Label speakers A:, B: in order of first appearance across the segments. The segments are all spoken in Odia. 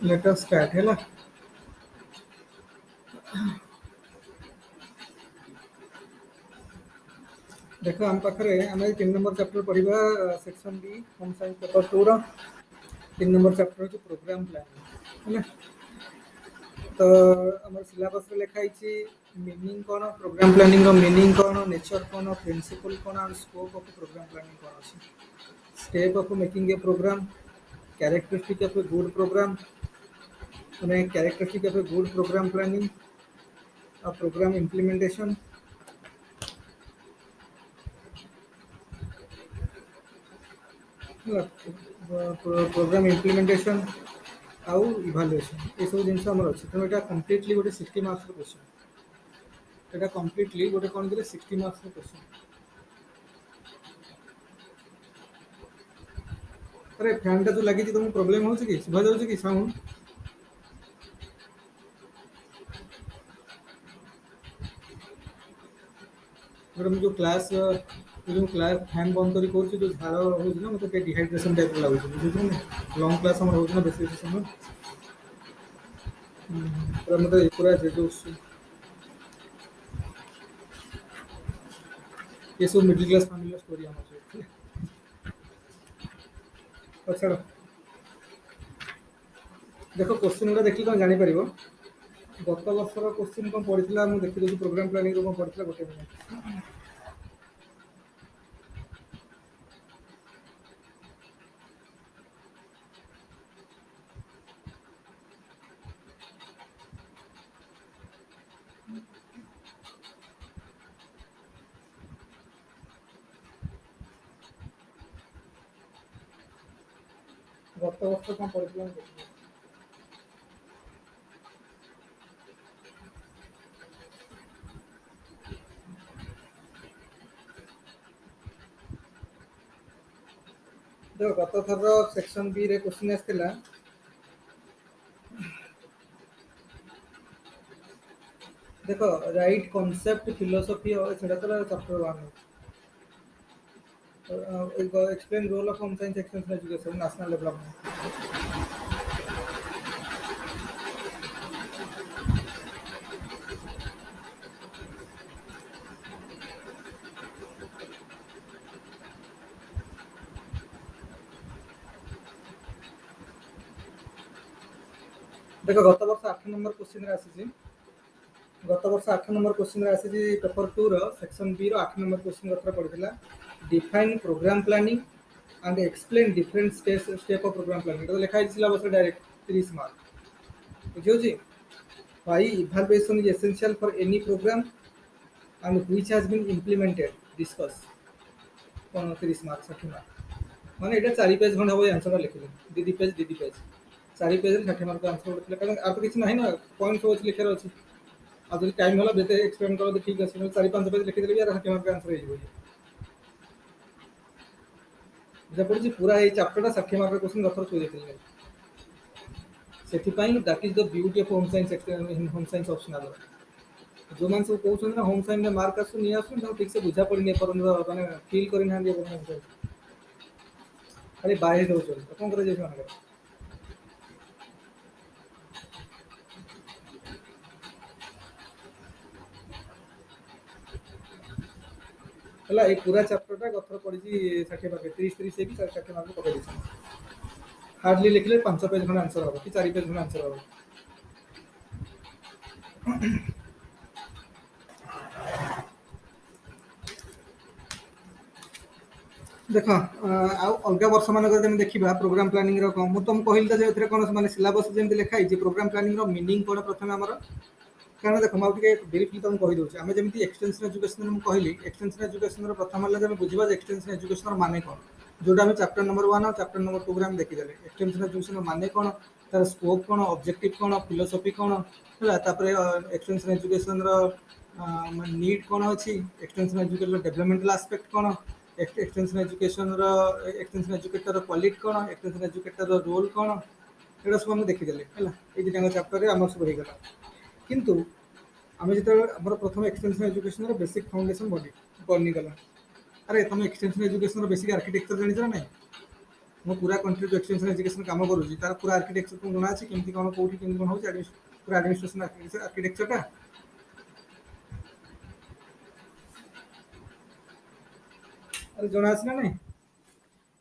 A: लेट अस स्टार्ट है। देख आम पाखे आम 3 नंबर चैप्टर पढ़ा section B home science paper 2 3 number chapter हूँ प्रोग्राम प्लानिंग है। तो आम सिलेबस लिखाई मीनिंग कौन प्रोग्राम प्लानिंग मीनिंग कौन नेचर कौन प्रिंसिपल कौन और स्कोप ऑफ प्रोग्राम प्लानिंग कौन अच्छे step of making a programme characteristic of a good programme मैंने characteristic of a good programme planning और प्रोग्राम इम्प्लीमेंटेशन प्रोग्राम इम्प्लीमेंटेशन आउ इभालुएसन ये सब जिन अच्छे तेणु यहाँ कम्प्लीटली गोटे 60 मार्क्स क्वेश्चन यहाँ कम्प्लीटली गोटे कौन करें 60 मार्क्स क्वेश्चन। अरे फैन टा जो लगी तुमको प्रोब्लेम हो कि सुबह जाऊँ कि साउंड जो क्लास फैन बंद कर जो झाड़ हो मतलब डिहाइड्रेशन टाइप लगुच बुझे लंग क्लास हो बेस समय पूरा मतलब पूरा ये सब मिडिल क्लास फैमिली स्टोरी छाड़ देख क्वेश्चन गुड़ा देखिए तुम जापर गत वर्षर क्वेश्चन कौन पड़ा मुझे देखी प्रोग्राम प्लानिंग कौन पड़ा गोटे मिनट गत वर्ष कौन पड़ा देख गत थर सेक्शन बी रे क्वेश्चन आसला देख राइट कॉन्सेप्ट फिलोसफी से chapter 1 explain role of home science extension education national development देख गत वर्ष 8 नंबर क्वेश्चन आसी गत वर्ष 8 नंबर क्वेश्चन आसी paper 2 section B 8 number question गत पड़ा define programme planning and explain different step of programme planning तो लिखाई सिलेबस डायरेक्ट 30 मार्क बुझे why evaluation is essential for any programme and which has been implemented discuss 30 mark 60 mark माने ये 4 पेज खंड हम आंसर लिखिले दीदी पेज 4 पेज 60 मार्क आंसर लिखिले कारण आप किसी ना ना पॉइंट सब लिखार अच्छी आज टाइम होला बेटे एक्सप्लेन कर ठीक अच्छे 4-5 पेज लिखिदेली यार 60 मार्क आंसर हो पड़ी पूरा ये चैप्टर 60 मार्क क्वेश्चन गथर चुई देते say that is the beauty of home science optional जो मैंने सब कहते ना होम साइंस में मार्क आसू नहीं आसू ठीक से बुझा पड़ी नहीं मैंने फिल करना खाली बाहर दौर कौन कर है पूरा चैप्टर गथर पड़ी 60 मार्क 30 से 60 मार्क पकड़ हार्डली लिखले 5 पेज खंड आंसर हम कि 4 पेज खंड आंसर हम देख अलग वर्ष मान देखा प्रोग्राम प्लानिंग मुझे तुमको कहली तो कौन मैंने सिलेबस जमी लिखाई प्रोग्राम प्लानिंग मीनिंग कौन प्रथम आम कारण देख मुझे ब्रीफली तुमको कहीदे आम जमी एक्सटेंशन एजुकेशन मुझे कहली एक्सटेंशन एजुकेशन प्रथम है बुझा एक्सटेंशन एजुकेशन माने कौन जोटा आम चैप्टर नंबर 1 और चैप्टर नंबर 2 में देखीदे एक्सटेंशन एजुकेशन माने कौन तार स्कोप कौन ऑब्जेक्टिव कौन फिलोसफी कौन है एक्सटेंशन एजुकेशन नीड कौन अच्छी एक्सटेंशन एजुकेशन डेवलपमेंटल एस्पेक्ट कौन एक्सटेंशन एजुकेटर क्वालिटी कौन एक्सटेंशन एजुकेटर रोल कौन ये सब आम देखीदे है ये दुटा चैप्टर आम सब होगा किंतु आम जो प्रथम एक्सटेंशन एजुकेशन बेसिक फाउंडेशन बनीगला अरे तुम एक्सटेंशन एजुकेशन बेसिक आर्किटेक्चर जान ना नहीं ମୁଁ ପୁରା କଣ୍ଟ୍ରି जो एक्सटेंशन एजुकेशन काम करूची तार पूरा आर्किटेक्चर को जଣା ଅଛି କେମିତି କଣ କୋଉଠି କେମିତି କଣ ହଉଛି पूरा एडमिनिस्ट्रेशन आर्किटेक्चर टा अरे जଣା ଅଛି ନା ନାଇଁ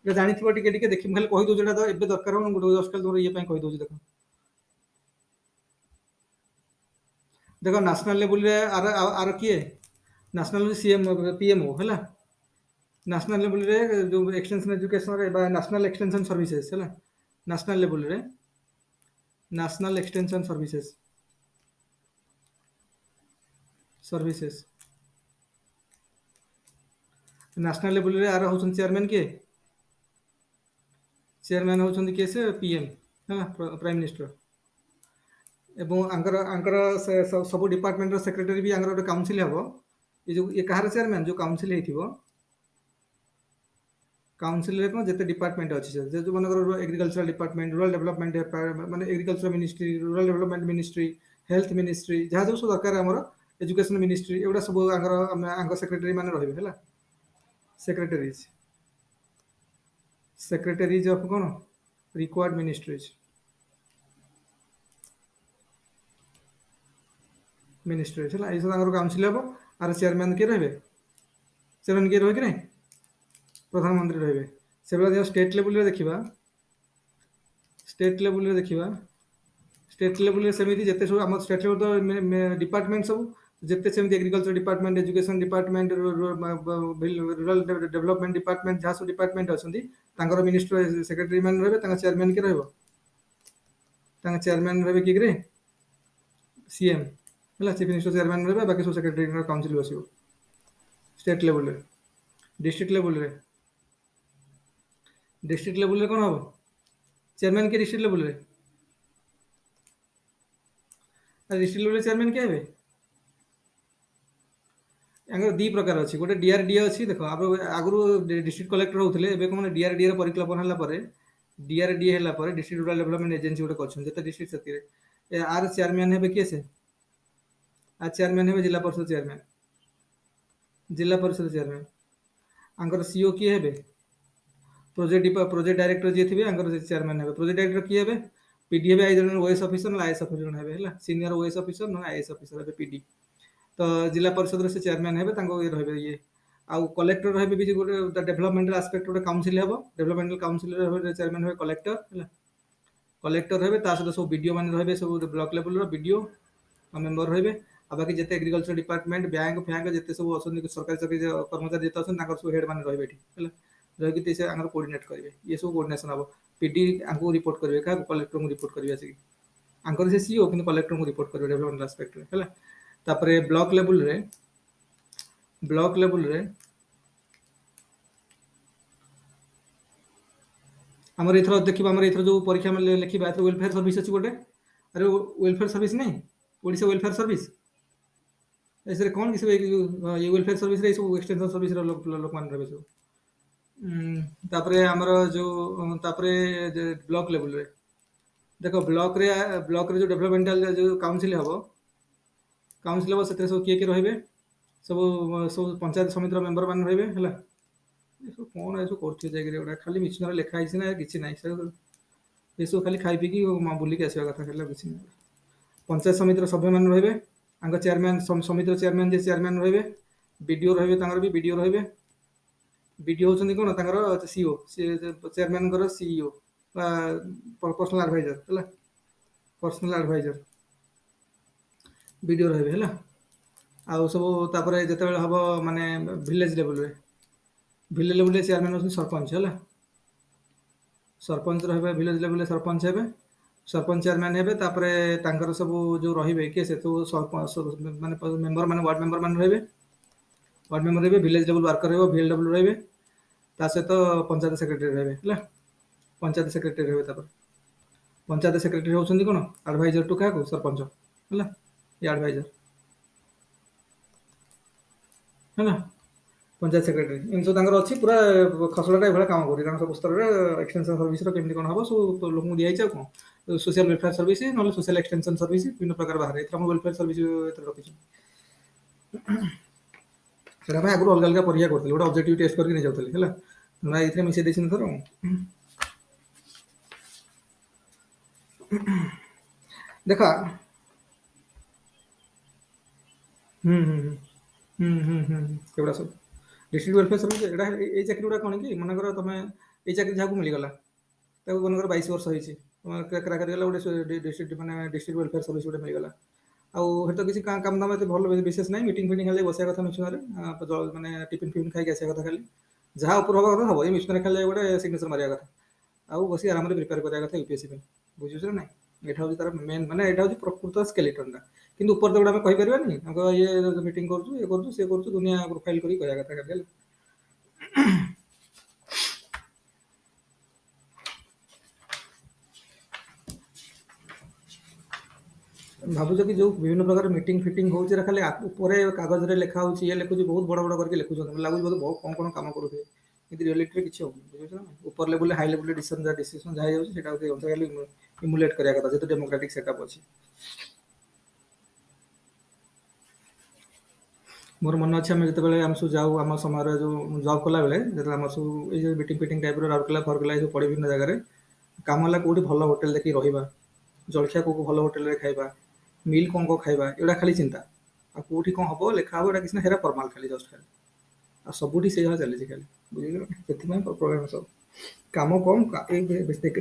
A: ଯେ ଜାଣିଥିବ ଟିକେ ଟିକେ ଦେଖି ମୁଁ ଖାଲି କହି ଦଉଛି ଏଟା ଏବେ ଦରକାର ହବ ଗୋଟେ ଜଷ୍ଟ ଖାଲି ତମର ଇଏ ପାଇଁ କହି ଦଉଛି ଦେଖ देखो नेशनल लेवल रे आर किए नेशनल सीएम पीएमओ है नेशनल लेवल रे जो एक्सटेंशन एजुकेशन रे नेशनल एक्सटेंशन सर्विसेज है नेशनल लेवल रे national extension services services national level रे आर होचन चेयरमैन के चेयरमैन होचन के से पीएम है प्राइम मिनिस्टर एवं आंकर आंकर सब डिपार्टमेंट सेक्रेटरी भी आंकर गोटे काउंसिल हम ये जो ये कहार चेयरमैन जो काउंसिल हो काउंसिल रे कौन जिते डिपार्टमेंट अच्छी से जो मन एग्रीकल्चर डिपार्टमेंट रूरल डेवलपमेंट माने agriculture ministry rural development ministry health ministry जहाँ जो सब दरकार आमर एजुकेशन मिनिस्ट्री एगुड़ा सब आंकर सेक्रेटरी माने रहिबे है सेक्रेटरीज सेक्रेटरीज ऑफ कौन रिक्वायर्ड मिनिस्ट्रीज मिनिस्ट्रीज है ये सब काउंसिल हम आर चेयरमैन किए रहे चेयरमैन किए रहे कि नहीं प्रधानमंत्री रहे से भाई स्टेट लेवल रे देखिबा स्टेट लेवल रे देखिबा स्टेट लेवल रे सेमिति जते सब हम स्टेट लेवल तो डिपार्टमेंट सब जते सेमिति agriculture department education department rural development department जहाँ सब डिपार्टमेंट अछंती तांकर मिनिस्टर सेक्रेटरी मैन रहे तांका चेयरमैन के रहबो तांका चेयरमैन रहे कि रे सीएम है चीफ मिनिस्टर चेयरमैन रहे बाकी सब सेक्रेटरी काउंसिल बसिबो स्टेट लेवल रे डिस्ट्रिक्ट लेवल रे डिस्ट्रिक्ट लेवल रे कौन हम चेयरमैन के डिस्ट्रिक्ट लेवल रे डिस्ट्रिक्ट लेवल चेयरमैन क्या है दी प्रकार अच्छी गोटे डीआरडीए अच्छी देख आगु डिस्ट्रिक्ट कलेक्टर होते हैं कौन डीआरडीए परिकल्पना है डीआरडीए है डिस्ट्रिक्ट रूरल डेवलपमेंट एजेंसी गोटे कर जिते डिस्ट्रिक्ट से आर चेयरमैन है किए से आर चेयरमैन है जिला परिषद चेयरमैन जिला परिषद चेयरमैन आंकर सीओ किए है प्रोजेक्ट डायरेक्टर जी थे चेयरमैन है प्रोजेक्ट डायरेक्टर किए है पीडी है आई जन ओएस ऑफिसर ना आईएएस ऑफिसर है सीनियर ओएस ऑफिसर ना आईएएस ऑफिसर है पीडी तो जिला परिषद से चेयरमैन है ये रहे ये आउ कलेक्टर रहे भी गोटे डेवलपमेंटल आस्पेक्ट गोटे काउंसिल हम डेवलपमेंटल काउंसिल चेयरमैन है कलेक्टर है कलेक्टर रहे सहित सब बीडीओ मैंने रहे सब ब्लॉक लेवल बीडीओ मेम्बर रहे आ बाकी जिते एग्रीकल्चर डिपार्टमेंट बैंक फैंक जिते सब अच्छा सरकारी चाकरी कर्मचारी जिते अच्छा सब हेड मैंने रहे है रही से कोर्डिनेट करेंगे ये सब कोर्डिनेशन हम पीडी आंको रिपोर्ट करेंगे क्या कलेक्टर को रिपोर्ट करेंगे आसिक आंकर से सीओ कि कलेक्टर को रिपोर्ट करेंगे डेवलपमेंट आस्पेक्ट है तापरे ब्लॉक लेवल रे हमर इथर देखिबा हमर इथर जो परीक्षा में लिखिबा इथर वेलफेयर सर्विस अछि गोटे अरे वेलफेयर सर्विस नहीं ओडिशा वेलफेयर सर्विस ऐसे कौन किसी ये वेलफेयर सर्विस रे सब एक्सटेंशन सर्विस रे लोक मान रहे सब तापरे हमर जो तापरे ब्लॉक लेवल रे देखो ब्लॉक रे जो डेवलपमेंटल जो काउंसिल हबो काउंसिल हम से सब किए रहे सब सब पंचायत समिति मेम्बर मान रहे है सब कौन ये सब कर खाली मिशन लिखाई ना कि ना ये सब खाली खाई पीकी बुलिक आसवा कथा खेला किसी ना पंचायत समिति सभ्य मान रहे चेयरमैन समिति चेयरमैन जे चेयरमैन रहे बीडीओ रहे भी बीडीओ रहे बीडीओ होचंदी कोन तांकर CO chairman CEO personal advisor है पर्सनल एडवाइजर वीडियो रहे है आउ सब तापर जिते हम माने विलेज लेवल चेयरमैन होती सरपंच है सरपंच रहे विलेज लेवल सरपंच है सरपंच चेयरमैन है तापर सब जो रही किए से माने मेम्बर माने वार्ड मेम्बर मान रहे वार्ड मेम्बर रहे विलेज लेवल वर्कर रहे वीएलडब्ल्यू रहे सहित पंचायत सेक्रेटरी रहे है पंचायत सेक्रेटरी रहे पंचायत सेक्रेटरी होती कौन एडवाइजर टू क्या सरपंच है ये एडवाइजर है ना पंचायत सेक्रेटरी इन सब अच्छी पूरा खसड़ाटा ये काम कर कारण सब स्तर में एक्सटेंशन सर्विस केमी कौन हम सब लोक दिखाई कौन सोशल वेलफेयर सर्विस ना सोशल एक्सटेंशन सर्विस विभिन्न प्रकार बाहर वेलफेयर सर्विस रखी से आगुरी अलग अलग परीक्षा करते गोटे ऑब्जेक्टिव टेस्ट करके नहीं जाऊँगी है ना ये मिसे थर ଦେଖ ହୁଁ ହୁଁ ହୁଁ ହୁଁ ହୁଁ ହୁଁ ଏଗୁଡ଼ା ସବୁ ଡିଷ୍ଟ୍ରିକ୍ଟ ୱେଲଫେୟାର ସର୍ଭିସ ଏଇଟା ଏଇ ଚାକିରି ଗୁଡ଼ା କ'ଣ କି ମନେକର ତମେ ଏଇ ଚାକିରି ଯାହାକୁ ମିଳିଗଲା ତାକୁ ମନେକର 22 ବର୍ଷ ହେଇଛି କ୍ରାକ୍ କରିଗଲା ଗୋଟେ ଡିଷ୍ଟ୍ରିକ୍ଟ ମାନେ ଡିଷ୍ଟ୍ରିକ୍ଟ ୱେଲଫେୟାର ସର୍ଭିସ ଗୋଟେ ମିଳିଗଲା ଆଉ ସେଠି ତ କିଛି କାମ ଦାମ ଏତେ ଭଲ ବିଶେଷ ନାହିଁ ମିଟିଂ ଫିଟିଂ ଖାଲି ବସିବା କଥା ମିଶନରେ ମାନେ ଟିଫିନ୍ ଫିଫିନ୍ ଖାଇକି ଆସିବା କଥା ଖାଲି ଯାହା ଉପର ହବା କଥା ହବ ଏଇ ମିଶନରେ ଖାଲି ଗୋଟେ ସିଗ୍ନେଚର ମାରିବା କଥା ଆଉ ବସି ଆରାମରେ ପ୍ରିପେୟାର କରିବା କଥା ୟୁପିଏସସି ପାଇଁ ବୁଝୁଛ ନା ନାଇଁ ଏଇଟା ହଉଛି ତାର ମେନ୍ ମାନେ ଏଇଟା ହଉଛି ପ୍ରକୃତ ସ୍କେଲିଟନଟା କିନ୍ତୁ ଉପର ତ ଗୁଡ଼ା ଆମେ କହିପାରିବାନି ଆମେ ଇଏ ମିଟିଂ କରୁଛୁ ଇଏ କରୁଛୁ ସିଏ କରୁଛୁ ଦୁନିଆ ପ୍ରୋଫାଇଲ କରି କହିବା କଥା ଖାଲି ହେଲା। ଭାବୁଛ କି ଯୋଉ ବିଭିନ୍ନ ପ୍ରକାର ମିଟିଂ ଫିଟିଂ ହଉଛି ଏରା ଖାଲି ଉପରେ କାଗଜରେ ଲେଖା ହଉଛି ଇଏ ଲେଖୁଛି ବହୁତ ବଡ ବଡ କରିକି ଲେଖୁଛନ୍ତି ମତେ ଲାଗୁଛି ବହୁତ ବହୁତ କଣ କାମ କରୁଥିବେ କିନ୍ତୁ ରିଅଲିଟିରେ କିଛି ହଉନି ବୁଝୁଛ ନା ଉପର ଲେବୁଲରେ ହାଇ ଲେବୁଲରେ ଡିସିସନ ଯାହା ହେଇଯାଉଛି ସେଇଟା ହଉଛି ଖାଲି ଇମୁଲେଟ କରିବା କଥା ଯେହେତୁ ଡେମୋକ୍ରାଟିକ ସେଟଅପ୍ ଅଛି। ମୋର ମନେ ଅଛି ଆମେ ଯେତେବେଳେ ଆମେ ସବୁ ଯାଉ ଆମ ସମୟରେ ଯୋଉ ଜବ୍ କଲାବେଳେ ଯେତେବେଳେ ଆମର ସବୁ ଏଇ ଯୋଉ ମିଟିଂ ଫିଟିଂ ଟାଇପର ରାଉରକେଲା ଫାଉରକେଲା ଏ ସବୁ ପଡେ ବିଭିନ୍ନ ଜାଗାରେ କାମ ହେଲା କୋଉଠି ଭଲ ହୋଟେଲ ଦେଖିକି ରହିବା ଜଳଖିଆ କୋଉ ଭଲ ହୋଟେଲରେ ଖାଇବା ମିଲ୍ କଣ ଖାଇବା ଏଗୁଡା ଖାଲି ଚିନ୍ତା ଆଉ କୋଉଠି କଣ ହବ ଲେଖା ହବ ଏଟା କିଛି ନା ହେରା ଫର୍ମାଲ ଖାଲି ଜଷ୍ଟ ଖାଲି ଆଉ ସବୁଠି ସେଇଭଳିଆ ଚାଲିଛି ଖାଲି ବୁଝିଲ ସେଥିପାଇଁ ପ୍ରୋବ୍ଲେମ ସବୁ କାମ କମ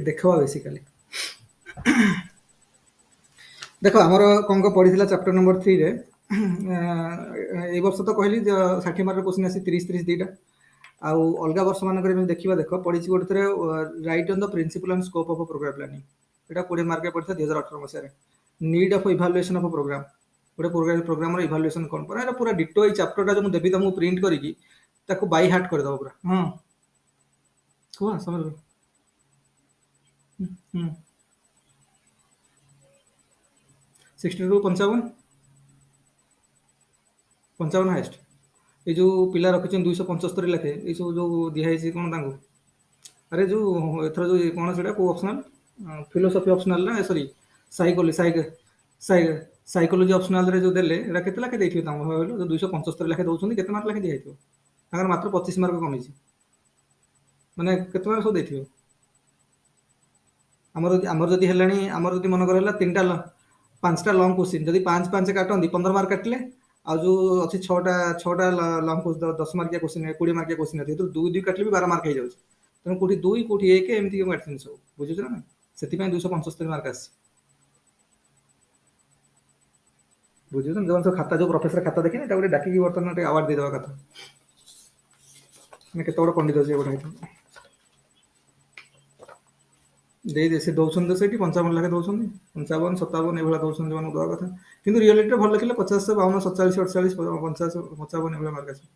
A: ଦେଖେଇବା ବେଶୀ ଖାଲି ଦେଖ ଆମର କଣ କଣ ପଡିଥିଲା ଚାପ୍ଟର ନମ୍ବର 3 ରେ ଏଇ ବର୍ଷ ତ କହିଲି 60 ମାର୍କ କ୍ୱେଶ୍ଚିନ୍ ଆସି 30 ଦିଟା ଆଉ ଅଲଗା ବର୍ଷ ମାନଙ୍କରେ ଆମେ ଦେଖିବା ଦେଖ ପଡିଛି ଗୋଟେ ଥରେ write on the principle and scope of programme planning ଏଟା 20 ମାର୍କ ପଡିଥିଲା 2018 ମସିହାରେ need of evaluation of programme ଗୋଟେ ପ୍ରୋଗ୍ରାମର ଇଭାଲୁଏସନ କଣ ପୁରା ପୁରା ଡିଟୋ ଏଇ ଚାପ୍ଟରଟା ମୁଁ ଦେବି ତମକୁ ପ୍ରିଣ୍ଟ କରିକି ତାକୁ ବାଇ ହାର୍ଟ କରିଦବ ପୁରା ହଁ କୁହ ସମର ଭାଇ। ହୁଁ 60 ରୁ 55 55 ହାଏଷ୍ଟ ଏଇ ଯୋଉ ପିଲା ରଖିଛନ୍ତି 275 ଲେଖେ ଏଇ ସବୁ ଯୋଉ ଦିଆହେଇଛି କଣ ତାଙ୍କୁ ଆରେ ଯୋଉ ଏଥର ଯୋଉ କଣ ସେଇଟା କୋଉ ଅପସନାଲ ଫିଲୋସଫି ଅପସନାଲ ନା ସରି ସାଇକୋଲୋଜି ସାଇକୋଲୋଜି ଅପସନାଲରେ ଯୋଉ ଦେଲେ ଏଟା କେତେ ଲେଖେ ଦେଇଥିବେ ତାଙ୍କୁ କହିଲୁ ଯୋଉ 275 ଲେଖେ ଦଉଛନ୍ତି କେତେ ମାର୍କ ଲେଖେ ଦିଆହେଇଥିବ ତାଙ୍କର ମାତ୍ର 25 ମାର୍କ କମିଛି ମାନେ କେତେ ମାର୍କ ସବୁ ଦେଇଥିବେ ଆମର ଯଦି ହେଲାଣି ଆମର ଯଦି ମନେକର ହେଲା 5ଟା ଲଙ୍ଗ କୋଶ୍ଚିନ୍ ଯଦି 5 କାଟନ୍ତି 15 ମାର୍କ କାଟିଲେ ଆଉ ଯୋଉ ଅଛି ଛଅଟା ଲଙ୍ଗ 10 ମାର୍କିଆ କୋଶ୍ଚିନ୍ 20 ମାର୍କିଆ କୋଶ୍ଚିନ୍ ଅଛି ଦୁଇ ଦୁଇ କାଟିଲେ ବି 12 ମାର୍କ ହେଇଯାଉଛି ତେଣୁ କୋଉଠି 2 କୋଉଠି 1 ଏମିତି କାଟୁଛନ୍ତି ସବୁ ବୁଝୁଛ ନା ନାଇଁ ସେଥିପାଇଁ 275 ମାର୍କ ଆସିଛି ବୁଝୁଛ ଯୋଉ ଖାତା ଯୋଉ ପ୍ରଫେସର ଖାତା ଦେଖିନି ତାକୁ ଟିକେ ଡାକିକି ବର୍ତ୍ତମାନ ଟିକେ ଆୱାର୍ଡ ଦେଇଦବା କଥା ମାନେ କେତେ ବଡ ପଣ୍ଡିତ ଅଛି ଗୋଟେ ହେଇଥିବ ସେ ଦଉଛନ୍ତି ତ ସେଇଠି 55 ଲେଖା ଦଉଛନ୍ତି 55 57 ଏଇଭଳିଆ ଦଉଛନ୍ତି ଯୋଉମାନଙ୍କୁ ଦବା କଥା କିନ୍ତୁ ରିଅଲିଟିରେ ଭଲ ଲେଖିଲେ 50 52 47 48 50 55 ଏଭଳିଆ ମାର୍କ ଆସିବ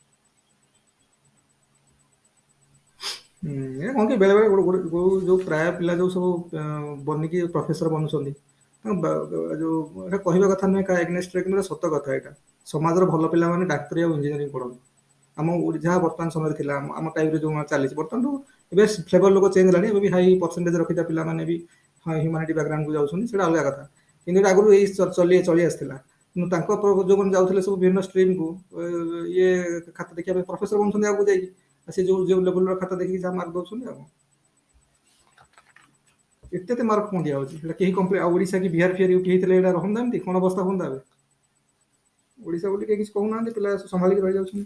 A: ଏ କଣ କି ବେଳେ ବେଳେ ଯୋଉ ପ୍ରାୟ ପିଲା ଯୋଉ ସବୁ ବନିକି ପ୍ରଫେସର ବନୁଛନ୍ତି ଯୋଉ ଏଟା କହିବା କଥା ନୁହେଁ କାହା ଏଗନେଷ୍ଟରେ କିନ୍ତୁ ଏଟା ସତ କଥା ଏଇଟା ସମାଜର ଭଲ ପିଲାମାନେ ଡାକ୍ତରୀ ଆଉ ଇଞ୍ଜିନିୟରିଂ ପଢନ୍ତି ଆମ ଯାହା ବର୍ତ୍ତମାନ ସମୟରେ ଥିଲା ଆମ ଟାଇମରେ ଯୋଉ ଚାଲିଛି ବର୍ତ୍ତମାନ ଏବେ ଫ୍ଲେଭର ଲୋକ ଚେଞ୍ଜ ହେଲାଣି ଏବେ ବି ହାଇ ପରସେଣ୍ଟେଜ ରଖିଥିବା ପିଲାମାନେ ବି ହ୍ୟୁମାନିଟି ବ୍ୟାକଗ୍ରାଉଣ୍ଡକୁ ଯାଉଛନ୍ତି ସେଇଟା ଅଲଗା କଥା କିନ୍ତୁ ଏଇଟା ଆଗରୁ ଏଇ ଚଳି ଆସିଥିଲା କିନ୍ତୁ ତାଙ୍କ ଯୋଉମାନେ ଯାଉଥିଲେ ସବୁ ବିଭିନ୍ନ ଷ୍ଟ୍ରିମକୁ ଇଏ ଖାତା ଦେଖିବା ପାଇଁ ପ୍ରଫେସର ବନୁଛନ୍ତି ଆଗକୁ ଯାଇକି ସେ ଯୋଉ ଲେବୁଲର ଖାତା ଦେଖିକି ଯାହା ମାର୍କ ଦଉଛନ୍ତି ଆଉ ଏତେ ମାର୍କ କଣ ଦିଆହଉଛି ସେଇଟା କେହି ଆଉ ଓଡିଶା କି ବିହାର ଫିହାର ୟୁପି ହେଇଥିଲେ ଏଇଟା ରହନ୍ତା ଏମିତି କଣ ଅବସ୍ଥା ହୁଅନ୍ତା ଏବେ ଓଡିଶା ବୋଲି କେହି କିଛି କହୁନାହାନ୍ତି ପିଲା ସମ୍ଭାଳିକି ରହିଯାଉଛନ୍ତି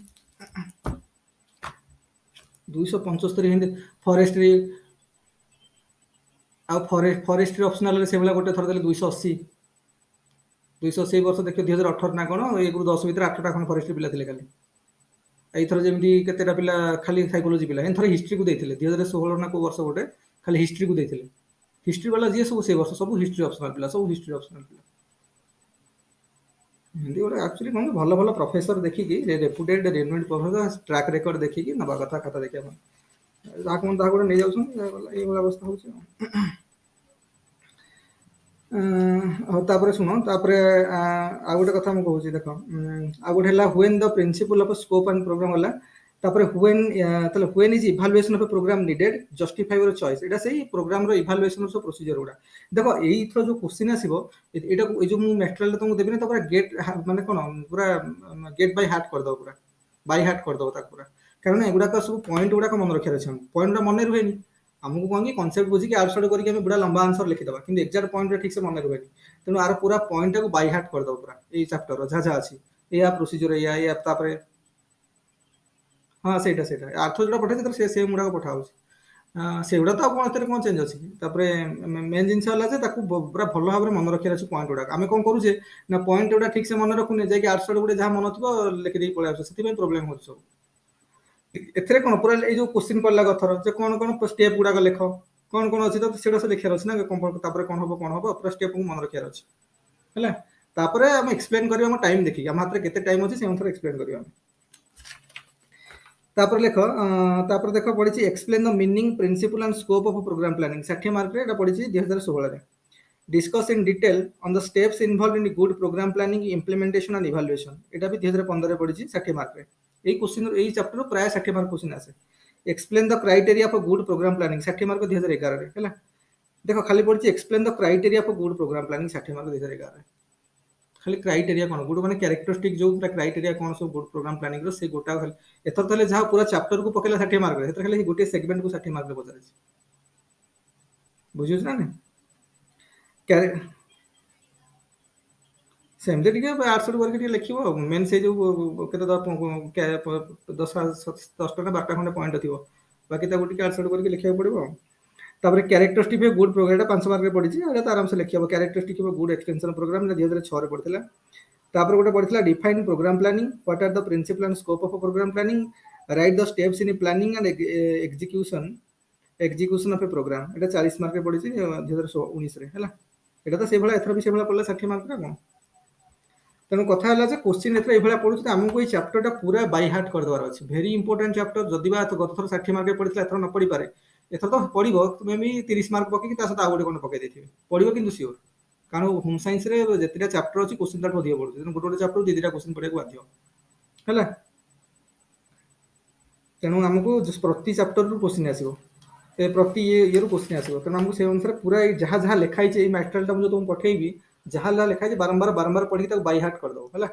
A: 275 ହିନ୍ଦୀ ଫରେଷ୍ଟ ଆଉ ଫରେଷ୍ଟ୍ରି ଅପସନାଲରେ ସେଇଭଳିଆ ଗୋଟେ ଥର ଦେଲେ 280 ବର୍ଷ ଦେଖିବ 2018 ନା କଣ ଏକରୁ 10 ଭିତରେ 8ଟା ଖଣ୍ଡେ ଫରେଷ୍ଟ ପିଲା ଥିଲେ ଖାଲି ଏଇଥର ଯେମିତି କେତେଟା ପିଲା ଖାଲି ସାଇକୋଲୋଜି ପିଲା ଏଥର ହିଷ୍ଟ୍ରିକୁ ଦେଇଥିଲେ 2016 ନା କୋଉ ବର୍ଷ ଗୋଟେ ଖାଲି ହିଷ୍ଟ୍ରିକୁ ଦେଇଥିଲେ ହିଷ୍ଟ୍ରି ବାଲା ଯିଏ ସବୁ ସେ ବର୍ଷ ସବୁ ହିଷ୍ଟ୍ରି ଅପସନାଲ ପିଲା ସବୁ ହିଷ୍ଟ୍ରି ଅପସନାଲ ପିଲା ଏମିତି ଗୋଟେ ଆକ୍ଚୁଆଲି କଣ ଭଲ ଭଲ ପ୍ରଫେସର ଦେଖିକି ରେପୁଟେଡ୍ ଟ୍ରାକ୍ ରେକର୍ଡ ଦେଖିକି ନବା କଥା ଖାତା ଦେଖିବା ପାଇଁ ଯାହାକୁ ତାହା ଗୋଟେ ନେଇଯାଉଛନ୍ତି ଏଇଭଳିଆ ଅବସ୍ଥା ହଉଛି ଆଉ ହଉ ତାପରେ ଶୁଣ ତାପରେ ଆଉ ଗୋଟେ କଥା ମୁଁ କହୁଛି ଦେଖ ଆଉ ଗୋଟେ ହେଲା when the principle of scope and programme ହେଲା ତାପରେ when is evaluation of programme needed justify your choice ଏଇଟା ସେଇ ପ୍ରୋଗ୍ରାମର ଇଭାଲୁଏସନ ସବୁ ପ୍ରୋସିଜିଅର ଗୁଡ଼ା ଦେଖ ଏଇଥର ଯୋଉ କୋଶ୍ଚିନ୍ ଆସିବ ଏଇଟାକୁ ଏଇ ଯୋଉ ମୁଁ ମ୍ୟାଟେରିଆଲ ତମକୁ ଦେବିନି ତ ପୁରା ଗେଟ୍ ମାନେ କଣ ପୁରା ଗେଟ୍ ବାଇ ହାର୍ଟ କରିଦବ ପୁରା ବାଇ ହାର୍ଟ କରିଦବ ତାକୁ ପୁରା କାରଣ ଏଗୁଡାକ ସବୁ ପଏଣ୍ଟ ଗୁଡାକ ମନେ ରଖିବାର ଅଛି ପଏଣ୍ଟ ଗୁଡା ମନେ ରୁହେନି आमको कौन कि कॉन्सेप्ट बुझी आड़ साड़ करके बुढ़ा लंबा आंसर लिखिदबा कि एक्जाक्ट पॉइंट ठीक से मन रुहेनि तेणु आर पूरा पॉइंट को बाय हार्ट करदो पूरा ये चैप्टर जहाँ जहाँ अच्छी या प्रोसीजर या तापर हाँ ସେଇଟା ଆର୍ଥର ଯୋଉଟା ପଠେଇଛି ସେ ସେମ୍ ଗୁଡ଼ାକ ପଠା ହଉଛି ସେଗୁଡ଼ା ତ ଆଉ କ'ଣ ଏଥିରେ କ'ଣ ଚେଞ୍ଜ ଅଛି କି ତାପରେ ମେନ୍ ଜିନିଷ ହେଲା ଯେ ତାକୁ ପୁରା ଭଲ ଭାବରେ ମନେ ରଖିବାର ଅଛି ପଏଣ୍ଟ ଗୁଡ଼ାକ ଆମେ କ'ଣ କରୁଛେ ନା ପଏଣ୍ଟ ଗୁଡ଼ା ଠିକ୍ ସେ ମନେ ରଖୁନେ ଯାଇକି ଆର୍ଟ୍ସ ଗୋଟେ ଯାହା ମନେ ଥିବ ଲେଖିଦେଇକି ପଳେଇ ଆସୁଛେ ସେଥିପାଇଁ ପ୍ରୋବ୍ଲେମ୍ ହେଉଛି ସବୁ ଏଥିରେ କ'ଣ ପୁରା ଏଇ ଯୋଉ କୋଶ୍ଚିନ୍ ପଡ଼ିଲା କଥର ଯେ କ'ଣ କ'ଣ ଷ୍ଟେପ୍ ଗୁଡ଼ାକ ଲେଖ କ'ଣ କ'ଣ ଅଛି ତ ସେଗୁଡ଼ା ସବୁ ଲେଖିବାର ଅଛି ନା ତାପରେ କ'ଣ ହବ ପୁରା ଷ୍ଟେପ୍କୁ ମନେ ରଖିବାର ଅଛି ହେଲା ତାପରେ ଆମେ ଏକ୍ସପ୍ଲେନ୍ କରିବା ଆମ ଟାଇମ୍ ଦେଖିକି ଆମ ହାତରେ କେତେ ଟାଇମ୍ ଅଛି ସେ ଅନୁସାରେ ଏକ୍ସପ୍ଲେନ୍ କରିବା ଆମେ तापर देख पड़ी explain the meaning principle and scope of programme planning 60 mark रे पड़ी 2016 discuss in detail on the steps involve in good programme planning implementation and evaluation एटा भी 2015 पड़ी 60 मार्क रे एई क्वेश्चन एई चैप्टर प्राय 60 मार्क क्वेश्चन आसे explain the criteria for good programme planning 60 mark 2011 रे हैला देखो खाली पड़ी explain the criteria for good programme planning 60 mark 2011 रे खाली क्राइटेरिया कौन गुड माने कैरेक्टरिस्टिक जो क्राइटेरिया कौन सब गुड प्रोग्राम प्लानिंग रो से गोटा खाली एथर तले जहां पूरा चैप्टर को पकेला 60 मार्क रे एथर खाली गोटे सेगमेंट को 60 मार्क रे पचारे बुझिस ना कैरे सेमते टिके 800 वर्ग टिके लिखिबो मेन से जो केते 10 10 12 खंडे पॉइंट थिबो बाकी ता गोटे 800 वर्ग लिखिया पड़िबो तापर characteristic of good programme 500 mark रे पड़ी छी आराम से लिखिबो characteristic of good extension programme 2006 रे पड़थिला तापर गोटे पड़थिला define programme planning what are the principle and scope of programme planning write the steps in planning and execution of a programme एटा 40 मार्क रे पड़ी छी 2019 रे हला एटा तो से भला एथरा भी से भला पड़ला 60 मार्क रे कोन तेणु कथा है जे क्वेश्चन एथरा एभला पड़ुछ आमको ये चैप्टर टा पूरा बाय हार्ट कर देवार अछि वेरी इंपोर्टेंट चैप्टर जदि बा गत थर 60 मार्क रे पड़ितला एथरा न पड़ी पारे एथर तो पड़ो तुम भी 30 मार्क पकई सहित आउ गोटे पकई देते पड़ो कि सियोर कारण होम साइंस जितना चैप्टर अच्छी क्वेश्चन ताठ अधिक पड़े गोटे गोटे चैप्टर 2-2 क्वेश्चन पढ़ा बाध्य है तेणु आमको प्रति चैप्टर रु क्वेश्चन आसो प्रति ये क्वेश्चन आसो तेणु आमको से अनुसार पूरा जहाँ जहाँ लिखाई मैटेरियल जो तुमको पठेबी जहाँ जहाँ लिखाई बारंबार बारंबार पढ़ी बाय हार्ट करदो है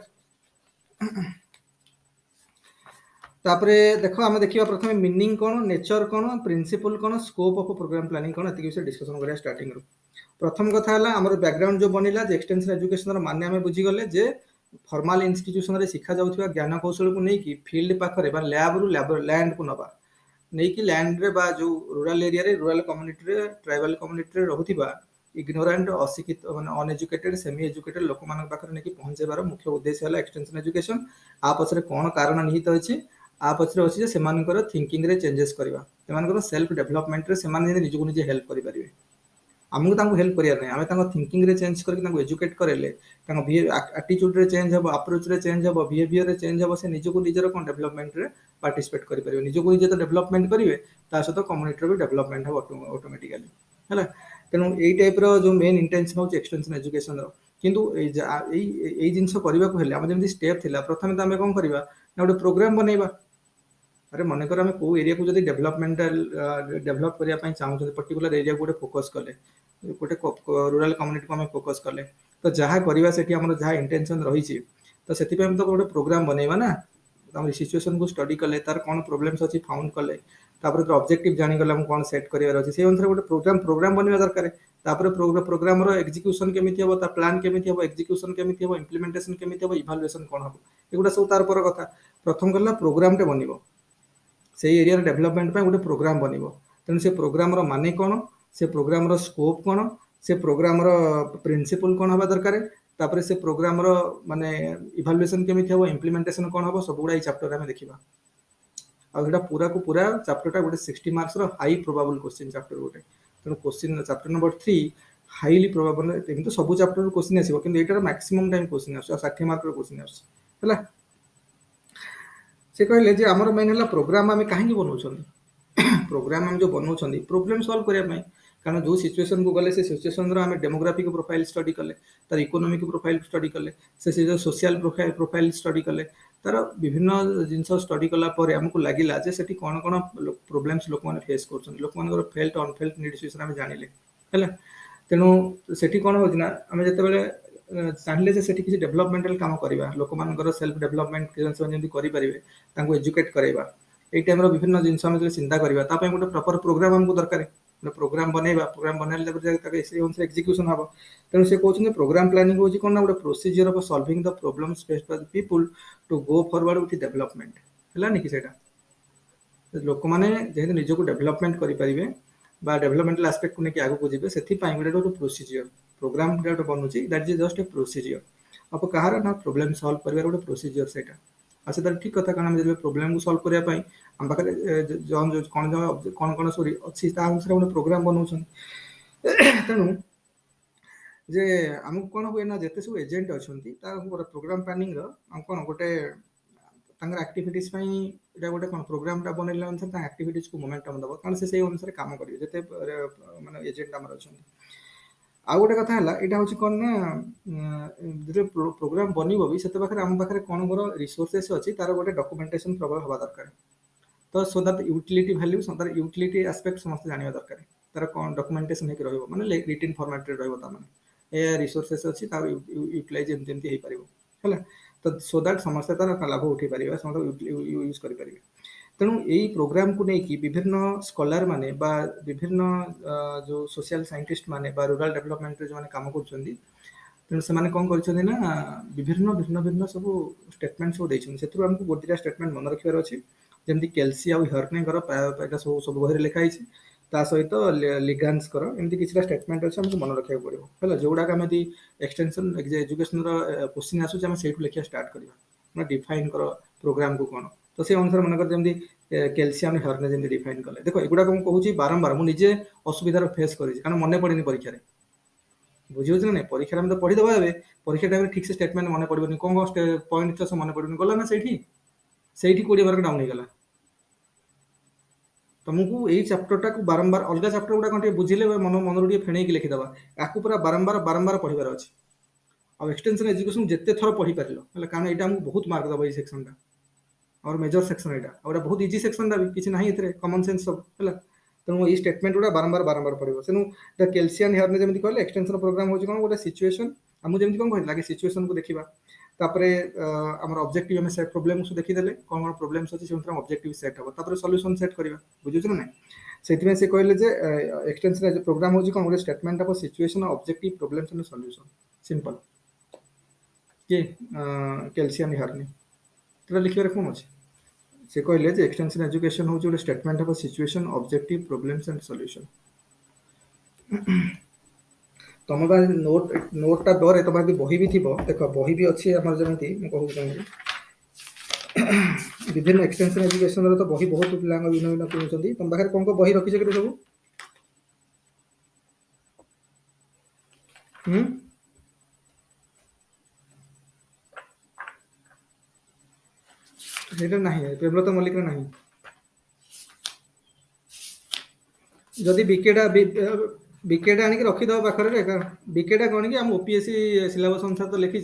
A: तापरे देखो आम देखा प्रथम मीनिंग कौन नेचर कौन प्रिंसिपल कौन स्कोप ऑफ प्रोग्राम प्लानिंग कौन ये विषय डिस्कसन करिया स्टार्टिंग रो प्रथम कथा है आम बैकग्राउंड जो बनला एक्सटेंशन एजुकेशन माने आम बुझीगले जे फॉर्मल इंस्टीट्यूशन रे शिखा जाउथिबा ज्ञान कौशल को नहीं कि फील्ड पाखरे बा लैब रु लैंड को नबा नहीं कि लैंड रे बा जो रूरल एरिया रे रूरल कम्युनिटी रे ट्राइबल कम्युनिटी रे रहउथिबा इग्नोरेंट अशिक्षित माने अनएजुकेटेड सेमी एजुकेटेड लोक मान पाखरे नहीं कि पहुंचेबार मुख्य उद्देश्य है एक्सटेंशन एजुकेशन आ पछरे कोन कारण निहित अछि आ पछरे अछि जे सेमानकर थिंकिंग रे चेंजेस करबा सेमानकर सेल्फ डेवलपमेंट रे सेमान निजु निजे हेल्प करि परिबे आमको तांको हेल्प करिया नै आमे तांको थिंकिंग रे चेंज करके तांको एजुकेट करेले तांको एटीट्यूड रे चेंज हबो अप्रोच रे चेंज हबो बिहेवियर रे चेंज हबो से निजु निजर कोन डेवलपमेंट रे पार्टिसिपेट करि परिबे निजु निजे तो डेवलपमेंट करिवे ता सहित कम्युनिटी रे भी डेवलपमेंट हबो ऑटोमेटिकली हैला तेनु एई टाइप रो जो मेन इंटेंशन होची एक्सटेंशन एजुकेशन रो किंतु एई जिंस करबा को हेले हम जेमि स्टेप थिला प्रथमे त आमे कोन करबा ना गोटे प्रोग्राम बनेबा अरे मन कर आम कौ एरिया को जब डेवलपमेंटल डेवलप करने चाहूँ पर्टिकुलर एरिया को गोटे फोकस कले गोटे रूरल कम्युनिटी को आम फोकस कले तो जहाँ करवा से जहाँ इंटेंशन रही तो से तो गोटे प्रोग्राम बनैबा ना सिचुएशन को स्टडी कले तार कौन प्रोब्लेम्स अच्छी फाउंड कले तापर ऑब्जेक्टिव जानीगले आम कौन सेट करार अच्छे से अनुसार गोटे प्रोग्राम बनवा दरकार तापर प्रोग्राम एक्जिक्यूशन केमी हम प्लान केमी हम एक्जिक्यूशन केमी हम इम्प्लीमेंटेशन केमी हम इभालुएशन कौन हम एगुड़ा सब तार पर कथा प्रथम गला प्रोग्राम टे बनिबो से एरिया डेवलपमेंट पे गोटे प्रोग्राम बनिबो तेणु से प्रोग्राम रो माने कौन से प्रोग्राम रो स्कोप कौन से प्रोग्राम रो प्रिंसिपल कौन हवा दरकार तापर से प्रोग्राम रो माने इभालुएशन केमी हम इम्प्लीमेंटेशन कौन हम सब गुड़ा चैप्टर में देखा आटा पूरा को पूरा चैप्टर गोटे 60 मार्क्स रो हाई प्रोबेबल क्वेश्चन चैप्टर गोटे तेणु question chapter number 3 highly probable तो सब चैप्टर क्वेश्चन आसो कि एटार मैक्सिमम टाइम क्वेश्चन आस 60 मार्क रो क्वेश्चन आस है से कहले जे हमर मेन हला प्रोग्राम आमे काहे बनाउछन प्रोग्राम हम जो बनाउछन प्रॉब्लम सॉल्व करिया पय कारण जो सिचुएशन को गले से सिचुएशन रो आमे डेमोग्राफिक प्रोफाइल स्टडी कले तार इकोनॉमिक प्रोफाइल स्टडी कले से जो सोशल प्रोफाइल स्टडी कले तार विभिन्न जिंस स्टडी कला पर हमको लागिला जे सेठी कोन कोन प्रॉब्लम्स लोक माने फेस करछन लोक मानकर फेल्ट अनफेल्ट नीड्स विषय आमे जानिले हैला तेनु सेठी कोन होजना आमे जते बेले चाहिए से किसी डेवलपमेंटल काम करवा लोक मान सेल्फ डेवलपमेंट जमी कर एजुकेट करवा ये टाइम विभिन्न जिन चिंता करवा गोटे प्रॉपर प्रोग्राम हमको दरकार प्रोग्राम बनैबा प्रोग्राम बनाइले ताके से अनुसार एग्जीक्यूशन हबो तेणु से कहउछन प्रोग्राम प्लानिंग होची कोन ना गोटे procedure of solving the problems faced by the people to go forward with development हला नि कि सेटा लोक माने जेहेतु निजको डेवलपमेंट करि परिबे बा डेवलपमेंटल एस्पेक्ट को नेकी आगु को जिबे सेथि पई गोटे प्रोसीजर प्रोग्राम गोटे बनउची that is just a procedure अब कहार ना प्रॉब्लम सॉल्व करिवार गोटे प्रोसीजर सेटा अच्छा तार ठीक कथा कारण जब प्रॉब्लम को सॉल्व करिया पई हम पाखरे जौन कौन सॉरी अच्छी ता अनुसार गोटे प्रोग्राम बनउछन तेणु जे हमको कौन हुए ना जिते सब एजेंट अच्छा प्रोग्राम प्लानिंग कौन गोटे एक्टिविटीज गोटे कौन प्रोग्राम बनैले अनुसार एक्टिविटीज को मोमेंटम दब कारण से अनुसार काम करेंगे जिते माने एजेंट आम अच्छा आउ गोटे कथा है यहाँ हूँ कौन ना जो प्रोग्राम बनब भी से पाखे आम पाखे कौन मोर रिसोर्सेस अच्छी तार गोटे डॉक्यूमेंटेशन प्रबल हवा दरकार तो सो दैट यूटिलिटी वैल्यू तार यूटिलिटी एस्पेक्ट समस्त जाना दरकार तार कौन डॉक्यूमेंटेशन होकर रहिबो माने रिटन फॉर्मेट रे रहिबो ता माने ए रिसोर्सेस अच्छी तार यूटिलाइज एमती हो पारिबो हैला तो सो दैट समस्त तार लाभ उठे पारिबा समस्त यूज करि पारिबे तेणु यही प्रोग्राम को लेकिन विभिन्न स्कॉलर माने बा विभिन्न जो सोशल साइंटिस्ट माने बा रूरल डेवलपमेंट जो माने काम करछन्ती तेणु से माने कौन करछन्ती ना विभिन्न भिन्न भिन्न सब स्टेटमेंट सब दैछन्ती सेतु हमको गोटिया स्टेटमेंट मन रखिबार अछि जेमति केल्सी आ हर्ने कर एटा सब सब बहिर लिखा हिची ता सहित लिगान्स कर एमति किछटा स्टेटमेंट अछि हमको मन रखिया पड़िबो हैला जोडा का हम एक्सटेंशन एजुकेशन रो क्वेश्चन आसु हम सेठु लिखिया स्टार्ट करबा ना डिफाइन कर प्रोग्राम को कोन तो से अनुसार मन कर जेमति कैल्शियम हर्ने जेमति डिफाइन कले देखो एगुडा को कहूची बारंबार मु निजे असुविधार फेस करी कारण मने पड़िनी परीक्षा रे बुझियो जे नै परीक्षा में तो पढ़ी दबा एबे परीक्षा टाइम ठीक से स्टेटमेंट मने पड़बनी कोन पॉइंट तो मने पड़बनी गला ना सेठी 20 मार्क डाउन हो गला तुमको यही चैप्टरटा को बारंबार अलग चैप्टर गुडा कौन बुझे मन मन रू फेण की लिखिदे आपको पूरा बारंबार बारंबार पढ़ार अच्छे आ एक्सटेंशन एजुकेशन जिते थर पढ़ी पार कारण यहाँ आमको बहुत मार्क दब ये सेक्शनटा और मेजर सेक्शन यहाँ और बहुत इजी सेक्शनटा भी किसी ना ये कमन सेन्स सब है तेणु ये स्टेटमेंट गुडा बारंबार बारंबार पड़ो तेणु कैल्शियम हर्ने जमी कहले एक्सटेंशन प्रोग्राम हो कौन गोटे सिचुएशन आमको जमी कौन कहला सिचुएशन को देखा तापरे हमर ऑब्जेक्टिव में सेट प्रॉब्लम को देखि देले कोन कोन प्रॉब्लम्स अछि से ऑब्जेक्टिव सेट हो तापरे सॉल्यूशन सेट करबा बुझु छ ना सेति में से कहले जे एक्सटेंशन प्रोग्राम हो कोन गोटे statement of situation objective problems and solution simple के कैल्शियम हर्ने तरा लिखिबार कोन अछि से कहले जे एक्सटेंशन एजुकेशन हो गोटे statement of situation objective problems and solution तुम नोट नोटा दर तुम यदि बही भी थी देख बही भी अच्छी आम जमी मुझे विभिन्न एक्सटेंशन एजुकेशन तो बही बहुत पिला भिन्न भिन्न किणुंट तुम पाखे कौन बही रखी कि सब प्रेमलता मल्लिक ना जदि बिकेटा बिकेटा आनिक रखीद पाखे बिकेटा कौन कि आम ओपीएससी सिलेबस अनुसार तो लिखी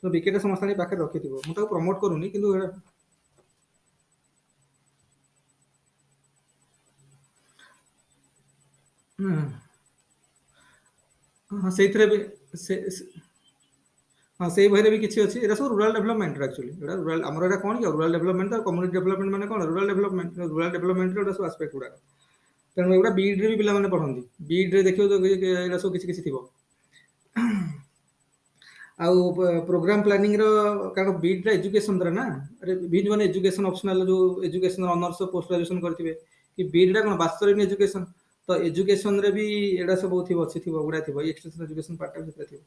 A: तो बिकेटा समस्त पाखे रखी मुझे प्रमोट करूनी कि हाँ से हाँ से बही भी किसी अच्छी सब रूरल डेवलपमेंट एक्चुअली रूरल आमर एटा कौन कि रूरल डेवलपमेंट कम्युनिटी डेवलपमेंट माने कौन रूरल डेवलपमेंट सब आस्पेक्ट गुड़ा तेणु एगुड़ा बीड रे भी पिला पढ़ती बीड रे देखियो तो सब किसी किसी थी आउ प्रोग्राम प्लानिंग रो कारण बीड रे एजुकेशन द्वारा ना अरे बीड माने एजुकेशन ऑप्शनल जो एजुकेशन ऑनर्स पोस्ट ग्रेजुएशन करथिबे कि बीड रे कोन वास्तविक एजुकेशन तो एजुकेशन रे भी एडा सब थी अच्छी थी गुड़ा थी एक्सटेंशन एजुकेशन पार्ट भी थी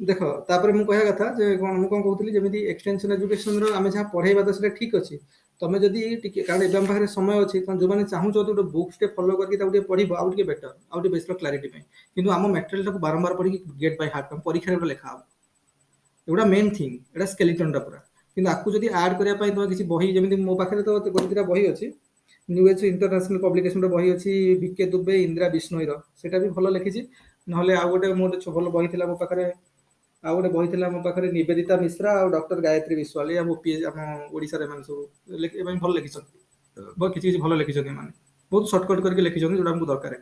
A: देख तापर मु कहया कथा जे कोन मु कोन कहउतली जेमिति एक्सटेंशन एजुकेशन रो आमे जहा पढाइबा तो सेटा ठीक अछि तमे जदि टिके कारण एग्जाम पाखरे समय अछि त जो माने चाहू जो तो बुक्स टे फॉलो करके ताउ पढिबो आउ टिके बेटर आउ टिके बेस्ट क्लैरिटी पे किंतु आम मटेरियल टाको बारंबार पढि गेट बाय हार्ट परीक्षा रे लेखा एगुड़ा मेन थिंग एटा स्केलेटन टा पूरा किंतु आकु जदि ऐड करिया पई तो किसी बही जेमिति मो पाखरे तो गोटिरा बही अछि न्यू एज इंटरनेशनल पब्लिकेशन रो बही अछि बीके दुबे इंदिरा बिश्नोई रो सेटा भी भलो लिखिछि नहले आ गोटे मो भलो बही थिला मो पाखरे आ गोटे बही थिला मो पाखरे निवेदिता मिश्रा और डॉक्टर गायत्री विश्वाल या ओपीएस हम ओडिसा रे मान सब लिखे भलो लिखिछन बहुत किछि भलो लिखिछन माने बहुत शॉर्टकट करके लिखिछन जोटा हमको दरकार है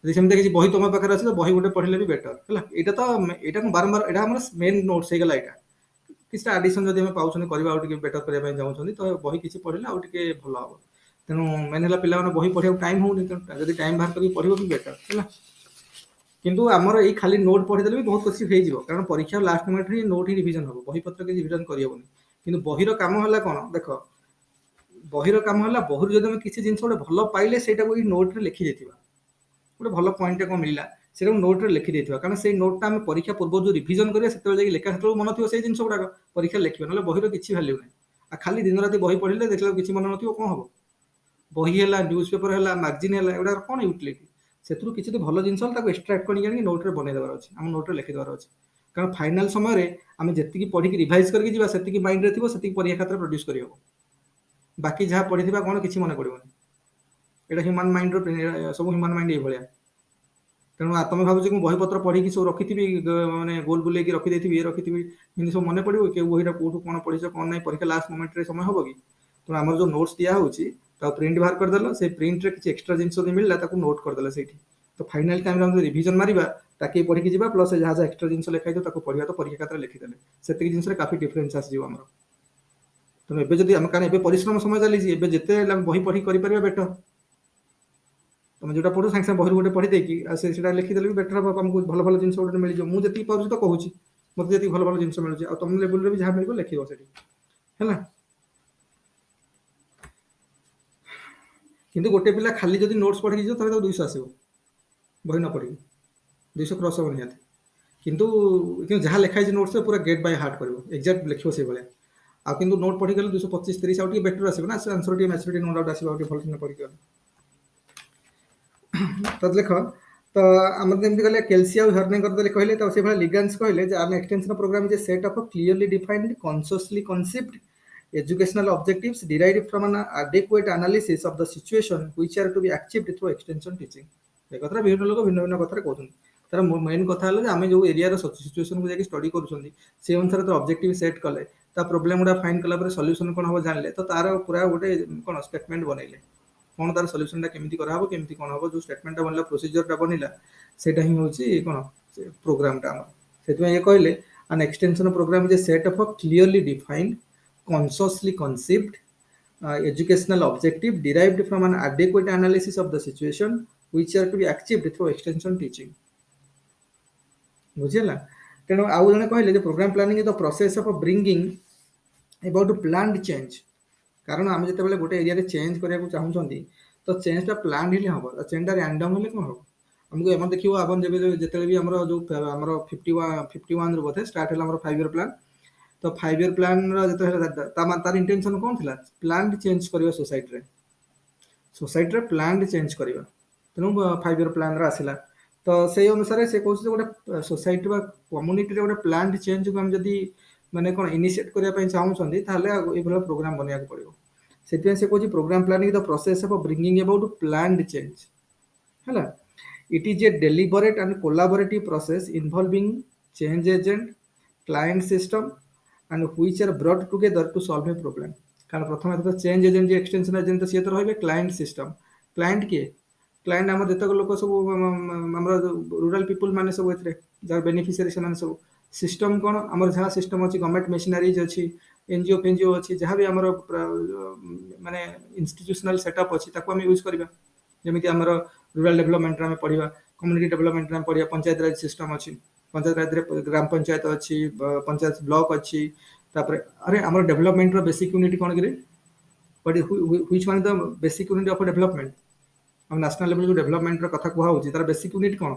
A: यदि सेमते किछि बही तुम पाखरे अछि तो बही गोटे पढिले भी बेटर हैला एटा तो एटा को बारंबार एटा हमर मेन नोट्स हे गला एटा किछटा एडिशन जदि हम पाउछन करबा आ टिके बेटर करिया पय जाउछन तो बही किछि पढिले आ टिके भलो हो ତେଣୁ ମେନ୍ ହେଲା ପିଲାମାନେ ବହି ପଢ଼ିବାକୁ ଟାଇମ୍ ହେଉନି, ତେଣୁ ଯଦି ଟାଇମ୍ ବାହାର କରିକି ପଢ଼ିବ ବି ବେଟର ହେଲା। କିନ୍ତୁ ଆମର ଏଇ ଖାଲି ନୋଟ୍ ପଢ଼ିଦେଲେ ବି ବହୁତ କିଛି ହେଇଯିବ, କାରଣ ପରୀକ୍ଷା ଲାଷ୍ଟ ମୋମେଣ୍ଟରେ ହିଁ ନୋଟ୍ ହିଁ ରିଭିଜନ ହେବ, ବହିପତ୍ର କିଛି ରିଭିଜନ କରିହେବନି। କିନ୍ତୁ ବହିର କାମ ହେଲା କ'ଣ ଦେଖ, ବହିର କାମ ହେଲା ବହିରୁ ଯଦି ଆମେ କିଛି ଜିନିଷ ଗୋଟେ ଭଲ ପାଇଲେ ସେଇଟାକୁ ଏଇ ନୋଟ୍ରେ ଲେଖି ଦେଇଥିବା, ଗୋଟେ ଭଲ ପଏଣ୍ଟଟା କ'ଣ ମିଳିଲା ସେଇଟାକୁ ନୋଟ୍ରେ ଲେଖି ଦେଇଥିବା, କାରଣ ସେଇ ନୋଟ୍ଟା ଆମେ ପରୀକ୍ଷା ପୂର୍ବରୁ ଯେଉଁ ରିଭିଜନ କରିବା ସେତେବେଳେ ଯାଇକି ଲେଖା, ସେତେବେଳେ ମନ ଥିବ ସେଇ ଜିନିଷ ଗୁଡ଼ାକ ପରୀକ୍ଷା ଲେଖିବା, ନହେଲେ ବହିର କିଛି ଭ୍ୟାଲ୍ୟୁ ନାହିଁ। ଆଉ ଖାଲି ଦିନ ରାତି ବହି ପଢ଼ିଲେ ଦେଖିଲା କିଛି ମନେ ନଥିବ କ'ଣ ହେବ? ବହି ହେଲା, ନ୍ୟୁଜ୍ ପେପର ହେଲା, ମାଗାଜିନ୍ ହେଲା, ଏଗୁଡ଼ାକ କ'ଣ ୟୁଟିଲିଟି? ସେଥିରୁ କିଛି ଯଦି ଭଲ ଜିନିଷ ହେଲା ତାକୁ ଏକ୍ସଟ୍ରାକ୍ଟ କରିକି ଆଣିକି ନୋଟ୍ରେ ବନେଇ ଦେବାର ଅଛି, ଆମ ନୋଟ୍ରେ ଲେଖିଦେବାର ଅଛି। କାରଣ ଫାଇନାଲ ସମୟରେ ଆମେ ଯେତିକି ପଢ଼ିକି ରିଭାଇଜ୍ କରିକି ଯିବା ସେତିକି ମାଇଣ୍ଡରେ ଥିବ, ସେତିକି ପରୀକ୍ଷା ଖାତାରେ ପ୍ରଡ୍ୟୁସ୍ କରିହେବ। ବାକି ଯାହା ପଢ଼ିଥିବା କ'ଣ କିଛି ମନେ ପଡ଼ିବନି। ଏଇଟା ହ୍ୟୁମାନ୍ ମାଇଣ୍ଡର, ସବୁ ହ୍ୟୁମାନ୍ ମାଇଣ୍ଡ ଏଇଭଳିଆ। ତେଣୁ ତମେ ଭାବୁଛ ମୁଁ ବହିପତ୍ର ପଢ଼ିକି ସବୁ ରଖିଥିବି, ମାନେ ଗୋଲ ବୁଲେଇକି ରଖିଦେଇଥିବି, ଇଏ ରଖିଥିବି, ଏମିତି ସବୁ ମନେ ପଡ଼ିବ କି? ବହିଟା କୋଉଠୁ କ'ଣ ପଢ଼ିଛ କ'ଣ ନାହିଁ ପରୀକ୍ଷା ଲାଷ୍ଟ ମୋମେଣ୍ଟରେ ସମୟ ହେବ କି? ତେଣୁ ଆମର ଯେଉଁ ନୋଟ୍ସ ଦିଆହେଉଛି ତାକୁ ପ୍ରିଣ୍ଟ ବାହାର କରିଦେଲ, ସେଇ ପ୍ରିଣ୍ଟରେ କିଛି ଏକ୍ସଟ୍ରା ଜିନିଷ ଯଦି ମିଳିଲା ତାକୁ ନୋଟ୍ କରିଦେଲେ ସେଇଠି, ତ ଫାଇନାଲ ଟାଇମ୍ରେ ଆମେ ରିଭିଜନ ମାରିବା ତାକେ ପଢ଼ିକି ଯିବା, ପ୍ଲସ୍ ଯାହା ଯାହା ଏକ୍ସଟ୍ରା ଜିନିଷ ଲେଖା ହେଇଥିବ ତାକୁ ପଢ଼ିବା, ତ ପରୀକ୍ଷା ଖାତାରେ ଲେଖିଦେଲେ ସେତିକି ଜିନିଷରେ କାଫି ଡିଫରେନ୍ସ ଆସିଯିବ ଆମର। ତେଣୁ ଏବେ ଯଦି ଆମେ, କାରଣ ଏବେ ପରିଶ୍ରମ ସମୟ ଚାଲିଛି, ଏବେ ଯେତେ ଆମେ ବହି ପଢ଼ି କରିପାରିବା ବେଟର। ତମେ ଯୋଉଟା ପଢ଼ୁ ସାଙ୍ଗେ ସାଙ୍ଗେ ବହିରୁ ଗୋଟେ ପଢ଼ି ଦେଇକି ଆଉ ସେଟା ଲେଖିଦେଲେ ବି ବେଟର ହେବ, ତମକୁ ଭଲ ଭଲ ଜିନିଷ ଗୋଟେ ମିଳିଯିବ। ମୁଁ ଯେତିକି ପାରୁଛି ତ କହୁଛି, ମୋତେ ଯେତିକି ଭଲ ଭଲ ଜିନିଷ ମିଳୁଛି, ଆଉ ତମ ଲେବୁଲରେ ବି ଯାହା ମିଳିବ ଲେଖିବ ସେଠି ହେଲା। କିନ୍ତୁ ଗୋଟେ ପିଲା ଖାଲି ଯଦି ନୋଟ୍ସ ପଢ଼ିକି ଯିବ ତାହେଲେ ତାକୁ 200 ଆସିବ, ବହି ନ ପଢ଼ିକି 200 କ୍ରସ୍ ହେବ ନିହାତି। କିନ୍ତୁ ଯାହା ଲେଖା ହେଇଛି ନୋଟ୍ସରେ ପୁରା ଗେଟ୍ ବାଇ ହାର୍ଟ କରିବ, ଏକ୍ଜାକ୍ଟ ଲେଖିବ ସେଇଭଳିଆ। ଆଉ କିନ୍ତୁ ନୋଟ୍ ପଢ଼ିକି ଗଲେ 225 30 ଆଉ ଟିକେ ବେଟର ଆସିବ ନା, ସେ ଆନ୍ସର ଟିକେ ମ୍ୟାଚୁରିଟି ନୋ ଡାଉଟ୍ ଆସିବ, ଆଉ ଟିକେ ଭଲ ପଢ଼ିକି ଗଲେ। ତ ଦେଖ, ତ ଆମର ଯେମିତି କହିଲେ କେଲସି ଆଉ ହର୍ନିଙ୍କର କହିଲେ, ତ ସେଇଭଳିଆ ଲିଗାନ୍ସ କହିଲେ ଯେ ଆମ extension programme is a set of clearly defined consciously concept educational objectives derived from an adequate analysis of the situation which are to be achieved through extension teaching। ଏ କଥାରେ ବିଭିନ୍ନ ଲୋକ ଭିନ୍ନ ଭିନ୍ନ କଥାରେ କହୁଛନ୍ତି। ତାର ମେନ୍ କଥା ହେଲା ଯେ ଆମେ ଯେଉଁ ଏରିଆର ସିଚୁଏସନକୁ ଯାଇକି ଷ୍ଟଡି କରୁଛନ୍ତି ସେ ଅନୁସାରେ ତ ଅବଜେକ୍ଟିଭ ସେଟ୍ କଲେ, ତା ପ୍ରୋବ୍ଲେମ ଗୁଡ଼ା ଫାଇଣ୍ଡ କଲା ପରେ ସଲ୍ୟୁସନ କ'ଣ ହେବ ଜାଣିଲେ, ତ ତାର ପୁରା ଗୋଟେ କ'ଣ ଷ୍ଟେଟମେଣ୍ଟ ବନେଇଲେ, କ'ଣ ତାର ସଲ୍ୟୁସନଟା କେମିତି କରାହେବ, କେମିତି କ'ଣ ହେବ, ଯେଉଁ ଷ୍ଟେଟମେଣ୍ଟଟା ବନିଲା, ପ୍ରୋସିଜରଟା ବନିଲା, ସେଇଟା ହିଁ ହେଉଛି କ'ଣ ପ୍ରୋଗ୍ରାମଟା ଆମର। ସେଥିପାଇଁ ଇଏ କହିଲେ an extension program is a set of clearly defined consciously conceived educational objective derived from an adequate analysis of the situation which are to be achieved through extension teaching। ବୁଝିଲା? ତେଣୁ ଆଉ ଜଣେ କହିଲେ ଯେ programme planning is the process of bringing about planned change. କାରଣ ଆମେ ଯେତେବେଳେ ଗୋଟେ ଏରିଆରେ ଚେଞ୍ଜ କରିବାକୁ ଚାହୁଁଛନ୍ତି ତ ଚେଞ୍ଜଟା ପ୍ଲାନ୍ ହେଲେ ହେବ, ଚେଞ୍ଜଟା ରାଣ୍ଡମ୍ ହେଲେ କ'ଣ ହେବ? ଆମକୁ ଏମାନେ ଦେଖିବ, ଆପଣ ଯେତେବେଳେ ବି ଆମର ଯେଉଁ ଆମର 51ରୁ ବୋଧେ ଷ୍ଟାର୍ଟ ହେଲା ଆମର 5 ଇୟର ପ୍ଲାନ୍, ତ 5 ଇୟର ପ୍ଲାନ୍ର ଯେତେବେଳେ ତାର ଇଣ୍ଟେନସନ୍ କ'ଣ ଥିଲା? ପ୍ଲାନ୍ ଚେଞ୍ଜ କରିବା ସୋସାଇଟିରେ ପ୍ଲାନ୍ ଚେଞ୍ଜ କରିବା। ତେଣୁ 5 ଇୟର ପ୍ଲାନ୍ର ଆସିଲା, ତ ସେଇ ଅନୁସାରେ ସେ କହୁଛି ଯେ ଗୋଟେ ସୋସାଇଟି ବା କମ୍ୟୁନିଟିରେ ଗୋଟେ ପ୍ଲାନ୍ ଚେଞ୍ଜକୁ ଆମେ ଯଦି ମାନେ କ'ଣ ଇନିସିଏଟ୍ କରିବା ପାଇଁ ଚାହୁଁଛନ୍ତି ତାହେଲେ ଏଇଭଳିଆ ପ୍ରୋଗ୍ରାମ ବନେଇବାକୁ ପଡ଼ିବ। ସେଥିପାଇଁ ସେ କହୁଛି programme planning the process of bringing about planned change ହେଲା। It is a deliberate and collaborative process involving change agent, client system and which are brought together to solve a problem। କାରଣ ପ୍ରଥମେ ତ ଚେଞ୍ଜ ଏଜେଣ୍ଟ, ଏକ୍ସଟେନସନ ଏଜେଣ୍ଟ ସିଏ ତ ରହିବେ, କ୍ଲାଏଣ୍ଟ ସିଷ୍ଟମ। କ୍ଲାଏଣ୍ଟ କିଏ? କ୍ଲାଏଣ୍ଟ ଆମର ଯେତେକ ଲୋକ ସବୁ ଆମର ରୁରାଲ ପିପୁଲ ମାନେ ସବୁ ଏଥିରେ ଯାହାର ବେନିଫିସିଆରି ସେମାନେ ସବୁ। ସିଷ୍ଟମ କ'ଣ? ଆମର ଯାହା ସିଷ୍ଟମ ଅଛି, ଗଭର୍ଣ୍ଣମେଣ୍ଟ ମେସିନାରିଜ ଅଛି, ଏନଜିଓ ଫେନଜିଓ ଅଛି, ଯାହା ବି ଆମର ମାନେ ଇନଷ୍ଟିଟ୍ୟୁସନାଲ ସେଟଅପ୍ ଅଛି ତାକୁ ଆମେ ୟୁଜ୍ କରିବା। ଯେମିତି ଆମର ରୁରାଲ ଡେଭଲପମେଣ୍ଟରେ ଆମେ ପଢ଼ିବା, କମ୍ୟୁନିଟି ଡେଭଲପମେଣ୍ଟରେ ଆମେ ପଢ଼ିବା, ପଞ୍ଚାୟତ ରାଜ ସିଷ୍ଟମ ଅଛି, ପଞ୍ଚାୟତ ରାଜରେ ଗ୍ରାମ ପଞ୍ଚାୟତ ଅଛି, ପଞ୍ଚାୟତ ବ୍ଲକ ଅଛି। ତାପରେ ଆରେ ଆମର ଡେଭଲପମେଣ୍ଟର ବେସିକ୍ ୟୁନିଟ୍ କ'ଣ କିରେ? Which one the basic unit of development? ଆମ ନ୍ୟାସନାଲ ଲେଭେଲ ଯେଉଁ ଡେଭଲପମେଣ୍ଟର କଥା କୁହାହେଉଛି ତାର ବେସିକ୍ ୟୁନିଟ୍ କ'ଣ?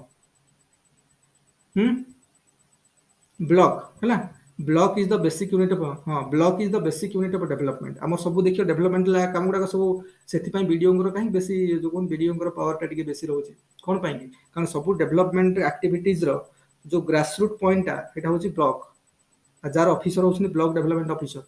A: ବ୍ଲକ ହେଲା। Block is the basic unit of, block is the basic unit of development. ଆମର ସବୁ ଦେଖିବ ଡେଭଲପମେଣ୍ଟ କାମ ଗୁଡ଼ାକ ସବୁ, ସେଥିପାଇଁ ବିଡ଼ିଓଙ୍କର କାହିଁକି ବେଶୀ ଯେଉଁ କୁହନ୍ତି ବିଡ଼ିଓଙ୍କର ପାୱାରଟା ଟିକେ ବେଶୀ ରହୁଛି। କ'ଣ ପାଇଁକି? କାରଣ ସବୁ ଡେଭଲପମେଣ୍ଟ ଆକ୍ଟିଭିଟିଜର ଯେଉଁ ଗ୍ରାସରୁଟ୍ ପଏଣ୍ଟଟା ସେଇଟା ହେଉଛି ବ୍ଲକ, ଆଉ ଯାହାର ଅଫିସର ହେଉଛନ୍ତି ବ୍ଲକ ଡେଭଲପମେଣ୍ଟ ଅଫିସର।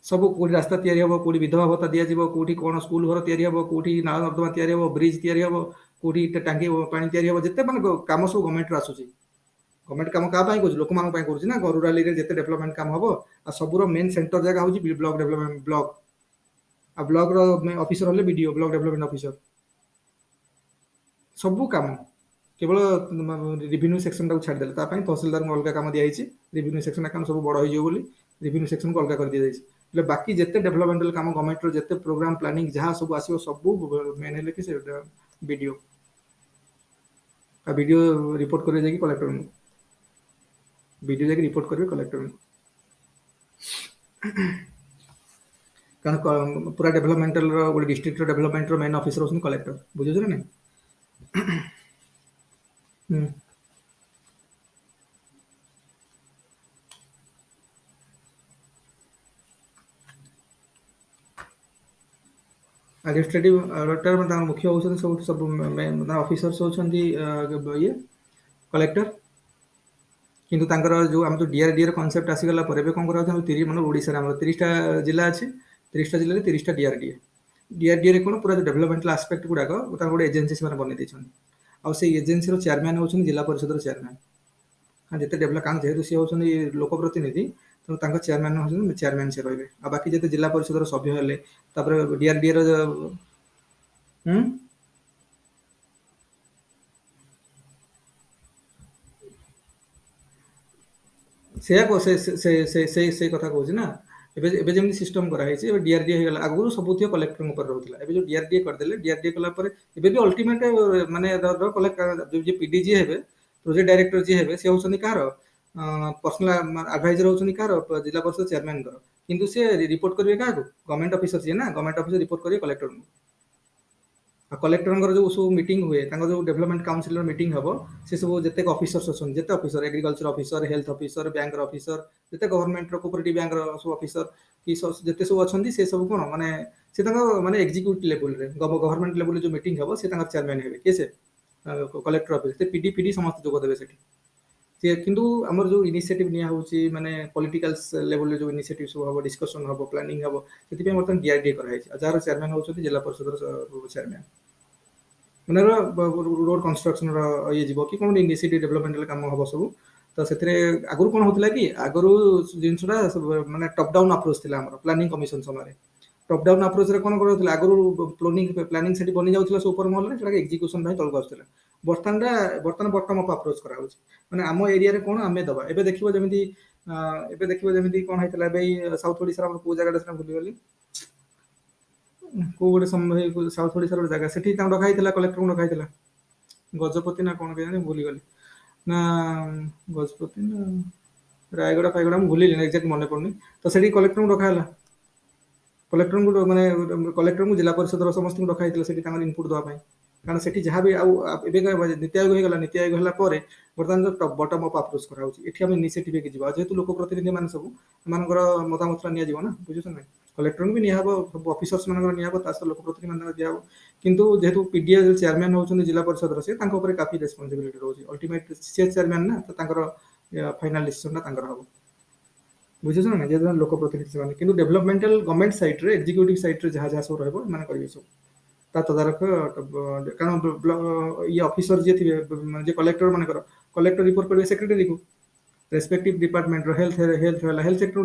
A: ସବୁ କେଉଁଠି ରାସ୍ତା ତିଆରି ହେବ, କେଉଁଠି ବିଧବା ଭତ୍ତା ଦିଆଯିବ, କେଉଁଠି କ'ଣ ସ୍କୁଲ ଘର ତିଆରି ହେବ, କେଉଁଠି ନାଳ ନର୍ଦ୍ଦମା ତିଆରି ହେବ, ବ୍ରିଜ୍ ତିଆରି ହେବ, କେଉଁଠି ଟାଙ୍କି ପାଣି ତିଆରି ହେବ, ଯେତେ ମାନେ କାମ ସବୁ ଗଭର୍ଣ୍ଣମେଣ୍ଟରୁ ଆସୁଛି। ଗଭର୍ଣ୍ଣମେଣ୍ଟ କାମ କାହା ପାଇଁ କରୁଛି? ଲୋକମାନଙ୍କ ପାଇଁ କରୁଛି ନା। ରୁରାଲ ଏରିଆରେ ଯେତେ ଡେଭଲପମେଣ୍ଟ କାମ ହେବ, ଆଉ ସବୁର ମେନ୍ ସେଣ୍ଟର ଜାଗା ହେଉଛି ବ୍ଲକ ଡେଭଲପମେଣ୍ଟ ବ୍ଲକ, ଆଉ ବ୍ଲକର ଅଫିସର ହେଲେ ବିଡ଼ିଓ, ବ୍ଲକ ଡେଭଲପମେଣ୍ଟ ଅଫିସର। ସବୁ କାମ କେବଳ ରେଭିନ୍ୟୁ ସେକ୍ସନଟାକୁ ଛାଡ଼ିଦେଲେ, ତା ପାଇଁ ତହସିଲଦାରଙ୍କୁ ଅଲଗା କାମ ଦିଆଯାଇଛି। ରେଭିନ୍ୟୁ ସେକ୍ସନ କାମ ସବୁ ବଡ଼ ହେଇଯିବ ବୋଲି ରେଭିନ୍ୟୁ ସେକ୍ସନକୁ ଅଲଗା କରିଦିଆଯାଇଛି। ହେଲେ ବାକି ଯେତେ ଡେଭଲପମେଣ୍ଟାଲ କାମ ଗଭର୍ଣ୍ଣମେଣ୍ଟର ଯେତେ ପ୍ରୋଗ୍ରାମ ପ୍ଲାନିଂ ଯାହା ସବୁ ଆସିବ ସବୁ ମେନ୍ ହେଲେ କି ସେ ବିଡିଓ ଆଉ ବିଡିଓ ରିପୋର୍ଟ କରିବେ ଯାଇକି କଲେକ୍ଟରଙ୍କୁ ବିଡିଓ ଯାଇକି ରିପୋର୍ଟ କରିବେ କଲେକ୍ଟରଙ୍କୁ କାରଣ ପୁରା ଡେଭଲପମେଣ୍ଟାଲର ଗୋଟେ ଡିଷ୍ଟ୍ରିକ୍ଟର ଡେଭଲପମେଣ୍ଟର ମେନ୍ ଅଫିସର ହେଉଛନ୍ତି କଲେକ୍ଟର ବୁଝୁଛ ନା ନାଇଁ ହୁଁ ଆଡମିନିଷ୍ଟ୍ରେଟିଭ ଡକ୍ଟର ତାଙ୍କ ମୁଖ୍ୟ ହେଉଛନ୍ତି ସବୁଠୁ ସବୁ ଅଫିସର୍ସ ହେଉଛନ୍ତି ଇଏ କଲେକ୍ଟର କିନ୍ତୁ ତାଙ୍କର ଯେଉଁ ଆମର ଯେଉଁ ଡିଆରଡିଏର କନସେପ୍ଟ ଆସିଗଲା ପରେ ଏବେ କ'ଣ କରାଯାଉଛି ଆମର ମାନେ ଓଡ଼ିଶାରେ ଆମର 30ଟା ଜିଲ୍ଲା ଅଛି 30ଟା ଜିଲ୍ଲାରେ 30ଟା ଡିଆରଡିଏ ଡିଆରଡିଏରେ କ'ଣ ପୁରା ଡେଭଲପମେଣ୍ଟାଲ ଆସ୍ପେକ୍ଟ ଗୁଡ଼ାକ ତାଙ୍କ ଗୋଟେ ଏଜେନ୍ସି ସେମାନେ ବନେଇ ଦେଇଛନ୍ତି ଆଉ ସେଇ ଏଜେନ୍ସିର ଚେୟାରମ୍ୟାନ୍ ହେଉଛନ୍ତି ଜିଲ୍ଲା ପରିଷଦର ଚେୟାରମ୍ୟାନ୍ ଯେତେ ଡେଭଲପ କାରଣ ଯେହେତୁ ସିଏ ହେଉଛନ୍ତି ଲୋକ ପ୍ରତିନିଧି ତେଣୁ ତାଙ୍କ ଚେୟାରମ୍ୟାନ୍ ହେଉଛନ୍ତି ଚେୟାରମ୍ୟାନ୍ ସେ ରହିବେ ଆଉ ବାକି ଯେତେ ଜିଲ୍ଲା ପରିଷଦର ସଭ୍ୟ ହେଲେ ତାପରେ ଡିଆରଡିଏର ସେଇଆ ସେଇ କଥା କହୁଛି ନା ଏବେ ଏବେ ଯେମିତି ସିଷ୍ଟମ କରାହେଇଛି ଏବେ ଡିଆରଡିଏ ହେଇଗଲା ଆଗରୁ ସବୁଥିବ କଲେକ୍ଟରଙ୍କ ଉପରେ ରହୁଥିଲା ଏବେ ଯୋଉ ଡିଆରଡିଏ କରିଦେଲେ ଡିଆରଡିଏ କଲା ପରେ ଏବେ ବି ଅଲ୍ଟିମେଟ ମାନେ କଲେକ୍ଟର ଯିଏ ପିଡି ଯିଏ ହେବେ ପ୍ରୋଜେକ୍ଟ ଡାଇରେକ୍ଟର ଯିଏ ହେବେ ସେ ହେଉଛନ୍ତି କାହାର ପର୍ସନାଲ ଆଡଭାଇଜର ହେଉଛନ୍ତି କାହାର ଜିଲ୍ଲା ପରିଷଦ ଚେୟାରମ୍ୟାନଙ୍କର କିନ୍ତୁ ସେ ରିପୋର୍ଟ କରିବେ କାହାକୁ ଗଭର୍ଣ୍ଣମେଣ୍ଟ ଅଫିସର ଯିଏ ନା ଗଭର୍ଣ୍ଣମେଣ୍ଟ ଅଫିସର ରିପୋର୍ଟ କରିବେ କଲେକ୍ଟରଙ୍କୁ ଆଉ କଲେକ୍ଟରଙ୍କର ଯେଉଁ ସବୁ ମିଟିଂ ହୁଏ ତାଙ୍କର ଯେଉଁ ଡେଭଲପମେଣ୍ଟ କାଉନସିଲର ମିଟିଂ ହେବ ସେ ସବୁ ଯେତେକ ଅଫିସର୍ସ ଅଛନ୍ତି ଯେତେ officer agriculture officer health officer ବ୍ୟାଙ୍କର ଅଫିସର ଯେତେ ଗଭର୍ଣ୍ଣମେଣ୍ଟର କୋପରେଟିଭ ବ୍ୟାଙ୍କର ସବୁ ଅଫିସର କି ଯେତେ ସବୁ ଅଛନ୍ତି ସେ ସବୁ କ'ଣ ମାନେ ସେ ତାଙ୍କ ମାନେ ଏକ୍ଜିକ୍ୟୁଟିଭ ଲେଭେଲରେ ଗଭର୍ଣ୍ଣମେଣ୍ଟ ଲେଭେଲରେ ଯେଉଁ ମିଟିଂ ହେବ ସେ ତାଙ୍କର ଚେୟାରମ୍ୟାନ୍ ହେବେ କିଏ ସେ କଲେକ୍ଟର ଅଫିସ ସେ ପିଡି ପିଡି ସମସ୍ତେ ଯୋଗ ଦେବେ ସେଠି ସେ କିନ୍ତୁ ଆମର ଯେଉଁ ଇନିସିଏଟିଭ ନିଆ ହେଉଛି ମାନେ ପଲିଟିକାଲ ଲେଭେଲରେ ଯେଉଁ ଇନିସିଏଟିଭ ସବୁ ହେବ ଡିସ୍କସନ ହେବ ପ୍ଲାନିଂ ହେବ ସେଥିପାଇଁ ବର୍ତ୍ତମାନ ଡିଆରଡିଏ କରାଯାଇଛି ଆଉ ଯାହାର ଚେୟାରମ୍ୟାନ୍ ହେଉଛନ୍ତି ଜିଲ୍ଲା ପରିଷଦର ଚେୟାରମ୍ୟାନ୍ ମାନେ ରୋଡ କନଷ୍ଟ୍ରକ୍ସନର ଇଏ ଯିବ କି କ'ଣ ଇନିସିଏଟିଭ ଡେଭଲପମେଣ୍ଟାଲ କାମ ହେବ ସବୁ ତ ସେଥିରେ ଆଗରୁ କ'ଣ ହେଉଥିଲା କି ଆଗରୁ ଜିନିଷଟା ମାନେ ଟପ୍ ଡାଉନ୍ ଆପ୍ରୋଚ୍ ଥିଲା ଆମର ପ୍ଲାନିଂ କମିଶନ ସମୟରେ ଟପ୍ ଡାଉନ୍ ଆପ୍ରୋଚରେ କ'ଣ କରାଯାଉଥିଲା ଆଗରୁ ପ୍ଲାନିଂ ସେଠି ବନି ଯାଉଥିଲା ସବୁ ଉପର ମହଲରେ ସେଟା ଏକ୍ଜିକ୍ୟୁସନ ପାଇଁ ତଳକୁ ଆସୁଥିଲା ବର୍ତ୍ତମାନ ବଟମ୍ ଅପ୍ ଆପ୍ରୋଚ୍ କରାଯାଉଛି ମାନେ ଆମ ଏରିଆରେ କ'ଣ ଆମେ ଦେବା ଏବେ ଦେଖିବ ଯେମିତି କ'ଣ ହେଇଥିଲା ଏବେ ସାଉଥ ଓଡ଼ିଶାର ଆମର କୋଉ ଜାଗାଟା ସେଟା ଭୁଲିଗଲି କୋଉ ଗୋଟେ ସାଉଥ ଓଡ଼ିଶାର ଗୋଟେ ଜାଗା ସେଠି ତାଙ୍କୁ ଡକା ହେଇଥିଲା କଲେକ୍ଟରଙ୍କୁ ଡକା ହେଇଥିଲା ଗଜପତି ନା କ'ଣ କେଜାଣି ଭୁଲିଗଲି ନା ଗଜପତି ନା ରାୟଗଡ଼ା ଫାୟଗଡ଼ା ମୁଁ ଭୁଲିଲି ଏକ୍ଜାକ୍ଟ ମନେ ପଡୁନି ତ ସେଠି କଲେକ୍ଟରଙ୍କୁ ଡକା ହେଲା କଲେକ୍ଟରଙ୍କୁ ଜିଲ୍ଲା ପରିଷଦର ସମସ୍ତଙ୍କୁ ଡକା ହେଇଥିଲା ସେଠି ତାଙ୍କର ଇନପୁଟ ଦେବା ପାଇଁ କାରଣ ସେଠି ଯାହା ବି ଆଉ ଏବେ ନୀତି ଆୟୋଗ ହେଇଗଲା ନୀତି ଆୟୋଗ ହେଲା ପରେ ବର୍ତ୍ତମାନ ବଟମ୍ ଅପ୍ ଆପ୍ରୋଚ୍ କରାଯାଉଛି ଏଠି ଆମେ ଇନିସିଏଟିଭ ହେଇକି ଯିବା ଯେହେତୁ ଲୋକ ପ୍ରତିନିଧି ମାନେ ସବୁ ସେମାନଙ୍କର ମତାମତ ନିଆଯିବ ନା ବୁଝୁଛ ନା କଲେକ୍ଟରଙ୍କୁ ବି ନିଆହବ ସବୁ ଅଫିସର୍ସ ମାନଙ୍କର ନିଆହବ ତା ସହିତ ଲୋକ ପ୍ରତିନିଧି ମାନଙ୍କର ଦିଆହବ କିନ୍ତୁ ଯେହେତୁ ପିଡିଏ ଚେୟାରମ୍ୟାନ୍ ହେଉଛନ୍ତି ଜିଲ୍ଲା ପରିଷଦର ସେ ତାଙ୍କ ଉପରେ କାଫି ରେସ୍ପନ୍ସିବିଲିଟି ରହୁଛି ଅଲ୍ଟିମେଟ୍ ସେ ଚେୟାରମ୍ୟାନ୍ ନା ତ ତାଙ୍କର ଫାଇନାଲ ଡିସିସନଟା ତାଙ୍କର ହବ ବୁଝୁଛ ନା ଯେହେତୁ ଲୋକ ପ୍ରତିନିଧି ସେମାନେ କିନ୍ତୁ ଡେଭଲପମେଣ୍ଟାଲ ଗଭର୍ଣ୍ଣମେଣ୍ଟ ସାଇଟ୍ରେ ଏକ୍ଜିକ୍ୟୁଟିଭ ସାଇଟ୍ରେ ଯାହା ଯାହା ସବୁ ରହିବ ଏମାନେ କରିବେ ସବୁ ତା ତଦାରଖ କାରଣ ଇଏ ଅଫିସର ଯିଏ ଥିବେ ଯିଏ କଲେକ୍ଟର ମାନଙ୍କର କଲେକ୍ଟର ରିପୋର୍ଟ କରିବେ ସେକ୍ରେଟାରୀକୁ ରେସ୍ପେକ୍ଟିଭ ଡିପାର୍ଟମେଣ୍ଟର ହେଲ୍ଥ ହେଲା ହେଲ୍ଥ ସେକ୍ଟର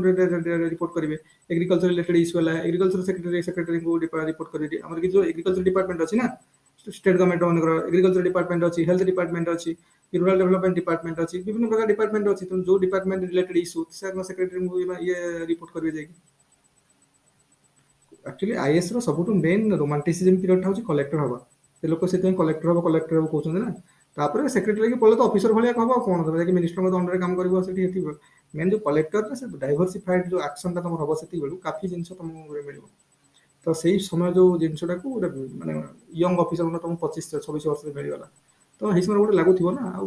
A: ରିପୋର୍ଟ କରିବେ ଏଗ୍ରିକଲଚର ରିଲେଟେଡ ଇସ୍ୟୁ ହେଲା ଏଗ୍ରିକଲଚର ସେକ୍ରେଟାରୀଙ୍କୁ ରିପୋର୍ଟ କରିବେ ଆମର କିଛି ଯେଉଁ ଏଗ୍ରିକଲଚର ଡିପାର୍ଟମେଣ୍ଟ ଅଛି ନା ଷ୍ଟେଟ୍ ଗଭର୍ଣ୍ଣମେଣ୍ଟ ମାନଙ୍କର ଏଗ୍ରିକଲଚର ଡିପାର୍ଟମେଣ୍ଟ ଅଛି ହେଲ୍ଥ ଡିପାର୍ଟମେଣ୍ଟ ଅଛି ରୁରାଲ ଡେଭଲପମେଣ୍ଟ ଡିପାର୍ଟମେଣ୍ଟ ଅଛି ବିଭିନ୍ନ ପ୍ରକାର ଡିପାର୍ଟମେଣ୍ଟ ଅଛି ତେଣୁ ଯେଉଁ ଡିପାର୍ଟମେଣ୍ଟ ରିଲେଟେଡ ଇସ୍ୟୁ ସେକ୍ରେଟାରୀଙ୍କୁ ଇଏ ରିପୋର୍ଟ କରିବେ ଯାଇକି ଆକ୍ଚୁଆଲି ଆଇଏଏସ୍ ର ସବୁଠୁ ମେନ୍ ରୋମାଣ୍ଟିସିଜମ ପିରିୟଡଟା ହେଉଛି କଲେକ୍ଟର ହବା ସେ ଲୋକ ସେଥିପାଇଁ କଲେକ୍ଟର ହବ କହୁଛନ୍ତି ନା ତାପରେ ସେକ୍ରେଟାରୀ କି ପଳେଇ ତ ଅଫିସର ଭଳିଆ ହବ ଆଉ କ'ଣ ଯାଇକି ମିନିଷ୍ଟରଙ୍କ ଅଣ୍ଡରରେ କାମ କରିବ ସେଠି ଏଠି ମେନ୍ ଯେଉଁ କଲେକ୍ଟର ସେ ଡାଇଭରସିଫାଏଡ ଯେଉଁ ଆକ୍ସନଟା ତମର ହବ ସେତିକି ବେଳକୁ କାଫି ଜିନିଷ ତମକୁ ମିଳିବ ତ ସେଇ ସମୟ ଯେଉଁ ଜିନିଷଟାକୁ ଗୋଟେ ମାନେ ୟଙ୍ଗ ଅଫିସର ତମକୁ 25-26 ବର୍ଷରେ ମିଳିଗଲା ତ ସେଇ ସମୟରେ ଗୋଟେ ଲାଗୁଥିବ ନା ଆଉ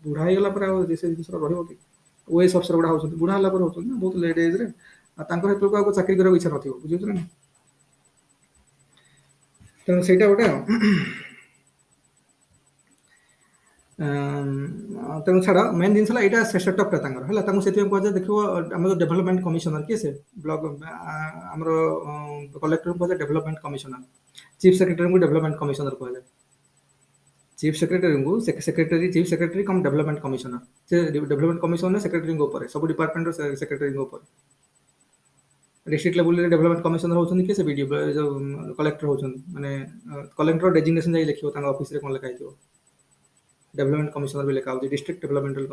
A: ବୁଢା ହେଇଗଲା ପରେ ଆଉ ସେ ଜିନିଷଟା ରହିବ କି ଓଏସ୍ ଅଫିସର ଗୁଡ଼ା ହଉଛନ୍ତି ବୁଢା ହେଲା ପରେ ହଉଛନ୍ତି ନା ବହୁତ ଲେଟ୍ ଏଜ୍ରେ ଆଉ ତାଙ୍କର ସେତେବେଳକୁ ଆଉ ଚାକିରି କରିବାକୁ ଇଚ୍ଛା ନଥିବ ବୁଝୁଛ ନା ତେଣୁ ସେଇଟା ଗୋଟେ ତେଣୁ ଛାଡ଼ ମେନ୍ ଜିନିଷ ହେଲା ଏଇଟା ସେଟଅପ୍ଟା ତାଙ୍କର ହେଲା ତାଙ୍କୁ ସେଥିପାଇଁ କୁହାଯାଏ ଦେଖିବ ଆମର ଡେଭଲପମେଣ୍ଟ କମିଶନର କିଏ ସେ ବ୍ଲକ ଆମର କଲେକ୍ଟରଙ୍କୁ କୁହାଯାଏ ଡେଭଲପମେଣ୍ଟ କମିଶନର ଚିଫ୍ ସେକ୍ରେଟାରୀଙ୍କୁ ଡେଭଲପମେଣ୍ଟ କମିଶନର କୁହାଯାଏ ଚିଫ୍ ସେକ୍ରେଟାରୀଙ୍କୁ chief secretary cum development commissioner ସେ ଡେଭଲପମେଣ୍ଟ କମିଶନର ସେକ୍ରେଟାରୀଙ୍କ ଉପରେ ସବୁ ଡିପାର୍ଟମେଣ୍ଟର ସେକ୍ରେଟାରୀଙ୍କ ଉପରେ डिस्ट्रिक्ट लेवल डेवलपमेंट कमिशनर होउछन कि से वीडियो जो कलेक्टर होउछन माने कलेक्टर डेजिग्नेशन जाई लिखियो तांग ऑफिस रे कोन लिखा हितो डेवलपमेंट कमिशनर भी लिखा होची डिस्ट्रिक्ट डेवलपमेंटल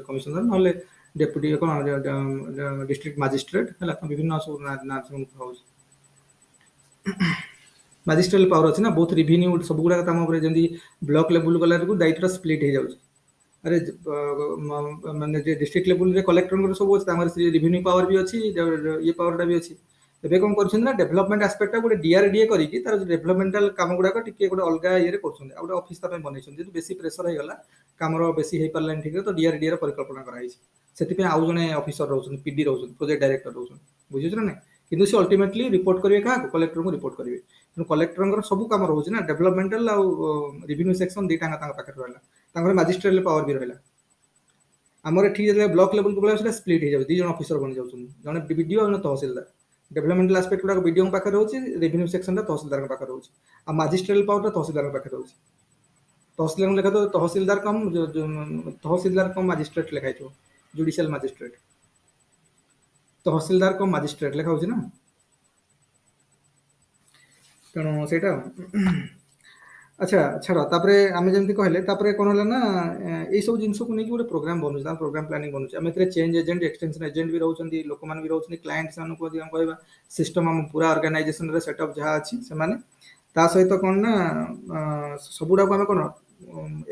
A: कमिशनर नले डेप्यूटी कोन डिस्ट्रिक्ट मजिस्ट्रेट हला विभिन्न सब ना सब होची मजिस्ट्रेट पावर अछि ना बोथ रिवेन्यू सब गुडा काम करे जेंदी ब्लॉक लेवल गला को दायित्व स्प्लिट हो जाउची अरे माने डिस्ट्रिक्ट लेवल रे कलेक्टर सब अछि तामर रिवेन्यू पावर भी अछि ये पावर भी अछि ଏବେ କଣ କରୁଛନ୍ତି ନା ଡେଭଲପମେଣ୍ଟ ଆସ୍ପେକ୍ଟଟା ଗୋଟେ ଡିଆରଡିଏ କରିକି ତାର ଡେଭଲପମେଣ୍ଟାଲ କାମ ଗୁଡାକ ଟିକେ ଗୋଟେ ଅଲଗା ଇଏରେ କରୁଛନ୍ତି ଆଉ ଗୋଟେ ଅଫିସ ତା ପାଇଁ ବନେଇଛନ୍ତି ଯଦି ବେଶୀ ପ୍ରେସର ହେଇଗଲା କାମର ବେଶୀ ହେଇପାରିଲାନି ଠିକ ତ ଡିଆରଡିଏ ର ପରିକଳ୍ପନା କରାଯାଇଛି ସେଥିପାଇଁ ଆଉ ଜଣେ ଅଫିସର ରହୁଛନ୍ତି ପିଡି ରହୁଛନ୍ତି ପ୍ରୋଜେକ୍ଟ ଡାଇରେକ୍ଟର ରହୁଛନ୍ତି ବୁଝୁଛ ନା କିନ୍ତୁ ସେ ଅଲ୍ଟିମେଟଲି ରିପୋର୍ଟ କରିବେ କାହାକୁ କଲେକ୍ଟରଙ୍କୁ ରିପୋର୍ଟ କରିବେ ତେଣୁ କଲେକ୍ଟରଙ୍କର ସବୁ କାମ ରହୁଛି ନା ଡେଭଲପମେଣ୍ଟାଲ ଆଉ ରେଭିନ୍ୟୁ ସେକ୍ସନ ଦିଟା ତାଙ୍କ ପାଖରେ ରହିଲା ତାଙ୍କର ମାଜିଷ୍ଟ୍ରେଟ ପାୱାର ବି ରହିଲା ଆମର ଏଠି ଯେତେବେଳେ ବ୍ଲକ ଲେଭଲକୁ ପଳେଇ ସେଟା ସ୍ପ୍ଲିଟ୍ ହେଇଯାଉଛି ଦି ଜଣ ଅଫିସର ବନି ଯାଉଛନ୍ତି ଜଣେ ବିଡିଓ ଆଉ ଜଣେ ତହସିଲଦାର डेवलपमेंटल आस्पेक्ट गुड़ा बीडीओ पाखे रोचे रेवेन्यू सेक्शन तहसीलदार पाखे रोचे आ मजिस्ट्रेट पावर तहसीलदार पाखे रोचे तहसीलदार लिखा तो तहसीलदार कम मजिस्ट्रेट लिखाई थो जुडिशियल मजिस्ट्रेट तहसीलदार कम मजिस्ट्रेट लिखा होची ना तेणु सेटा अच्छा छाड़ तापरे आमे जेमती कहले तापरे कोन होला ना ए सब जिंस को नै कि गोटे प्रोग्राम बनु ता प्रोग्राम प्लानिंग बनु आमे तरे चेंज एजेंट एक्सटेंशन एजेंट भी रहउछंती लोक मान भी रहउछंती क्लाइंट सान को हम कहबा सिस्टम हम पूरा ऑर्गेनाइजेशन रे सेटअप जहा अछि से माने ता सहित कोन ना सबुडा को आमे कोन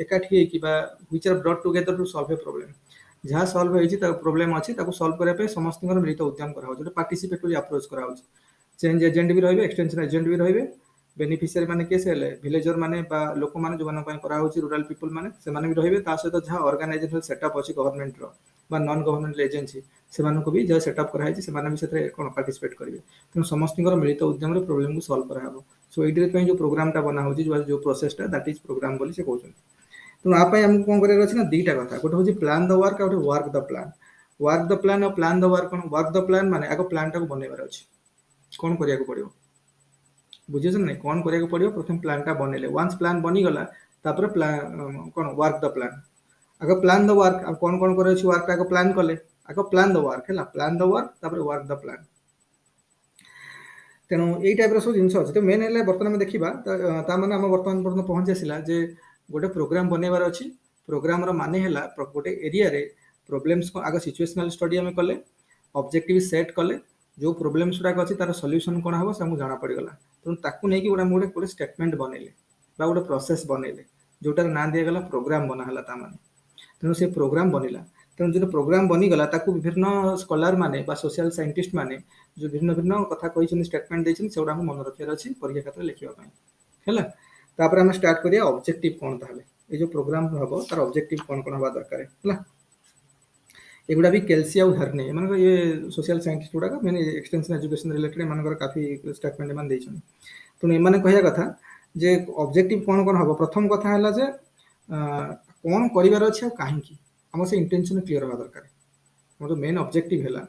A: एकाठी हे कि बा which are brought together to solve a problem जहा सॉल्व होई छि ता प्रॉब्लम अछि ताको सॉल्व करे पे समस्त मिलित उद्यम करा हो जो पार्टिसिपेटरी अप्रोच करा हो चेंज एजेंट भी रहबे एक्सटेंशन एजेंट भी रहबे बेनिफिशियरी माने केस हेले विलेजर माने बा लोक माने जो माने करा होची रूरल पीपल माने से माने भी रहबे ता सहित जहा ऑर्गेनाइजेशनल सेटअप अछि गवर्नमेंट रो बा नॉन गवर्नमेंटल एजेंसी से माने को भी जहा सेटअप करा है से माने भी सेते कोन पार्टिसिपेट करिवे तेणु समस्त मिलित उद्यम रे प्रॉब्लम को सॉल्व करा हो सो एडी पे जो प्रोग्राम टा बना होची जो प्रोसेस टा दैट इज प्रोग्राम बोली से कहउछन तेणु आ पय हम कोन करे अछि ना दीटा कथा गोटे होची प्लान द वर्क और वर्क द प्लान और plan the work cone work the plan माने आगो प्लान टा को बनेबार अछि कोन करिया को पड़ियो बुझे नै कोन करिया को पड़ियो प्रथम प्लान टा बनेले वंस प्लान बनी गला तापर plan cone work the plan आगो प्लान द वर्क अब कोन कोन करे छि वर्क टा को प्लान कले आगो प्लान द वर्क हैला प्लान द वर्क तापर वर्क द प्लान तेणु एई टाइप रो सब जिंस अछि तो मेन हेले वर्तमान में देखिबा ता माने हम वर्तमान पर्यंत पहुंच आसिला जे गोटे प्रोग्राम बनेबार अछि प्रोग्राम रो माने हैला गोटे एरिया रे प्रॉब्लम्स को आगो सिचुएशनल स्टडी हम कले ऑब्जेक्टिव सेट कले जो प्रॉब्लम्स गुडा अछि तार सॉल्यूशन कोन हबो से हमु जाना पड़ी गला तेणु ताकू नै कि गोटे स्टेटमेंट बनेले बा गोटे प्रोसेस बनेले जोटार ना दिया गला प्रोग्राम बना हला ता माने तेणु से प्रोग्राम बनिला तेणु जो प्रोग्राम बनीगला ताकू विभिन्न स्कॉलर माने बा सोशल साइंटिस्ट माने जो भिन्न भिन्न कथा कहिछन स्टेटमेंट दैछन सेउडा हम मन रखियार अछि परीक्षा क्षेत्र लिखिबा पई हैला तापर हम स्टार्ट करिया ऑब्जेक्टिव कोन ताहले ए जो प्रोग्राम हबो तार ऑब्जेक्टिव कोन कोन हबा दरकार हैला एगुडा भी केल्सी और हर्ने मन ये सोशल साइंटिस्ट गुडा का मैंने एक्सटेंशन एजुकेशन रिलेटेड मन काफी स्टेटमेंट मन दैछन तो ए माने कहया कथा जे ऑब्जेक्टिव कोन कोन हबो प्रथम कथा हला जे कोन करिवार अछि आ काहे की हम से इंटेंशन क्लियर हबा दरकार हमर मेन ऑब्जेक्टिव हैला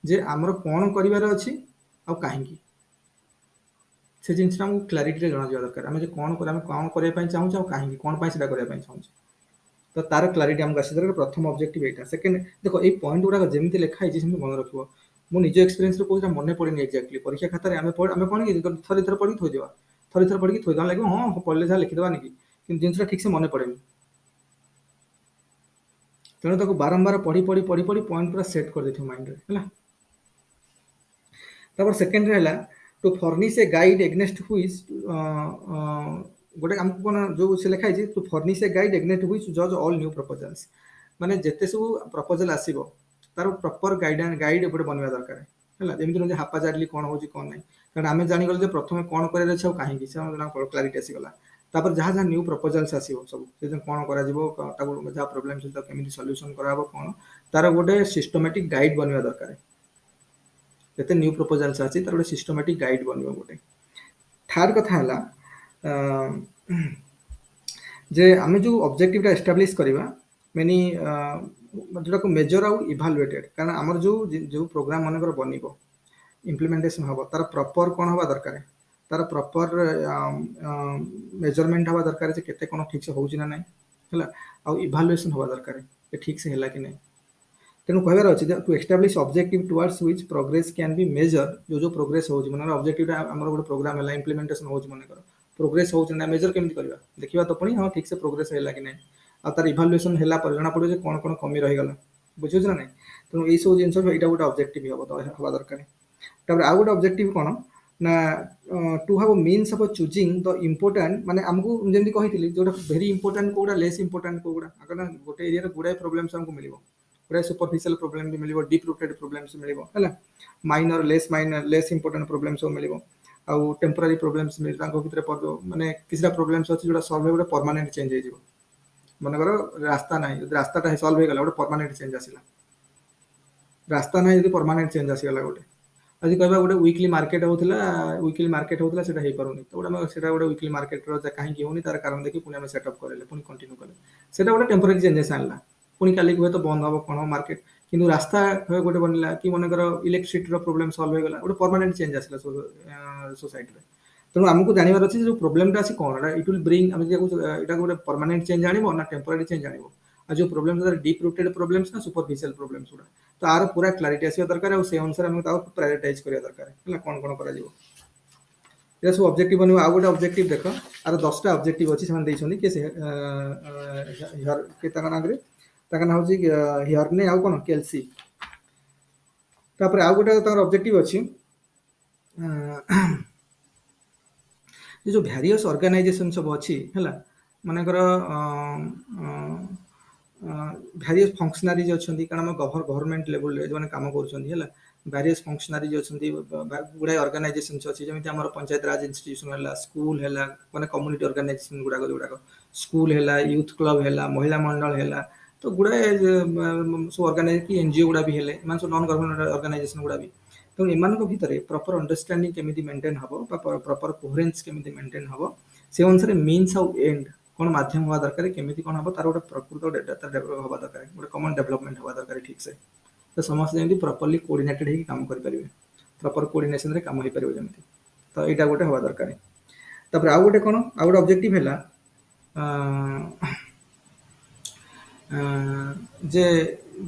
A: जे हमर कोन करिवार अछि आ काहे की से जिनस हम क्लैरिटी रे जणा दिया दरकार हम जे कोन करे पई चाहू आ काहे की कोन पई सेटा करे पई चाहू तो तार क्लैरिटी हमको आसी दरकार प्रथम ऑब्जेक्टिव एटा सेकंड देखो ए पॉइंट गुडा जेमिति लिखा है जेमिति मन रखिबो मो निज एक्सपीरियंस रे कोइटा मने पड़ेनी एक्जेक्टली परीक्षा खाता रे हमें कोन कि थरी थर पढ़ी थोइ देबा थरी थर पढ़ी थोइ देबा लागो हां पढ़ले जा लिखि देबा नहीं कि जिनसटा ठीक से मने पड़ेनी तेणु ताको बारंबार पढ़ी पढ़ी पढ़ी पढ़ी पॉइंट पूरा सेट कर देथियो माइंड रे हैला तापर सेकंड रे हैला to furnish a guide against which गोटे हमको कोन जो से लिखा है to furnish a guide against which जज ऑल न्यू प्रपोजल्स माने जेते सब प्रपोजल आसीबो तार प्रॉपर गाइड एपटे बनवा दरकार हैला जेमिति जे हापाजाडली कोन होची कोन नै कारण आमे जानि गल जे प्रथमे कोन करे छै काहे कि से हमरा क्लैरिटी आसी गला तापर जहा जहा न्यू प्रपोजल्स आसीबो सब से कोन करा जिवो ताको जहा प्रॉब्लम छै त केमिति सॉल्यूशन करा हबो कोन तार गोटे सिस्टमैटिक गाइड बनवा दरकार जते न्यू प्रपोजल्स आसी तार गोटे सिस्टमैटिक गाइड बनवा गोटे थर्ड कथा हला जे आमे जो ऑब्जेक्टिव टा एस्टैब्लिश करबा मेनी जोटा को मेजर आउ इवैल्यूएटेड कारण हमर जो प्रोग्राम मनकर बनिबो इंप्लीमेंटेशन हबो तार प्रॉपर कोन हबा दरकार तार प्रॉपर मेजरमेंट हबा दरकार जे केते कोन ठीक से होउची ना नै हला आ इवैल्यूएशन हबा दरकार ए ठीक से हला कि नै तेनु कहबार अछि to establish objective towards which progress can be measured जो प्रोग्रेस होउची मन ऑब्जेक्टिव हमर गोटे प्रोग्राम हला इंप्लीमेंटेशन होउची मन कर प्रोग्रेस होउची ना मेजर केमिति करबा देखिबा तो पणी हां ठीक से प्रोग्रेस हला कि नै ଆଉ ତାର ଇଭାଲୁଏସନ୍ ହେଲା ପରେ ଜଣାପଡ଼ିବ ଯେ କ'ଣ କ'ଣ କମି ରହିଗଲା ବୁଝୁଛି ନା ନାହିଁ। ତେଣୁ ଏଇସବୁ ଜିନିଷ ଏଇଟା ଗୋଟେ ଅବଜେକ୍ଟିଭ୍ ହେବା ଦରକାର। ତାପରେ ଆଉ ଗୋଟେ ଅବଜେକ୍ଟିଭ୍ କ'ଣ ନା two have means of choosing the important ମାନେ ଆମକୁ ଯେମିତି କହିଥିଲି ଯୋଉଟା ଭେରି ଇମ୍ପୋର୍ଟାଣ୍ଟ କୋଉଟା ଲେସ୍ ଇମ୍ପୋର୍ଟାଣ୍ଟ କୋଉଗୁଡ଼ା କାରଣ ଗୋଟେ ଏରିଆରେ ଗୁଡ଼ାଏ ପ୍ରୋବ୍ଲେମ୍ସ ଆମକୁ ମିଳିବ ଗୁଡ଼ାଏ ସୁପରଫିସିଆଲ ପ୍ରୋବ୍ଲେମ୍ ବି ମିଳିବ ଡିପ୍ ରୁଟେଡ୍ ପ୍ରୋବ୍ଲେମ୍ସ ମିଳିବ ହେଲା ମାଇନର ଲେସ୍ ଇମ୍ପୋର୍ଟାଣ୍ଟ ପ୍ରୋବ୍ଲେମ୍ ସବୁ ମିଳିବ ଆଉ ଟେମ୍ପୋରାରୀ ପ୍ରୋବ୍ଲେମ୍ସ ମିଳିବ ତାଙ୍କ ଭିତରେ ମାନେ କିଛିଟା ପ୍ରୋବ୍ଲେମ୍ସ ଅଛି ଯୋଉଟା ସଲ୍ଭ ହେଇ ଗୋଟେ ପରମାନେଣ୍ଟ ଚେଞ୍ଜ ହେଇଯିବ ମନେକର ରାସ୍ତା ନାହିଁ ଯଦି ରାସ୍ତାଟା ସଲ୍ଭ ହେଇଗଲା ଗୋଟେ ପରମାନେଣ୍ଟ ଚେଞ୍ଜ ଆସିଲା ରାସ୍ତା ନାହିଁ ଯଦି ପରମାନେଣ୍ଟ ଚେଞ୍ଜ ଆସିଗଲା ଗୋଟେ ଆଜି କହିବା ଗୋଟେ ୱିକଲି ମାର୍କେଟ ହଉଥିଲା ସେଟା ହେଇପାରୁନି ତ ଗୋଟେ ସେଟା ଗୋଟେ ୱିକଲି ମାର୍କେଟର କାହିଁକି ହଉନି ତାର କାରଣ ଦେଖି ପୁଣି ଆମେ ସେଟଅପ୍ କରେଇଲେ ପୁଣି କଣ୍ଟିନ୍ୟୁ କଲେ ସେଟା ଗୋଟେ ଟେମ୍ପୋରାରୀ ଚେଞ୍ଜେସ୍ ଆଣିଲା ପୁଣି କାଲିକି ହୁଏତ ବନ୍ଦ ହବ କ'ଣ ମାର୍କେଟ କିନ୍ତୁ ରାସ୍ତା ଗୋଟେ ବନିଲା କି ମନେକର ଇଲେକ୍ଟ୍ରିସିଟିର ପ୍ରୋବ୍ଲେମ୍ ସଲ୍ଭ ହେଇଗଲା ଗୋଟେ ପରମାନେଣ୍ଟ ଚେଞ୍ଜ ଆସିଲା ସୋସାଇଟିରେ ତେଣୁ ଆମକୁ ଜାଣିବାର ଅଛି ଯୋଉ ପ୍ରୋବ୍ଲେମଟା ଅଛି କ'ଣ ଇଟ୍ ୱିଲ୍ ବ୍ରିଙ୍ଗ ଆମେ ଏଇଟା ଗୋଟେ ପରମାନେଣ୍ଟ ଚେଞ୍ଜ ଆଣିବ ନା ଟେମ୍ପୋରାରୀ ଚେଞ୍ଜ ଆଣିବ ଆଉ ଯୋଉ ପ୍ରୋବ୍ଲେମ୍ ଡିପ୍ ରୁଟେଡ୍ ପ୍ରୋବ୍ଲେମ୍ସ ନା ସୁପରଫିସିଆଲ ପ୍ରୋବ୍ଲେମ୍ସ ଗୁଡ଼ା ତ ଆର ପୁରା କ୍ଲାରିଟି ଆସିବା ଦରକାର ଆଉ ସେ ଅନୁସାରେ ଆମେ ତାକୁ ପ୍ରାୟୋରିଟାଇଜ କରିବା ଦରକାର ହେଲା କ'ଣ କ'ଣ କରାଯିବ এটা ସବୁ ଅବଜେକ୍ଟିଭ ବନିବ ଆଉ ଗୋଟେ ଅବଜେକ୍ଟିଭ ଦେଖ ଆର 10ଟା ଅବଜେକ୍ଟିଭ ଅଛି ସେମାନେ ଦେଇଛନ୍ତି କି ସେ ତାଙ୍କ ନାଁରେ ତାଙ୍କ ନାଁ ହେଉଛି ହିୟର୍ନେ ଆଉ କ'ଣ କେଲ୍ସି ତାପରେ ଆଉ ଗୋଟେ ତାଙ୍କର ଅବଜେକ୍ଟିଭ ଅଛି ଯୋଉ ଭ୍ୟାରିୟସ୍ ଅର୍ଗାନାଇଜେସନ ସବୁ ଅଛି ହେଲା ମନେକର ଭ୍ୟାରିୟସ୍ ଫଙ୍କସନାରିଜ ଅଛନ୍ତି କାରଣ ଆମ ଗଭର୍ଣ୍ଣମେଣ୍ଟ ଲେଭେଲରେ ଯେଉଁମାନେ କାମ କରୁଛନ୍ତି ହେଲା ଭ୍ୟାରିୟସ୍ ଫଙ୍କସନାରିଜ ଅଛନ୍ତି ଗୁଡ଼ାଏ ଅର୍ଗାନାଇଜେସନ୍ସ ଅଛି ଯେମିତି ଆମର ପଞ୍ଚାୟତ ରାଜ ଇନଷ୍ଟିଟ୍ୟୁସନ ହେଲା ସ୍କୁଲ ହେଲା ମାନେ କମ୍ୟୁନିଟି ଅର୍ଗାନାଇଜେସନ ଗୁଡ଼ାକ ଯୋଉଗୁଡ଼ାକ ସ୍କୁଲ ହେଲା ୟୁଥ୍ କ୍ଲବ ହେଲା ମହିଳା ମଣ୍ଡଳ ହେଲା ତ ଗୁଡ଼ାଏ ସବୁ ଅର୍ଗାନାଇଜ କି ଏନଜିଓ ଗୁଡ଼ା ବି ହେଲେ ଏମାନେ ସବୁ ନନ୍ ଗଭର୍ଣ୍ଣମେଣ୍ଟ ଅର୍ଗାନାଇଜେସନ ଗୁଡ଼ା ବି ତେଣୁ ଏମାନଙ୍କ ଭିତରେ ପ୍ରପର ଅଣ୍ଡରଷ୍ଟାଣ୍ଡିଂ କେମିତି ମେଣ୍ଟେନ୍ ହେବ ବା ପ୍ରପର କୋହେରେନ୍ସ କେମିତି ମେଣ୍ଟେନ୍ ହେବ ସେ ଅନୁସାରେ ମିନ୍ସ ଆଉ ଏଣ୍ଡ କ'ଣ ମାଧ୍ୟମ ହେବା ଦରକାର କେମିତି କ'ଣ ହେବ ତାର ଗୋଟେ ପ୍ରକୃତ ଡେଟା ଡେଭଲପ ହେବା ଦରକାର ଗୋଟେ କମନ୍ ଡେଭଲପମେଣ୍ଟ ହେବା ଦରକାର ଠିକ୍ ସେ ତ ସମସ୍ତେ ଯେମିତି ପ୍ରପରଲି କୋଅର୍ଡିନେଟେଡ୍ ହେଇକି କାମ କରିପାରିବେ ପ୍ରପର କୋଅର୍ଡିନେସନରେ କାମ ହେଇପାରିବ ଯେମିତି ତ ଏଇଟା ଗୋଟେ ହେବା ଦରକାର ତାପରେ ଆଉ ଗୋଟେ କ'ଣ ଆଉ ଗୋଟେ ଅବଜେକ୍ଟିଭ ହେଲା ଯେ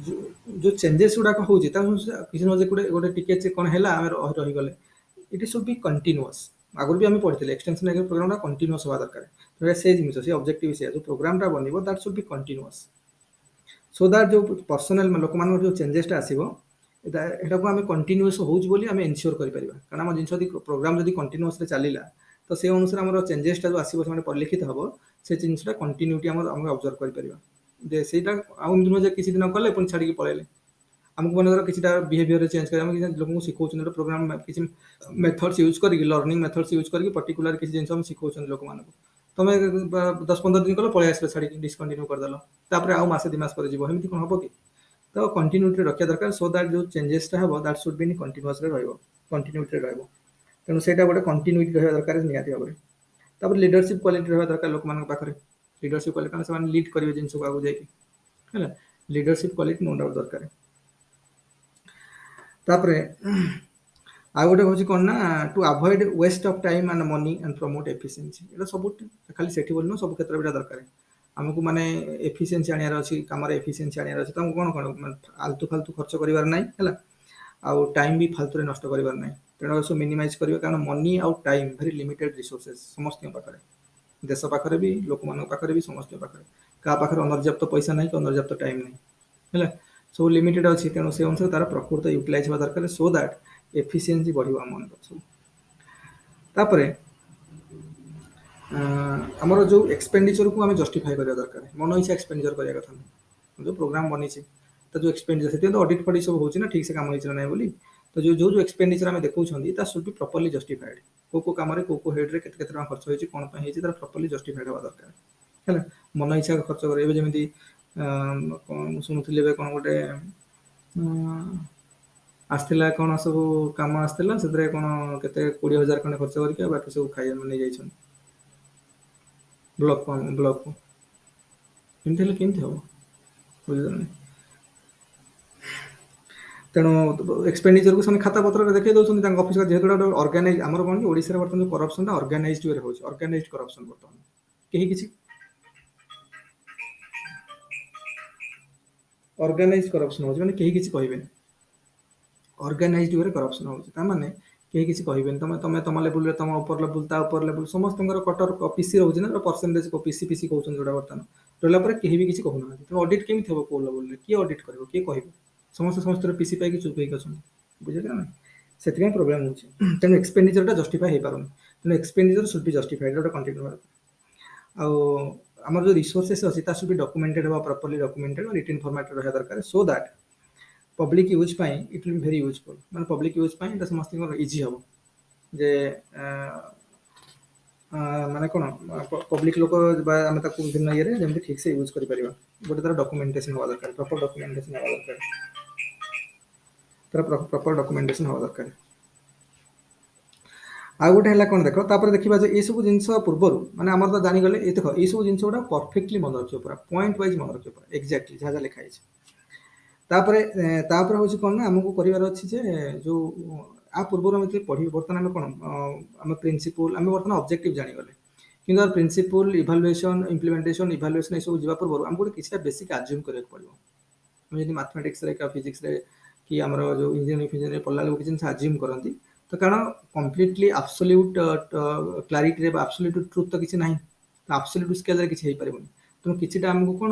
A: ଯୋଉ ଚେଞ୍ଜେସ୍ ଗୁଡ଼ାକ ହେଉଛି ତା କିଛି ନୁହେଁ ଯେ ଗୋଟେ ଟିକେ କ'ଣ ହେଲା ଆମେ ରହିଗଲେ ଇଟ୍ ସୁଡ୍ ବି କଣ୍ଟିନ୍ୟୁଅସ୍ ଆଗରୁ ବି ଆମେ ପଢ଼ିଥିଲେ ଏକ୍ସଟେନସନ୍ ପ୍ରୋଗ୍ରାମଟା କଣ୍ଟିନ୍ୟୁଅସ୍ ହେବା ଦରକାର ସେ ଜିନିଷ ସେ ଅବଜେକ୍ଟିଭ ସେ ଯୋଉ ପ୍ରୋଗ୍ରାମଟା ବନିବ that should be continuous so that ଯୋଉ ପର୍ସନାଲ ଲୋକମାନଙ୍କର ଯୋଉ ଚେଞ୍ଜେସଟା ଆସିବ ଏଟାକୁ ଆମେ କଣ୍ଟିନ୍ୟୁଅସ୍ ହେଉଛି ବୋଲି ଆମେ ଏନସିଓର କରିପାରିବା କାରଣ ଆମ ଜିନିଷ ଯଦି ପ୍ରୋଗ୍ରାମ ଯଦି କଣ୍ଟିନ୍ୟୁଅସ୍ରେ ଚାଲିଲା ତ ସେ ଅନୁସାରେ ଆମର ଚେଞ୍ଜେସଟା ଯୋଉ ଆସିବ ସେମାନେ ପରିଲିଖିତ ହେବ ସେ ଜିନିଷଟା କଣ୍ଟିନ୍ୟୁଟି ଆମେ ଅବଜର୍ଭ କରିପାରିବା ଯେ ସେଇଟା ଆଉ ଏମିତି ନୁହେଁ ଯେ କିଛି ଦିନ କଲେ ପୁଣି ଛାଡ଼ିକି ପଳେଇଲେ ଆମକୁ ମନେକର କିଛିଟା ବିହେଭିୟର ଚେଞ୍ଜ କରିବା ଆମେ କିଛି ଲୋକଙ୍କୁ ଶିଖଉଛନ୍ତି ଗୋଟେ ପ୍ରୋଗ୍ରାମ କିଛି ମେଥଡ୍ସ ୟୁଜ୍ କରିକି ଲର୍ଣ୍ଣିଂ ମେଥଡ୍ସ ୟୁଜ୍ କରିକି ପର୍ଟିକୁଲାର କିଛି ଜିନିଷ ଆମେ ଶିଖଉଛନ୍ତି ଲୋକମାନଙ୍କୁ ତମେ 10-15 ଦିନ କଲ ପଳେଇ ଆସିଲ ଛାଡ଼ିକି ଡିସକଣ୍ଟିନ୍ୟୁ କରିଦେଲ ତାପରେ ଆଉ ମାସେ 2 ମାସ ପରେ ଯିବ ଏମିତି କ'ଣ ହେବ କି ତ କଣ୍ଟିନ୍ୟୁଟି ରଖିବା ଦରକାର ସୋ ଦ୍ୟାଟ୍ ଯୋଉ ଚେଞ୍ଜେସଟା ହେବ ଦ୍ୟାଟ୍ ସୁଡ୍ ବି କଣ୍ଟିନ୍ୟୁଅସରେ ରହିବ କଣ୍ଟିନ୍ୟୁଟିରେ ରହିବ ତେଣୁ ସେଇଟା ଗୋଟେ କଣ୍ଟିନ୍ୟୁଟି ରହିବା ଦରକାର ନିହାତି ଭାବରେ ତାପରେ ଲିଡରସିପ୍ କ୍ୱାଲିଟି ରହିବା ଦରକାର ଲୋକମାନଙ୍କ ପାଖରେ ଲିଡରସିପ୍ କ୍ୱାଲିଟି କାରଣ ସେମାନେ ଲିଡ୍ କରିବେ ଜିନିଷକୁ ଆଗକୁ ଯାଇକି ହେଲା ଲିଡରସିପ୍ କ୍ୱାଲିଟି ନୋ ଡାଉଟ୍ ଦରକାର ତାପରେ ଆଉ ଗୋଟେ ହେଉଛି କ'ଣ ନା to avoid waste of time and money and promote efficiency ଏଇଟା ସବୁ ଖାଲି ସେଠି ବୋଲି ନୁହଁ ସବୁ କ୍ଷେତ୍ରରେ ଏଇଟା ଦରକାର ଆମକୁ ମାନେ ଏଫିସିଏନ୍ସି ଆଣିବାର ଅଛି କାମରେ ଏଫିସିଏନ୍ସି ଆଣିବାର ଅଛି ତମକୁ କ'ଣ ଆଲତୁ ଫାଲତୁ ଖର୍ଚ୍ଚ କରିବାର ନାହିଁ ହେଲା ଆଉ ଟାଇମ୍ ବି ଫାଲତୁରେ ନଷ୍ଟ କରିବାର ନାହିଁ ତେଣୁ ସବୁ ମିନିମାଇଜ୍ କରିବେ କାରଣ ମନି ଆଉ ଟାଇମ୍ ଭେରି ଲିମିଟେଡ୍ ରିସୋର୍ସେସ୍ ସମସ୍ତଙ୍କ ପାଖରେ ଦେଶ ପାଖରେ ବି ଲୋକମାନଙ୍କ ପାଖରେ ବି ସମସ୍ତଙ୍କ ପାଖରେ କାହା ପାଖରେ ଅନର୍ଯ୍ୟାପ୍ତ ପଇସା ନାହିଁ କି ଅନର୍ଯ୍ୟାପ୍ତ ଟାଇମ୍ ନାହିଁ ହେଲା ସବୁ ଲିମିଟେଡ୍ ଅଛି ତେଣୁ ସେ ଅନୁସାରେ ତାର ପ୍ରକୃତ ୟୁଟିଲାଇଜ୍ ହେବା ଦରକାର ସୋ ଦ୍ୟାଟ୍ ଏଫିସିଏନ୍ସି ବଢ଼ିବ ଆମମାନଙ୍କର ସବୁ ତାପରେ ଆମର ଯୋଉ ଏକ୍ସପେଣ୍ଡିଚରକୁ ଆମେ ଜଷ୍ଟିଫାଏ କରିବା ଦରକାର ମନ ଇଚ୍ଛା ଏକ୍ସପେଣ୍ଡିଚର କରିବା କଥା ନୁହେଁ ଯୋଉ ପ୍ରୋଗ୍ରାମ ବନିଛି ତ ଯୋଉ ଏକ୍ସପେଣ୍ଡିଚର ସେଥିପାଇଁ ତ ଅଡିଟ୍ ଫଡିଟ୍ ସବୁ ହେଉଛି ନା ଠିକ୍ ସେ କାମ ହେଇଛି ନା ନାହିଁ ବୋଲି ତ ଯୋଉ ଏକ୍ସପେଣ୍ଡିଚର ଆମେ ଦେଖଉଛନ୍ତି ତା ସୁଡ୍ ବି ପ୍ରପରଲି ଜଷ୍ଟିଫାଏଡ୍ କୋଉ କାମରେ କୋଉ ହେଡ୍ରେ କେତେ ଟଙ୍କା ଖର୍ଚ୍ଚ ହେଇଛି କ'ଣ ପାଇଁ ହେଇଛି ତାର ପ୍ରପରଲି ଜଷ୍ଟିଫାଏଡ୍ ହେବା ଦରକାର ହେଲା ମନ ଇଚ୍ଛା ଖର୍ଚ୍ଚ କରିବେ ଏବେ ଯେମିତି ମୁଁ ଶୁଣୁଥିଲି ଏବେ କ'ଣ ଗୋଟେ ଆସିଥିଲା କ'ଣ ସବୁ କାମ ଆସିଥିଲା ସେଥିରେ କ'ଣ କେତେ 20,000 ଖଣ୍ଡେ ଖର୍ଚ୍ଚ କରିକି ଆଉ ବାକି ସବୁ ଖାଇବା ନେଇଯାଇଛନ୍ତି ବ୍ଲକକୁ ଏମିତି ହେଲେ କେମିତି ହେବ ବୁଝିପାରିଲେ ତେଣୁ ଏକ୍ସପେଣ୍ଡିଚରକୁ ସେମାନେ ଖାତା ପତ୍ରରେ ଦେଖେଇ ଦେଉଛନ୍ତି ତାଙ୍କ ଅଫିସର ଯେହେତୁ ଗୋଟେ ଅର୍ଗାନାଇଜ ଆମର କ'ଣ କି ଓଡ଼ିଶାରେ ବର୍ତ୍ତମାନ କରପସନଟା ଅର୍ଗାନାଇଜଡ ୱେରେ ହେଉଛି ଅର୍ଗାନାଇଜଡ କରପସନ ବର୍ତ୍ତମାନ କେହି କିଛି ଅର୍ଗାନାଇଜ କରପସନ ହେଉଛି ମାନେ କେହି କିଛି କହିବେନି ଅର୍ଗାନାଇଜଡ ୱେରେ କରପସନ ହେଉଛି ତାମାନେ କେହି କିଛି କହିବେନି ତମ ଲେବୁଲରେ ତମ ଉପର ଲେବୁଲ ତା ଉପର ଲେବୁଲ ସମସ୍ତଙ୍କର କଟର ପିସି ରହୁଛି ନା ପରସେଣ୍ଟେଜ ପିସି କହୁଛନ୍ତି ଯୋଉଟା ବର୍ତ୍ତମାନ ରହିଲା ପରେ କେହି ବି କିଛି କହୁନାହାନ୍ତି। ତେଣୁ ଅଡିଟ୍ କେମିତି ହେବ କୋଉ ଲେଭେଲରେ? କିଏ ଅଡିଟ୍ କରିବ? କିଏ କହିବ? ସମସ୍ତେ ସମସ୍ତଙ୍କର ପିସି ପାଇକି ଚୁପ୍ ହେଇକି ଅଛନ୍ତି। ବୁଝିଲେ ନା? ସେଥିପାଇଁ ପ୍ରୋବ୍ଲେମ୍ ହେଉଛି। ତେଣୁ ଏକ୍ସପେଣ୍ଡିଚରଟା ଜଷ୍ଟିଫାଏ ହେଇପାରୁନି। ତେଣୁ ଏକ୍ସପେଣ୍ଡିଚର ସୁଡ୍ ବି ଜଷ୍ଟିଫାଏଡ୍, ଗୋଟେ କଣ୍ଟିନ୍ୟୁ ହେବାର। ଆଉ ଆମର ଯୋଉ ରିସୋର୍ସେସ୍ ଅଛି ତା ସୁଡ୍ ବି ଡକ୍ୟୁମେଣ୍ଟେଡ୍ ହେବା, ପ୍ରପରଲି ଡକ୍ୟୁମେଣ୍ଟେଡ୍ ରିଟିନ୍ ଫର୍ମାଟରେ ରହିବା ଦରକାର, ସୋ ଦ୍ୟାଟ୍ ପବ୍ଲିକ୍ ୟୁଜ୍ ପାଇଁ it will be very useful. ମାନେ ପବ୍ଲିକ୍ ୟୁଜ୍ ପାଇଁ ଏଇଟା ସମସ୍ତଙ୍କର ଇଜି ହେବ। ଯେ ମାନେ କ'ଣ ପବ୍ଲିକ୍ ଲୋକ ବା ଆମେ ତାକୁ ବିଭିନ୍ନ ଇଏରେ ଯେମିତି ଠିକ୍ ସେ ୟୁଜ୍ କରିପାରିବା। ଗୋଟେ ତାର ଡକ୍ୟୁମେଣ୍ଟେସନ୍ ହେବା ଦରକାର, ପ୍ରପର ଡକ୍ୟୁମେଣ୍ଟେସନ୍ ହେବା ଦରକାର, ତାର ପ୍ରପର ଡକ୍ୟୁମେଣ୍ଟେସନ୍ ହେବା ଦରକାର। ଆଉ ଗୋଟେ ହେଲା କ'ଣ ଦେଖ, ତାପରେ ଦେଖିବା ଯେ ଏଇସବୁ ଜିନିଷ ପୂର୍ବରୁ ମାନେ ଆମର ତ ଜାଣିଗଲେ, ଏ ଦେଖ ଏଇସବୁ ଜିନିଷ ଗୁଡ଼ା ପରଫେକ୍ଟଲି ମନେ ରଖିବ, ପୁରା ପଏଣ୍ଟ ୱାଇଜ୍ ମନେ ରଖିବ, ପୁରା ଏକ୍ଜାକ୍ଟଲି ଯାହା ଯାହା ଲେଖା ହେଇଛି। ତାପରେ ହେଉଛି କ'ଣ ନା, ଆମକୁ କରିବାର ଅଛି ଯେ ଯୋଉ ଆ ପୂର୍ବରୁ ଆମେ ଯେତେବେଳେ ପଢ଼ିବୁ, ବର୍ତ୍ତମାନ ଆମେ କ'ଣ ଆମେ ପ୍ରିନ୍ସିପଲ୍, ଆମେ ବର୍ତ୍ତମାନ ଅବଜେକ୍ଟିଭ୍ ଜାଣିଗଲେ, କିନ୍ତୁ ଆମର ପ୍ରିନ୍ସିପଲ୍, ଇଭାଲୁଏସନ୍, ଇମ୍ପ୍ଲିମେଣ୍ଟେସନ୍, ଇଭାଲୁଏସନ୍ ଏସବୁ ଯିବା ପୂର୍ବରୁ ଆମକୁ ଗୋଟେ କିଛିଟା ବେସିକ୍ ଆଜ୍ୟୁମ୍ କରିବାକୁ ପଡ଼ିବ। ଆମେ ଯଦି ମାଥମେଟିକ୍ସରେ କି ଫିଜିକ୍ସରେ କି ଆମର ଯୋଉ ଇଞ୍ଜିନିୟରିଂ ପଢ଼ିଲା ବେଳକୁ କିଛି ଜିନିଷ ଆଜ୍ୟୁମ୍ କରନ୍ତି, ତ କାରଣ କମ୍ପ୍ଲିଟଲି ଆବସୋଲ୍ୟୁଟ୍ କ୍ଲାରିଟିରେ ବା ଆବସୋଲ୍ୟୁଟ୍ ଟ୍ରୁଥ୍ ତ କିଛି ନାହିଁ, ଆବସୋଲ୍ୟୁଟ୍ ସ୍କେଲରେ କିଛି ହେଇପାରିବନି। ତେଣୁ କିଛିଟା ଆମକୁ କ'ଣ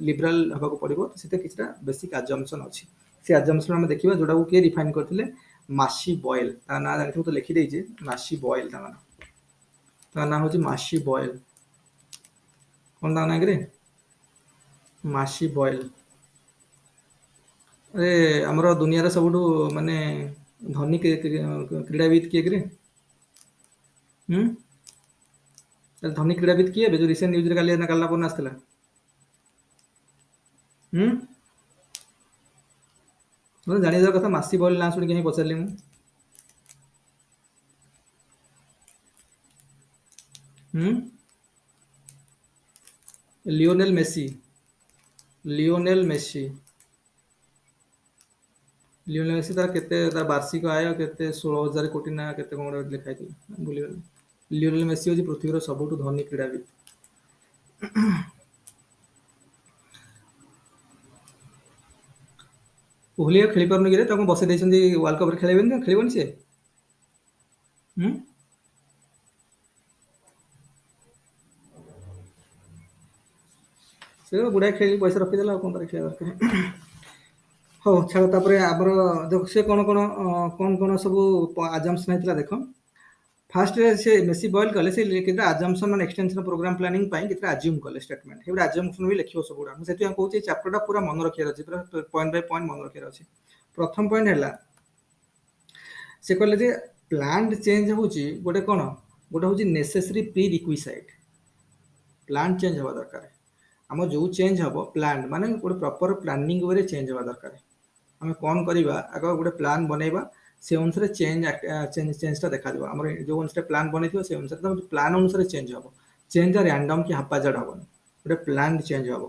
A: ଲିବରାଲ ହେବାକୁ ପଡ଼ିବ। ସେଥିରେ କିଛିଟା ବେସିକ୍ ଆଜମ୍ପସନ୍ ଅଛି। ସେ ଆଜମ୍ପସନ୍ ଆମେ ଦେଖିବା, ଯୋଉଟାକୁ କିଏ ରିଫାଇନ୍ କରିଥିଲେ? ମାସି ବଏଲ୍। ତା ନାଁ ଜାଣିଥିବ ତ, ଲେଖିଦେଇଛି, ମାସି ବଏଲ୍ ତା ନାଁ। ତା ନାଁ ହେଉଛି ମାସି ବଏଲ୍। କ'ଣ ତା ନାଁ କିରେ? ମାସି ବଏଲ୍। ଆମର ଦୁନିଆର ସବୁଠୁ ମାନେ ଧନୀ କ୍ରୀଡ଼ାବିତ୍ କିଏ କିରେ? ଧନୀ କ୍ରୀଡ଼ାବିତ୍ କିଏ ଏବେ ଯୋଉ ରିସେଣ୍ଟ ନ୍ୟୁଜରେ କାଲି ନା କାଲି ପରଦିନ ଆସିଥିଲା? ଜାଣିବା କଥା, ମାସି ବଏଲ୍ ନାଁ ଶୁଣିକି ହିଁ ପଚାରିଲି ମୁଁ। Lionel Messi. Lionel Messi. Lionel Messi तार केते तार वार्षिक आय केते 16,000 कोटी ना केते कौन लिखा है भूलिगली। लियोनेल मेसी होची पृथ्वीर सबुठु धनी क्रीड़ाविद। कोहली खेली पारुनी कि ताको बसई देइछन्ती वर्ल्ड कप रे खेलेबेनी खेलिबनी से? से गुड़ाए खेल पैसा रखीदेला कौन तार खेल दरकार। ହଉ ଛାଡ଼, ତାପରେ ଆମର ଦେଖ ସେ କ'ଣ ସବୁ ଆଜମ୍ପସନ୍ ହେଇଥିଲା ଦେଖ। ଫାର୍ଷ୍ଟରେ ସେ ମେସି ବଏଲ୍ କଲେ, ସେ କେତେଟା ଆଜମ୍ପସନ୍ ମାନେ ଏକ୍ସଟେନ୍ସନ୍ ପ୍ରୋଗ୍ରାମ ପ୍ଲାନିଂ ପାଇଁ କେତେଟା ଆଜ୍ୟୁମ୍ କଲେ ଷ୍ଟେଟମେଣ୍ଟ। ଏଗୁଡ଼ା ଆଜ୍ୟୁମ୍ସନ୍ ବି ଲେଖିବ ସବୁଗୁଡ଼ା। ମୁଁ ସେଥିପାଇଁ କହୁଛି ଏ ଚାପ୍ଟରଟା ପୁରା ମନେ ରଖିବାର ଅଛି, ପୁରା ପଏଣ୍ଟ ବାଇ ପଏଣ୍ଟ ମନେ ରଖିବାର ଅଛି। ପ୍ରଥମ ପଏଣ୍ଟ ହେଲା, ସେ କହିଲେ ଯେ ପ୍ଲାଣ୍ଟ ଚେଞ୍ଜ ହେଉଛି ଗୋଟେ କ'ଣ, ଗୋଟେ ହେଉଛି ନେସେସରି ପ୍ରି ରିକ୍ୱିସାଇଟ୍। ପ୍ଲାଣ୍ଟ ଚେଞ୍ଜ ହେବା ଦରକାର। ଆମର ଯୋଉ ଚେଞ୍ଜ ହେବ ପ୍ଲାଣ୍ଟ ମାନେ ଗୋଟେ ପ୍ରପର ପ୍ଲାନିଂ ୱେରେ ଚେଞ୍ଜ ହେବା ଦରକାର। ଆମେ କ'ଣ କରିବା, ଆଗ ଗୋଟେ ପ୍ଲାନ୍ ବନେଇବା, ସେ ଅନୁସାରେ ଚେଞ୍ଜଟା ଦେଖାଯିବ। ଆମର ଯୋଉ ଅନୁସାରେ ପ୍ଲାନ୍ ବନେଇଥିବ ସେ ଅନୁସାରେ ପ୍ଲାନ୍ ଅନୁସାରେ ଚେଞ୍ଜ ହେବ। ଚେଞ୍ଜଟା ର୍ୟାଣ୍ଡମ୍ କି ହାପାଜାର୍ଡ ହେବନି, ଗୋଟେ ପ୍ଲାନ୍ ଚେଞ୍ଜ ହେବ।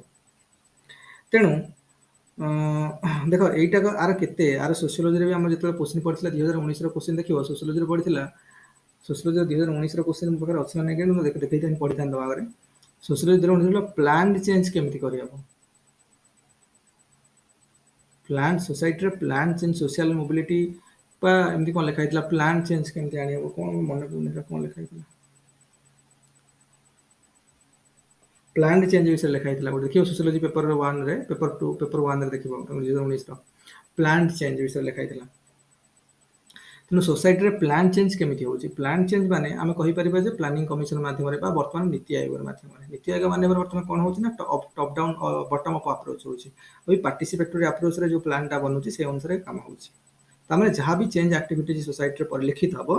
A: ତେଣୁ ଦେଖ ଏଇଟା ଆର କେତେ, ଆର ସୋସିଓଲୋଜିରେ ବି ଆମର ଯେତେବେଳେ କୋଶ୍ଚିନ୍ ପଡ଼ିଥିଲା 2019ର କୋଶ୍ଚିନ୍ ଦେଖିବ, ସୋସିଓଲୋଜିରେ ପଡ଼ିଥିଲା। ସୋସିଓଲୋଜି 2019ର କୋଶ୍ଚିନ୍ ମୋ ପାଖରେ ଅଛି ନା ନାଇଁ ମୁଁ ଦେଖେଇଥାନ୍ତି, ପଢ଼ିଥାନ୍ତି ଆଗରେ। ସୋସିଓଲୋଜି 2019 ପ୍ଲାଣ୍ଟ ଚେଞ୍ଜ କେମିତି କରିହେବ। ପ୍ଲାଣ୍ଟ ସୋସାଇଟିରେ ପ୍ଲାଣ୍ଟ ଚେଞ୍ଜ, ସୋସିଆଲ ମୋବିଲିଟି ବା ଏମିତି କ'ଣ ଲେଖା ହେଇଥିଲା, ପ୍ଲାଣ୍ଟ ଚେଞ୍ଜ କେମିତି ଆଣିହେବ, କ'ଣ ମନେ ପଡ଼ୁନି କ'ଣ ଲେଖା ହେଇଥିଲା। ପ୍ଲାଣ୍ଟ ଚେଞ୍ଜ ବିଷୟରେ ଲେଖା ହେଇଥିଲା ଗୋଟେ, ଦେଖିବ ସୋସିଓଲୋଜି ପେପର 1ରେ, ପେପର 2, ପେପର 1ରେ ଦେଖିବ 2019ର ପ୍ଲାଣ୍ଟ ଚେଞ୍ଜ ବିଷୟରେ ଲେଖା ହେଇଥିଲା। ତେଣୁ ସୋସାଇଟିରେ ପ୍ଲାନ୍ ଚେଞ୍ଜ କେମିତି ହେଉଛି? ପ୍ଲାନ୍ ଚେଞ୍ଜ ମାନେ ଆମେ କହିପାରିବା ଯେ ପ୍ଲାନିଂ କମିଶନ ମାଧ୍ୟମରେ ବା ବର୍ତ୍ତମାନ ନୀତି ଆୟୋଗ ମାଧ୍ୟମରେ। ନୀତି ଆୟୋଗ ମାଧ୍ୟମରେ ବର୍ତ୍ତମାନ କ'ଣ ହେଉଛି ନା top down bottom up approach ହେଉଛି। ওই ପାର୍ଟିସିପେଟୋରୀ ଆପ୍ରୋଚରେ ଯେଉଁ ପ୍ଲାନ୍ଟା ବନୁଛି ସେ ଅନୁସାରେ କାମ ହେଉଛି। ତାମାନେ ଯାହା ବି ଚେଞ୍ଜ ଆକ୍ଟିଭିଟିଜ୍ ସୋସାଇଟିରେ ପରିଲକ୍ଷିତ ହେବ,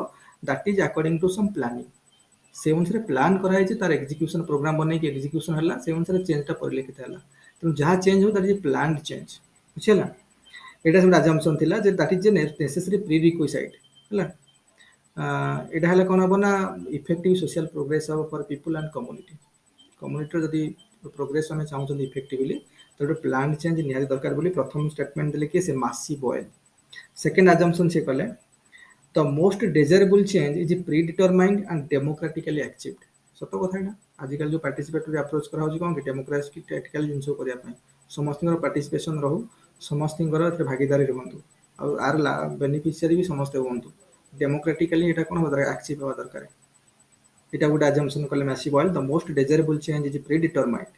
A: that is according to SUM planning. ସେ ଅନୁସାରେ ପ୍ଲାନ୍ କରାଯାଇଛି, ତାର ଏକ୍ଜିକ୍ୟୁସନ୍ ପ୍ରୋଗ୍ରାମ ବନେଇକି ଏକ୍ଜିକ୍ୟୁସନ୍ ହେଲା, ସେ ଅନୁସାରେ ଚେଞ୍ଜଟା ପରିଲକ୍ଷିତ ହେଲା। ତେଣୁ ଯାହା ଚେଞ୍ଜ ହେବ ଦାଟ୍ ଇଜ୍ ପ୍ଲାନ୍ଡ ଚେଞ୍ଜ। ବୁଝିହେଲା? ଏଇଟା ସବୁ ଆଜମ୍ପସନ୍ ଥିଲା ଯେ that is a necessary prerequisite ହେଲା। ଏଇଟା ହେଲେ କ'ଣ ହେବ ନା, ଇଫେକ୍ଟିଭ୍ ସୋସିଆଲ ପ୍ରୋଗ୍ରେସ୍ ହେବ ଫର୍ ପିପୁଲ୍ ଆଣ୍ଡ କମ୍ୟୁନିଟି। କମ୍ୟୁନିଟିର ଯଦି ପ୍ରୋଗ୍ରେସ୍ ଆମେ ଚାହୁଁଛନ୍ତି ଇଫେକ୍ଟିଭଲି, ତ ଗୋଟେ ପ୍ଲାନ୍ ଚେଞ୍ଜ ନିହାତି ଦରକାର ବୋଲି ପ୍ରଥମ ଷ୍ଟେଟମେଣ୍ଟ ଦେଲେ କିଏ? ସେ ମାସି ବଏଲ୍। ସେକେଣ୍ଡ ଆଜମ୍ପସନ୍ ସେ କଲେ, the most desirable change is predetermined and democratically achieved. ସତ କଥା ଏଇଟା। ଆଜିକାଲି ଯେଉଁ ପାର୍ଟିସିପେଟୋରୀ ଆପ୍ରୋଚ୍ କରାହେଉଛି କ'ଣ କି, ଡେମୋକ୍ରାଟିକାଲି ଜିନିଷ କରିବା ପାଇଁ ସମସ୍ତଙ୍କର ପାର୍ଟିସିପେସନ୍ ରହୁ, ସମସ୍ତଙ୍କର ଏଥିରେ ଭାଗିଦାରୀ ରୁହନ୍ତୁ, ଆଉ ଆର ବେନିଫିସିଆରୀ ବି ସମସ୍ତେ ହୁଅନ୍ତୁ। ଡେମୋକ୍ରାଟିକାଲି ଏଇଟା କ'ଣ ହେବା ଦରକାର? ଆଚିଭ୍ ହେବା ଦରକାର। এটা ଗୋଟେ ଆଜମ୍ପସନ୍ କଲେ Massey Boyle, the most desirable change is predetermined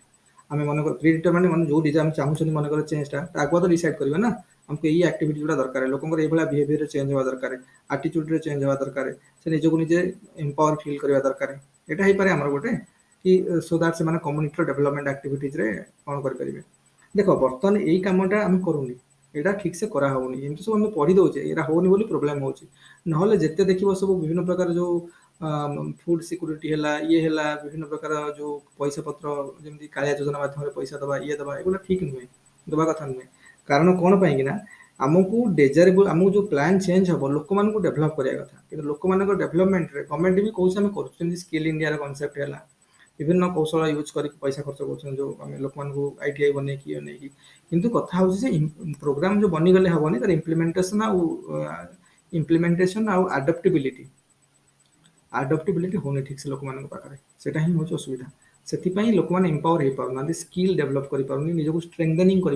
A: आम मन प्री डिटरमाइंड मान जो डिजाइन चाहूँ मनकर चेंजटा आगुआ तो डिसाइड करेंगे ना हमको ये एक्टिविटी गुड़ा दरकार लोक बिहेवियर चेंज हवा दरकार आटीट्यूड चेंज हवा दरकार से निजक निजे एम्पावर फिल करवा दरकार यहाँ हो पारे आम गोटे कि सो दैट से कम्युनिटी डेवलपमेंट एक्टिविटीज कौन करेंगे देख बर्तमान यही कमटा आम करूनी यहाँ ठीक से कराऊनी एमती सब आम पढ़ी दौचे यहाँ होनी बोली प्रोब्लेम हो जिते देखो सब विभिन्न प्रकार जो फूड सिक्यूरीटी ये है विभिन्न प्रकार जो पैसा पत्र जमी कालिया योजना माध्यम पैसा दबा ये दबा एगुला ठीक नुहे दबा कथा नुहे कारण कौन पाई आमको डेजारेबल आमको जो प्लान चेंज हम लोक मान डेभलप कराया कथा कि लोक मान डेभलपमेंट गवर्नमेंट भी कौन आम कर स्किल इंडिया कनसेप्ट है विभिन्न कौशल यूज कर पैसा खर्च कर जो आम लोक आईटीआई बन किंतु कथा प्रोग्राम जो बनीगले हेनी तार इम्प्लीमेंटेशन आउ आडप्टेबिलिटी होने ठीक से लोक पाखे से ही हूँ असुविधा से लोक मैंने एम्पावर हो पार स्किल डेभलप कर निजक स्ट्रेंथनिंग कर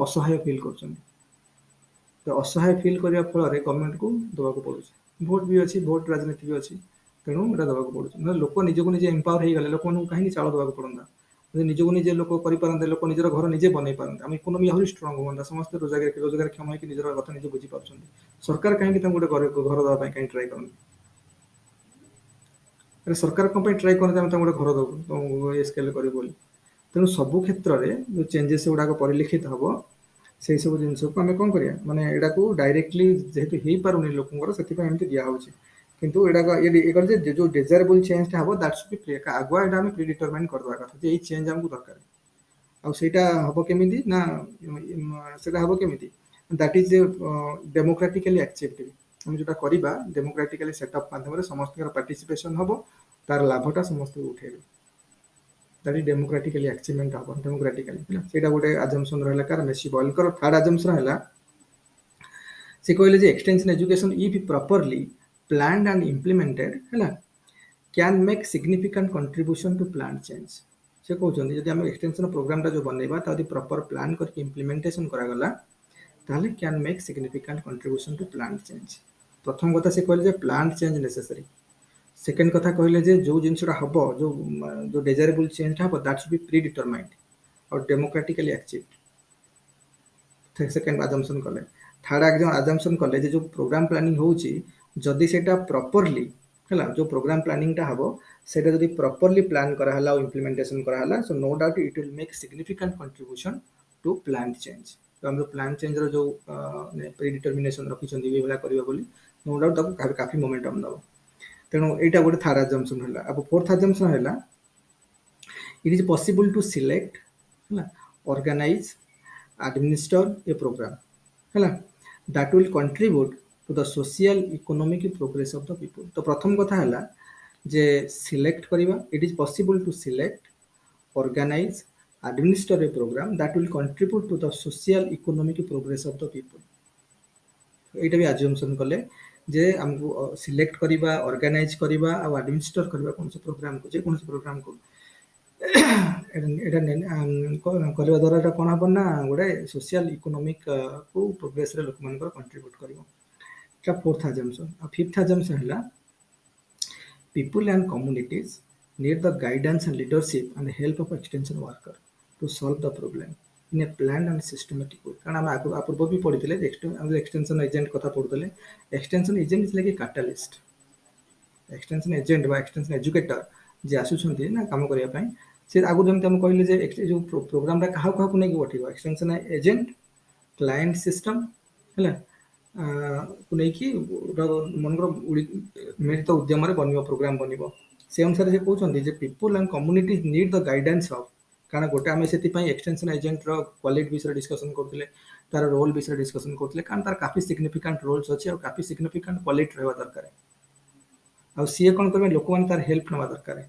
A: असहाय फिल कर असहाय फिल करने फल गवर्नमेंट को दवाक पड़े भोट भी अच्छी भोट राजनीति भी अच्छी तेणु यहाँ दवाक पड़े लोक निजक निजे एम्पावर हो गले लोक कहीं चाउल दवाक पड़ता निजक निजे लोक करें लोक निजर घर निजे बन पारते आम इकोनोमी आहरी स्ट्रंग हाँ समस्त रोजगार क्षम होकर निजर कथा निजे बुझीपार सरकार कहीं गोटे घर देवाई कहीं ट्राए करते सरकार कौन ट्राए करते गोटे घर दबू ये स्केल कर तेणु सबु क्षेत्र में जो चेंजेस गुड़ाक परिलक्षित हम से सब जिन को आम कौन करिया माने एडा को डायरेक्टली जेहेतु हो पारुनी लोकंर से दिया होची किंतु एडा ये जो डिजायरेबल चेंज हम दैट शुड बी आगुआ एडा हम प्री डिटरमाइन करदवा कथा जे चेंज हमको दरकार आउ सेटा हम केमिति ना सेटा हम केमिति दैट इज डेमोक्रेटिकली एक्सेप्टेड हम जोटा करबा डेमोक्रेटिकली सेटअप माध्यम समस्त पार्टिसिपेशन हम तार लाभटा समस्त उठेबे दैट इज डेमोक्रेटिकली अचीवमेंट हम डेमोक्रेटिकली सेटा गोटे अजम्पशन रहला कार मेसी बॉयल कर थर्ड अजम्पशन हैला से कहले जे extension education if properly planned and implemented हैला can make significant contribution to plan change से कहते जदि आम एक्सटेंशन प्रोग्राम जो बनइबा ता प्रॉपर प्लान करके इम्प्लीमेंटेशन करागला ताले can make significant contribution to plan change प्रथम कथा से कहले जे प्लान चेंज नेसेसरी सेकेंड कथा कहले जे जो जिनसटा हम जो डिजायरेबल चेंज हम that should be pre determined और डेमोक्रेटिकली एक्सेप्ट सेकेंड अजम्पशन कले थर्ड अजम्पशन कले जो प्रोग्राम प्लानिंग होची जदि सेटा प्रॉपर्ली है जो प्रोग्राम प्लानिंग हम से प्रॉपर्ली प्लान कराला और इम्प्लीमेंटेशन कराला so no doubt it will make significant contribution to plan change तो हम प्लान चेंज जो प्री डिटरमिनेशन रखिंट ये करवा बोली नो डाउट काफी मोमेंटम दब तेणु यहाँ गोटे थर्ड अजम्पशन है अब फोर्थ अजम्पशन है it is possible to select है ऑर्गेनाइज एडमिनिस्टर ए प्रोग्राम है that will contribute to the social economic progress of the people तो प्रथम कथा है जे सिलेक्ट करवा it is possible to select organise administer a programme that will contribute to the social economic progress of the people यहाँ भी अजम्पशन कले जे हमको सिलेक्ट करवा ऑर्गेनाइज करवा और एडमिनिस्टर करवा कौन से प्रोग्राम को जे कौन से प्रोग्राम को करवा द्वारा कौन हम ना गोटे सोशल इकोनॉमिक को प्रोग्रेस रे लोक मान कंट्रीब्यूट कर फोर्थ अजम्पशन और फिफ्थ अजम्पशन है people and communities need the guidance and leadership and help of extension worker to solve the problem in a plan and systematic way कारण आम पूर्व भी पढ़ी एक्सटेंशन एजेंट कथा पढ़ुले extension agent is like a catalyst extension agent बा एक्सटेंशन एजुकेटर जे आसुछंती ना काम करने से आगु जमी आम कहले जो प्रोग्राम क्या नहीं उठे एक्सटेंशन एजेंट क्लाएंट सिस्टम है को लेकिन मनकर मिलित उद्यम बन प्रोग्राम बन से अनुसार से कहते people and communities need the guidance of कारण गोटे आम से एक्सटेंशन एजेंट क्वालिटी विषय डिस्कसन करते तार रोल विषय डिस्कसन करते कारण तार काफी सिग्निफिकेंट रोल्स अच्छे और काफी सिग्निफिकेंट क्वालिटी रहा दरकार आ सी कौन करेंगे लोक मैंने तार हेल्प ना दरकार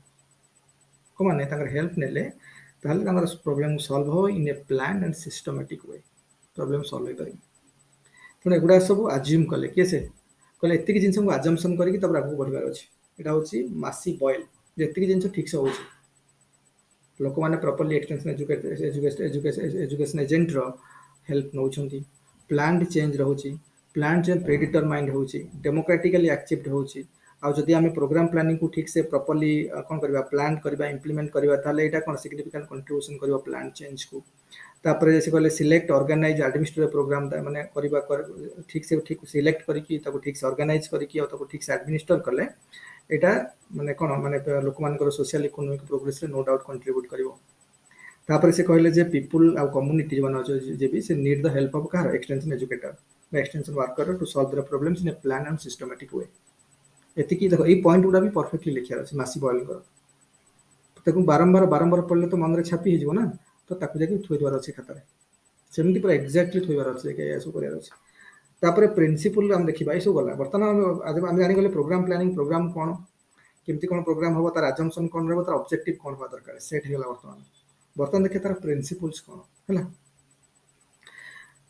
A: को मैंने हेल्प ने प्रोब्लेम सॉल्व हो in a plan and systematic way problem solve हो पाए तेणु एगुड़ा सब आज्यूम कले किए से कहले एतिक जिन को आजम्पशन करके आगे बढ़ार अच्छे यहाँ हूँ मासी बॉयल जी जिन ठीक से हो लोक मैंने properly extension education agent help नौ प्लान चेंज रोचे प्लान चेंज प्री डिटरमाइंड हो डेमोक्रेटिकली एक्सेप्ट हो आ जदि आम प्रोग्राम प्लानिंग को ठीक से प्रॉपर्ली कौन करवा प्लान करवा इम्प्लीमेंट करवा ताले एटा कौन सिग्निफिकेंट कंट्रीब्यूशन करवा प्लान चेंज को तापर जैसे कहले सिलेक्ट ऑर्गेनाइज एडमिनिस्ट्रेटिव प्रोग्राम माने करवा ठीक से ठीक सिलेक्ट करके ताको ठीक से ऑर्गेनाइज करके ताको ठीक से एडमिनिस्टर कले एटा माने कोन माने लोक मानकर सोशल इकोनॉमिक प्रोग्रेस रे नो डाउट कंट्रीब्यूट करिवो तापर से कहले जे पीपल आ कम्युनिटी जो बना जे भी से नीड द हेल्प ऑफ कार एक्सटेंशन एजुकेटर बा extension worker to solve the problems in a plan and systematic way एतिकी देखो ए पॉइंट गुडा भी परफेक्टली लिखिया अछि मासी बॉयल कर ताकू बारंबार बारंबार पढ़ले तो मन रे छापी हिजबो ना तो ताकू जाके थोइ द्वार अछि खाता रे सेमती पूरा एक्जेक्टली थोइबार अछि के ऐसो करियार अछि तापर प्रिंसिपल हम देखिबा ऐसो गला वर्तमान हम जानि गले प्रोग्राम प्लानिंग प्रोग्राम कोन केमती कोन प्रोग्राम होबो तार अजम्पशन कोन रहबो तार ऑब्जेक्टिव कोन होबा दरकार सेट हेला वर्तमान वर्तमान देखे तार प्रिंसिपल्स कोन हैला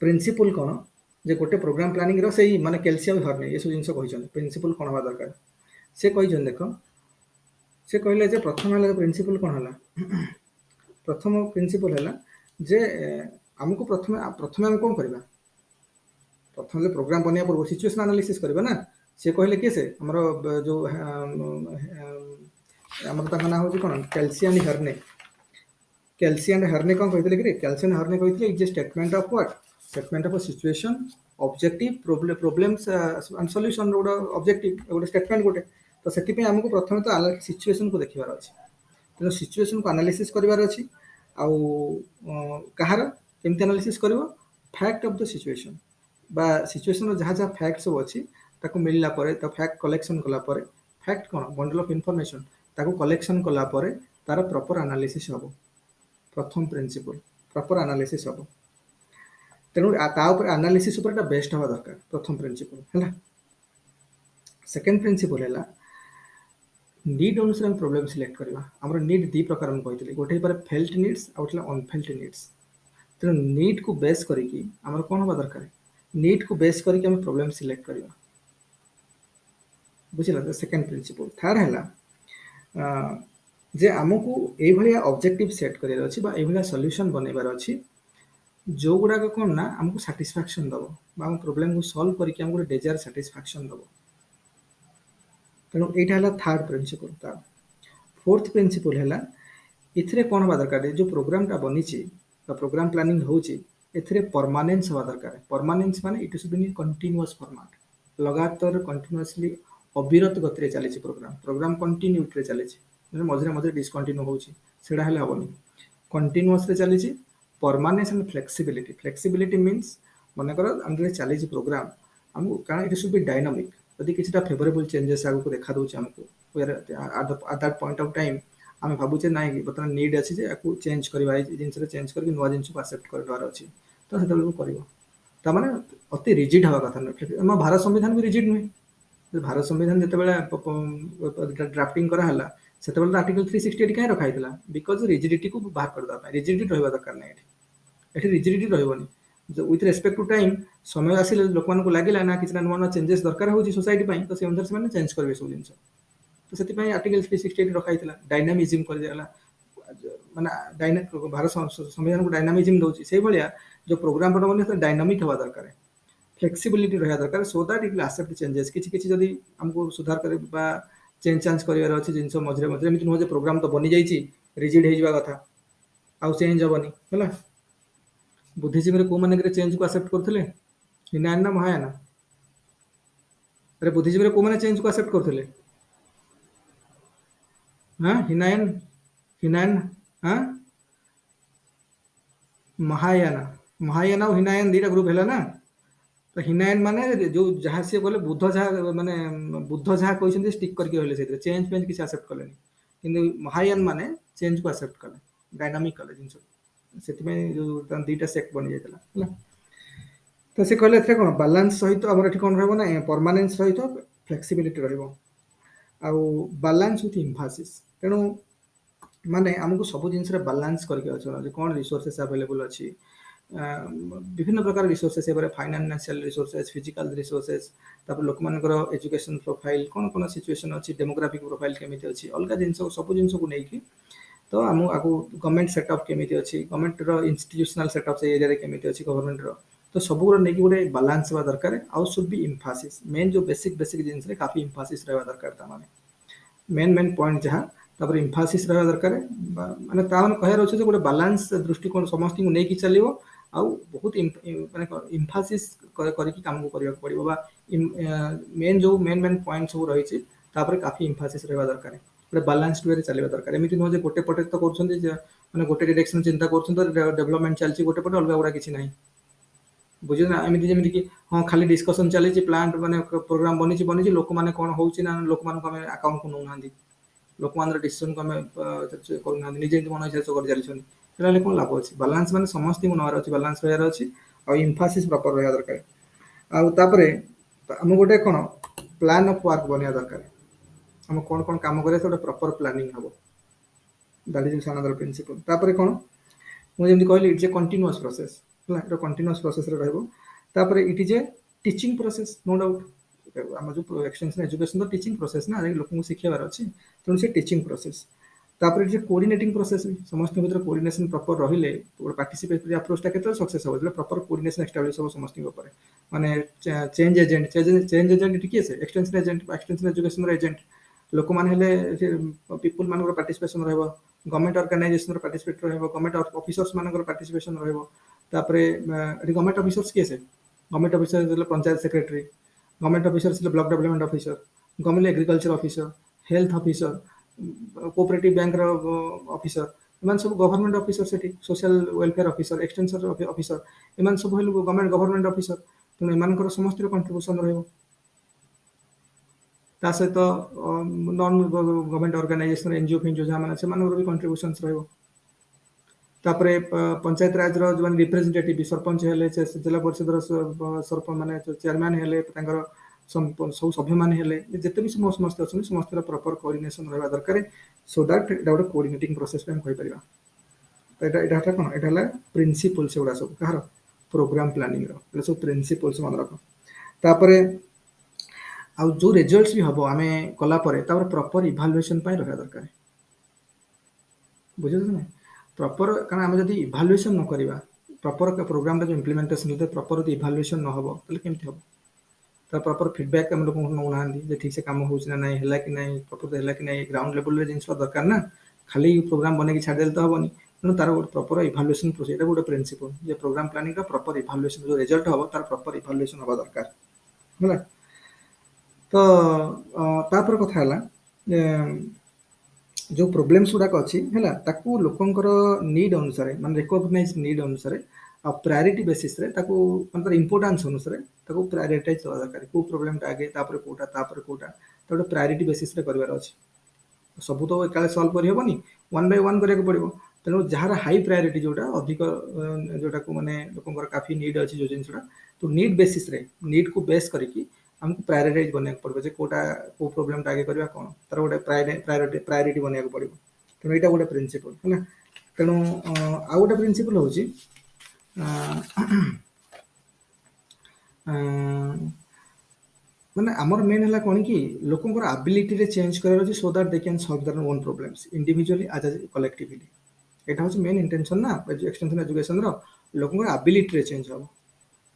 A: प्रिंसिपल कोन जे गोटे प्रोग्राम प्लानिंग रो सेही माने कैल्शियम हरने ये सब जिंस कहि प्रिंसिपल कोन होबा दरकार से कहि देखो से कहले जे प्रथम हला प्रिंसिपल कोन हला प्रथम प्रिंसिपल हला जे हमको प्रथमे हम कोन करबा प्रथम प्रोग्राम बनिया पूर्व सिचुएशन एनालिसिस करबा ना से कहले के से हमरो जो हमर ता ना हो कोन कैल्शियम हरने कोन कहथिले कि कैल्शियम हरने कहथिले is statement of what statement of a situation objective problems and solution road objective गोटे स्टेटमेंट गोटे तो सेति पे हमको प्रथम तो सिचुएशन को देखिबार अछि तो सिचुएशन को एनालिसिस करबार अछि आउ कहार केमती एनालिसिस करबो फैक्ट ऑफ द सिचुएशन बा सिचुएशन रो जहा जहा फैक्ट सब अछि ताको मिलला परे तो फैक्ट कलेक्शन कला परे fact cone bundle of information ताको कलेक्शन कला परे तार प्रॉपर एनालिसिस हबो प्रथम प्रिंसिपल प्रॉपर एनालिसिस हबो तेनु ता ऊपर एनालिसिस ऊपर बेस्ट हवा दरकार प्रथम प्रिंसिपल हैला सेकंड प्रिंसिपल हैला नीड अनुसार प्रॉब्लम सिलेक्ट करबा हमर नीड दी प्रकार हम कहितले गोटे पर फेल्ट नीड्स आउटला अनफेल्ट नीड्स तेनु नीड को बेस करिकि हमर कोन हवा दरकार नीड को बेस करके हम प्रॉब्लम सिलेक्ट करबा बुझिला तो सेकंड प्रिंसिपल थर्ड हैला जे हमको ए भलिया ऑब्जेक्टिव सेट करियर अछि बा ए भलिया सॉल्यूशन बनेबार अछि जो गुडा को कोन ना हमको सैटिस्फैक्शन दबो बा हम प्रॉब्लम को सॉल्व करके हमको डिजायर सैटिस्फैक्शन दबो तेनु एटा हला थर्ड प्रिंसिपल ता फोर्थ प्रिंसिपल हला इथरे कोन हवा दरकार जो प्रोग्राम ता बनिछि बा प्रोग्राम प्लानिंग होछि एथरे परमानेंस हवा दरकार परमानेंस माने it should be in continuous format लगातार कंटीन्यूअसली अविरत गति रे चली प्रोग्राम कंटिन्यूटी रे चली मझे मझे डिसकंटिन्यू होछि सेडा हले हबनी कंटिन्यूअस रे चली परमानेंस एंड फ्लेक्सिबिलिटी मीन्स मन कर अंदर चली प्रोग्राम हमको कारण इट शुड बी डायनामिक यदि किछटा फेवरेबल चेंजेस आगु को देखा दोछ हमको at that point of time हम भाबुचे नाइ कि बर्तमान नीड अछि जे आकु चेंज करबा ए जिंस रे चेंज करके नवा जिंस को एक्सेप्ट करबार अछि तो सेतल को करबो त माने अति रिजिड हवा कथा न हम भारत संविधान भी रिजिड नै भारत संविधान जते बेला ड्राफ्टिंग करा हला सेते बेला आर्टिकल 368 काहे रखा हितला बिकॉज़ रिजिडिटी को बाहर कर दा रिजिडिटी रहबा दरकार नै एठी रिजिडिटी रहबोनी विथ रेस्पेक्ट टू टाइम समय आसिले लोक मान को लागिला ना किछना नुवा चेंजेस दरकार होची सोसाइटी पई तो से अंदर से माने चेंज करबे सब जिंस तो सेति पई आर्टिकल 368 रखा हितला डायनामिज्म कर देला माने डायनामिक भारत संविधान को डायनामिज्म दोची सेही भलिया जो प्रोग्राम बनो बने डायनामिक हवा दरकार है फ्लेक्सिबिलिटी रहया दरकार so that it will accept changes किछि किछि जदी हमको सुधार करे बा चेंज करिवार अछि जिंस मझरे मझरे एमिति न हो जे प्रोग्राम तो बनि जाईची रिजिड हे जिवा कथा आउ चेंज हबनी हला बुद्धिजीवी रे को माने के चेंज को एक्सेप्ट करथले हिनायन ना महायान अरे बुद्धिजीवी रे को माने चेंज को एक्सेप्ट करथले हां हिनायन हां महायान और हिनायन दीटा ग्रुप हैला ना तो हिनायन माने जो जहां से बोले बुद्ध जहां माने बुद्ध जहां कहिसेंती स्टिक करके होले से चेंज पेंज किछ एक्सेप्ट करलेनी किंतु महायान माने चेंज को एक्सेप्ट करले डायनामिक करले जिंस सेति में जो दीटा सेक्ट बनि जायतला हला तो से कहले एथरे कोन बैलेंस सहित हमर एठी कोन रहबो ना परमानेंस सहित फ्लेक्सिबिलिटी रहबो आ बैलेंस विथ एम्फासिस तेनु माने हमको सब जिंस रे बैलेंस करके अछि जे कोन रिसोर्सेस अवेलेबल अछि विभिन्न प्रकार रिसोर्सेस एबारे फाइनेंशियल रिसोर्सेस फिजिकल रिसोर्सेस तापर लोक मानकर एजुकेशन प्रोफाइल कोन कोन सिचुएशन अछि डेमोग्राफिक प्रोफाइल केमिति अछि अलगा जिंस सब जिंस को नै कि तो हम आगु गवर्नमेंट सेटअप केमिति अछि गवर्नमेंट रो इंस्टीट्यूशनल सेटअप से एरिया रे केमिति अछि गवर्नमेंट रो तो सबुर नेकी गोटे बालांस होगा दरकार आउ शुड बी इम्फासिस मेन जो बेसिक बेसिक जिनिस रे काफी इम्फासिस रहबा दरकार ता माने मेन मेन पॉइंट जहाँ तापर इम्फासिस रहबा दरकार माने ता माने कहर अछि जे गोटे बालांस दृष्टिकोण समस्त को नेकी चलिवो आउ बहुत माने इम्फासिस करके काम को करिया पड़िबो बा मेन जो मेन मेन पॉइंट सब रही छी तापर काफी इम्फासिस रहबा दरकार गोटे बालांस्ड वे रे चलिबा दरकार एमिति न जे गोटे पटे तो करछन जे माने गोटे डायरेक्शन चिंता करछन तो डेवलपमेंट चलछि गोटे पटे अलगा गुडा किछि नाही बुझे ना एमिति जेमिति कि हाँ खाली डिस्कशन चली प्लांट माने प्रोग्राम बनी बनी लोक मैंने कौन होची ना लोक मान को अकाउंट को नौ ना लोक मान डिसीजन को करूना निजे मन इच्छा कर चलछन सेला कोन लाभ अछि बैलेंस माने समस्त को नवार अछि बैलेंस होयार अछि आ एम्फासिस प्रॉपर रहया दरकार आ तापरे हम गोटे कोन प्लान ऑफ वर्क बनिया दरकार हम कोन कोन काम करे तो प्रॉपर प्लानिंग हबो दैट इज अनदर प्रिंसिपल तापरे कोन मु जेमति कहली इट्स ए कंटीन्यूअस प्रोसेस हला एटा कंटीन्यूअस प्रोसेस रे रहबो तापरे it is a teaching process no doubt हम जो एक्सटेंशन एजुकेशन तो टीचिंग प्रोसेस ना लोक को सिखेबार अछि तेणु से टीचिंग प्रोसेस तापरे जे कोऑर्डिनेटिंग प्रोसेस समस्त भीतर कोऑर्डिनेशन प्रॉपर रहिले तो पार्टिसिपेटरी अप्रोच ता केते सक्सेस हो जे प्रॉपर कोऑर्डिनेशन एस्टैब्लिश हो समस्त के ऊपर माने चेंज एजेंट चेंज एजेंट ठीक है एक्सटेंशन एजेंट एक्सटेंशन एजुकेशन रे एजेंट लोक मान हेले पीपल मान पार्टिसिपेशन रहबो गवर्नमेंट ऑर्गेनाइजेशन रो पार्टिसिपेट रहबो गवर्नमेंट ऑफिसर्स मान पार्टिसिपेशन रहबो तापरे गवर्नमेंट ऑफिसर्स के से government officer panchayat secretary government officer block development officer government agriculture officer health officer cooperative bank रो ऑफिसर इमान सब गवर्नमेंट ऑफिसर सेठी social welfare officer extension officer इमान सब हेलु गवर्नमेंट ऑफिसर तेणु इमान समस्त कंट्रीब्यूशन रहबो ता सहित नॉन गवर्नमेंट ऑर्गेनाइजेशन एनजीओ फिनजीओ जहाँ मैंने से भी कंट्रीब्यूशन रहिबो तापरे पंचायत राज रो जो रिप्रेजेंटेटिव सरपंच हेले जिला परिषद रो सरपंच माने चेयरमैन हेले तांकर सब सभ्य मान हेले जेते भी समस्त अछि समस्त प्रॉपर कोऑर्डिनेशन रहबा दरकार सो दैट एटा गोटे कोऑर्डिनेटिंग प्रोसेस पे हम कहि परिबा एटा एटा कोन एटा हला प्रिंसिपल से उडा सब कहार प्रोग्राम प्लानिंग रो एटा सब प्रिंसिपल्स मन रखो तापरे आ जो रिजल्ट्स भी हबो आमे कला परे तापर प्रॉपर इवैल्यूएशन पाई रहबा दरकार बुझियो ना प्रॉपर कारण आमे जदी इवैल्यूएशन न करिबा प्रॉपर प्रोग्राम जो इंप्लीमेंटेशन होते प्रॉपर इवैल्यूएशन न हबो तले केमति हबो ता प्रॉपर फीडबैक हम लोग नौ ना जे ठीक से काम होउछ ना नहीं हला कि नहीं प्रॉपर हला कि नहीं ग्राउंड लेवल रे जिंस दरकार ना खाली प्रोग्राम बने की छाड़ देल तो हबनी तेणु तार प्रॉपर इवैल्यूएशन प्रोसेस एटा गोटे प्रिंसिपल जे प्रोग्राम प्लानिंग का प्रॉपर इवैल्यूएशन जो रिजल्ट हबो तार प्रॉपर इवैल्यूएशन हबा दरकार होला तो तापर कथा हला जो प्रोब्लेम्स गुड़ाक अच्छी है ताकू लोकंकर नीड अनुसार मान रिकॉग्नाइज नीड अनुसार आ प्रायोरिटी बेसिस रे ताकू मतलब इंपोर्टेंस अनुसार ताकू प्रायोरिटाइज करवा दरकार को प्रोब्लेम टा आगे तापर कोटा तो प्रायोरिटी बेसिस रे करबार अछि सब तो एकाले सॉल्व करि हेबनी वन बाय वन करिया पड़िबो तेणु जहाँ हाई प्रायोरिटी जोटा अधिक जोटा को माने लोकंकर काफी नीड अछि जो जिनसटा तो नीड बेसिस रे नीड को बेस करके हमको प्रायोरिटाइज बनिया पड़बो जे कोटा को प्रॉब्लम टा आगे करबा कोन तार गोटे प्रायोरिटी बनिया पड़बो तेणु एटा गोटे प्रिंसिपल है तेणु आ गोटे प्रिंसिपल होची माने हमर मेन हला कोन कि लोकंकर एबिलिटी रे चेंज करार अछि so that they can solve their own problems individually as collectively एटा होची मेन इंटेंशन ना एक्सटेंशन एजुकेशन रो लोकंकर एबिलिटी रे चेंज हो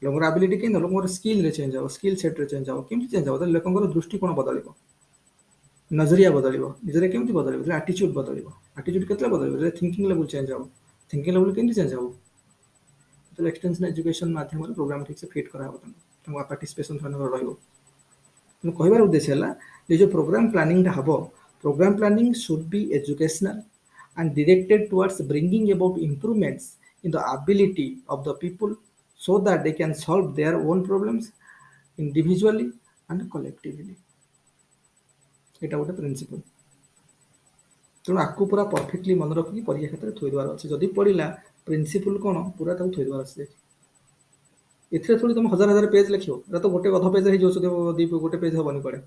A: लोकंकर एबिलिटी के लोकंकर स्किल रे चेंज हो स्किल सेट रे चेंज हो केमति चेंज हो लोकंकर दृष्टिकोण बदलिबो नजरिया बदलिबो निजरे केमति बदलिबो एटीट्यूड बदलिबो एटीट्यूड केतला बदलिबो थिंकिंग लेवल चेंज हो थिंकिंग लेवल केमति चेंज हो तो एक्सटेंशन एजुकेशन माध्यम प्रोग्राम ठीक से फिट करा हो तुम पार्टिसिपेशन रहइबो तो कहबार उद्देश्य है जे जो प्रोग्राम प्लानिंग हबो programme planning should be educational and directed towards bringing about improvements in the ability of the people so that they can solve their own problems individually and collectively एटा गोटे प्रिंसिपल तेणु आपको पूरा परफेक्टली मन रखिकी परीक्षा क्षेत्र में थोईदार अच्छे जदि पढ़ला प्रिंसिपल कौन पूरा तक थोईदार अच्छे एथिरे थोड़ी तुम हजार हजार पेज लिखो एटा तो गोटे अध पेज हो गोटे पेज हबनी पड़े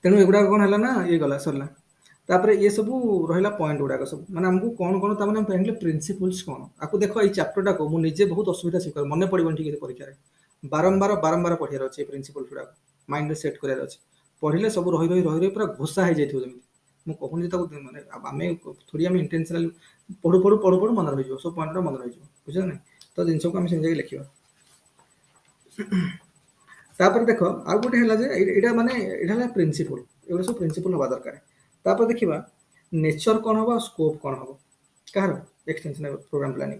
A: तेणु एगुड़ा कौन है ना ये गला सरला तापर ये सब रहा पॉइंट गुड़ाक सब माने हमको कौन कौन ताने हम पढ़ले प्रिंसिपल्स कौन आपको देखो ये चैप्टर को मु निजे बहुत असुविधा स्वीकार मन पड़बन ठीक परीक्षा रे बारंबार बारंबार पढ़ियार अच्छे प्रिंसिपल गुड़ाक माइंड रे सेट करार अच्छे पढ़ले सब रही रही रही रही पूरा घोषा हो जाइए जमी ମୁଁ କହୁନି ତାକୁ ମାନେ ଆମେ ଥୋଡ଼ି ଆମେ ଇଣ୍ଟେନସନାଲି ପଢୁ ପଢୁ ପଢୁ ପଢୁ ମନେ ରହିଯିବ, ସବୁ ପଏଣ୍ଟଟା ମନେ ରହିଯିବ, ବୁଝିଲ ନା? ତ ଜିନିଷକୁ ଆମେ ସେମିତି ଲେଖିବା। ତାପରେ ଦେଖ ଆଉ ଗୋଟେ ହେଲା ଯେ ଏଇଟା ମାନେ ଏଇଟା ହେଲା ପ୍ରିନ୍ସିପଲ, ଏଗୁଡ଼ା ସବୁ ପ୍ରିନ୍ସିପଲ ହବା ଦରକାର। ତାପରେ ଦେଖିବା ନେଚର କ'ଣ ହବ ଆଉ ସ୍କୋପ କ'ଣ ହବ କାହାର extension programme planning.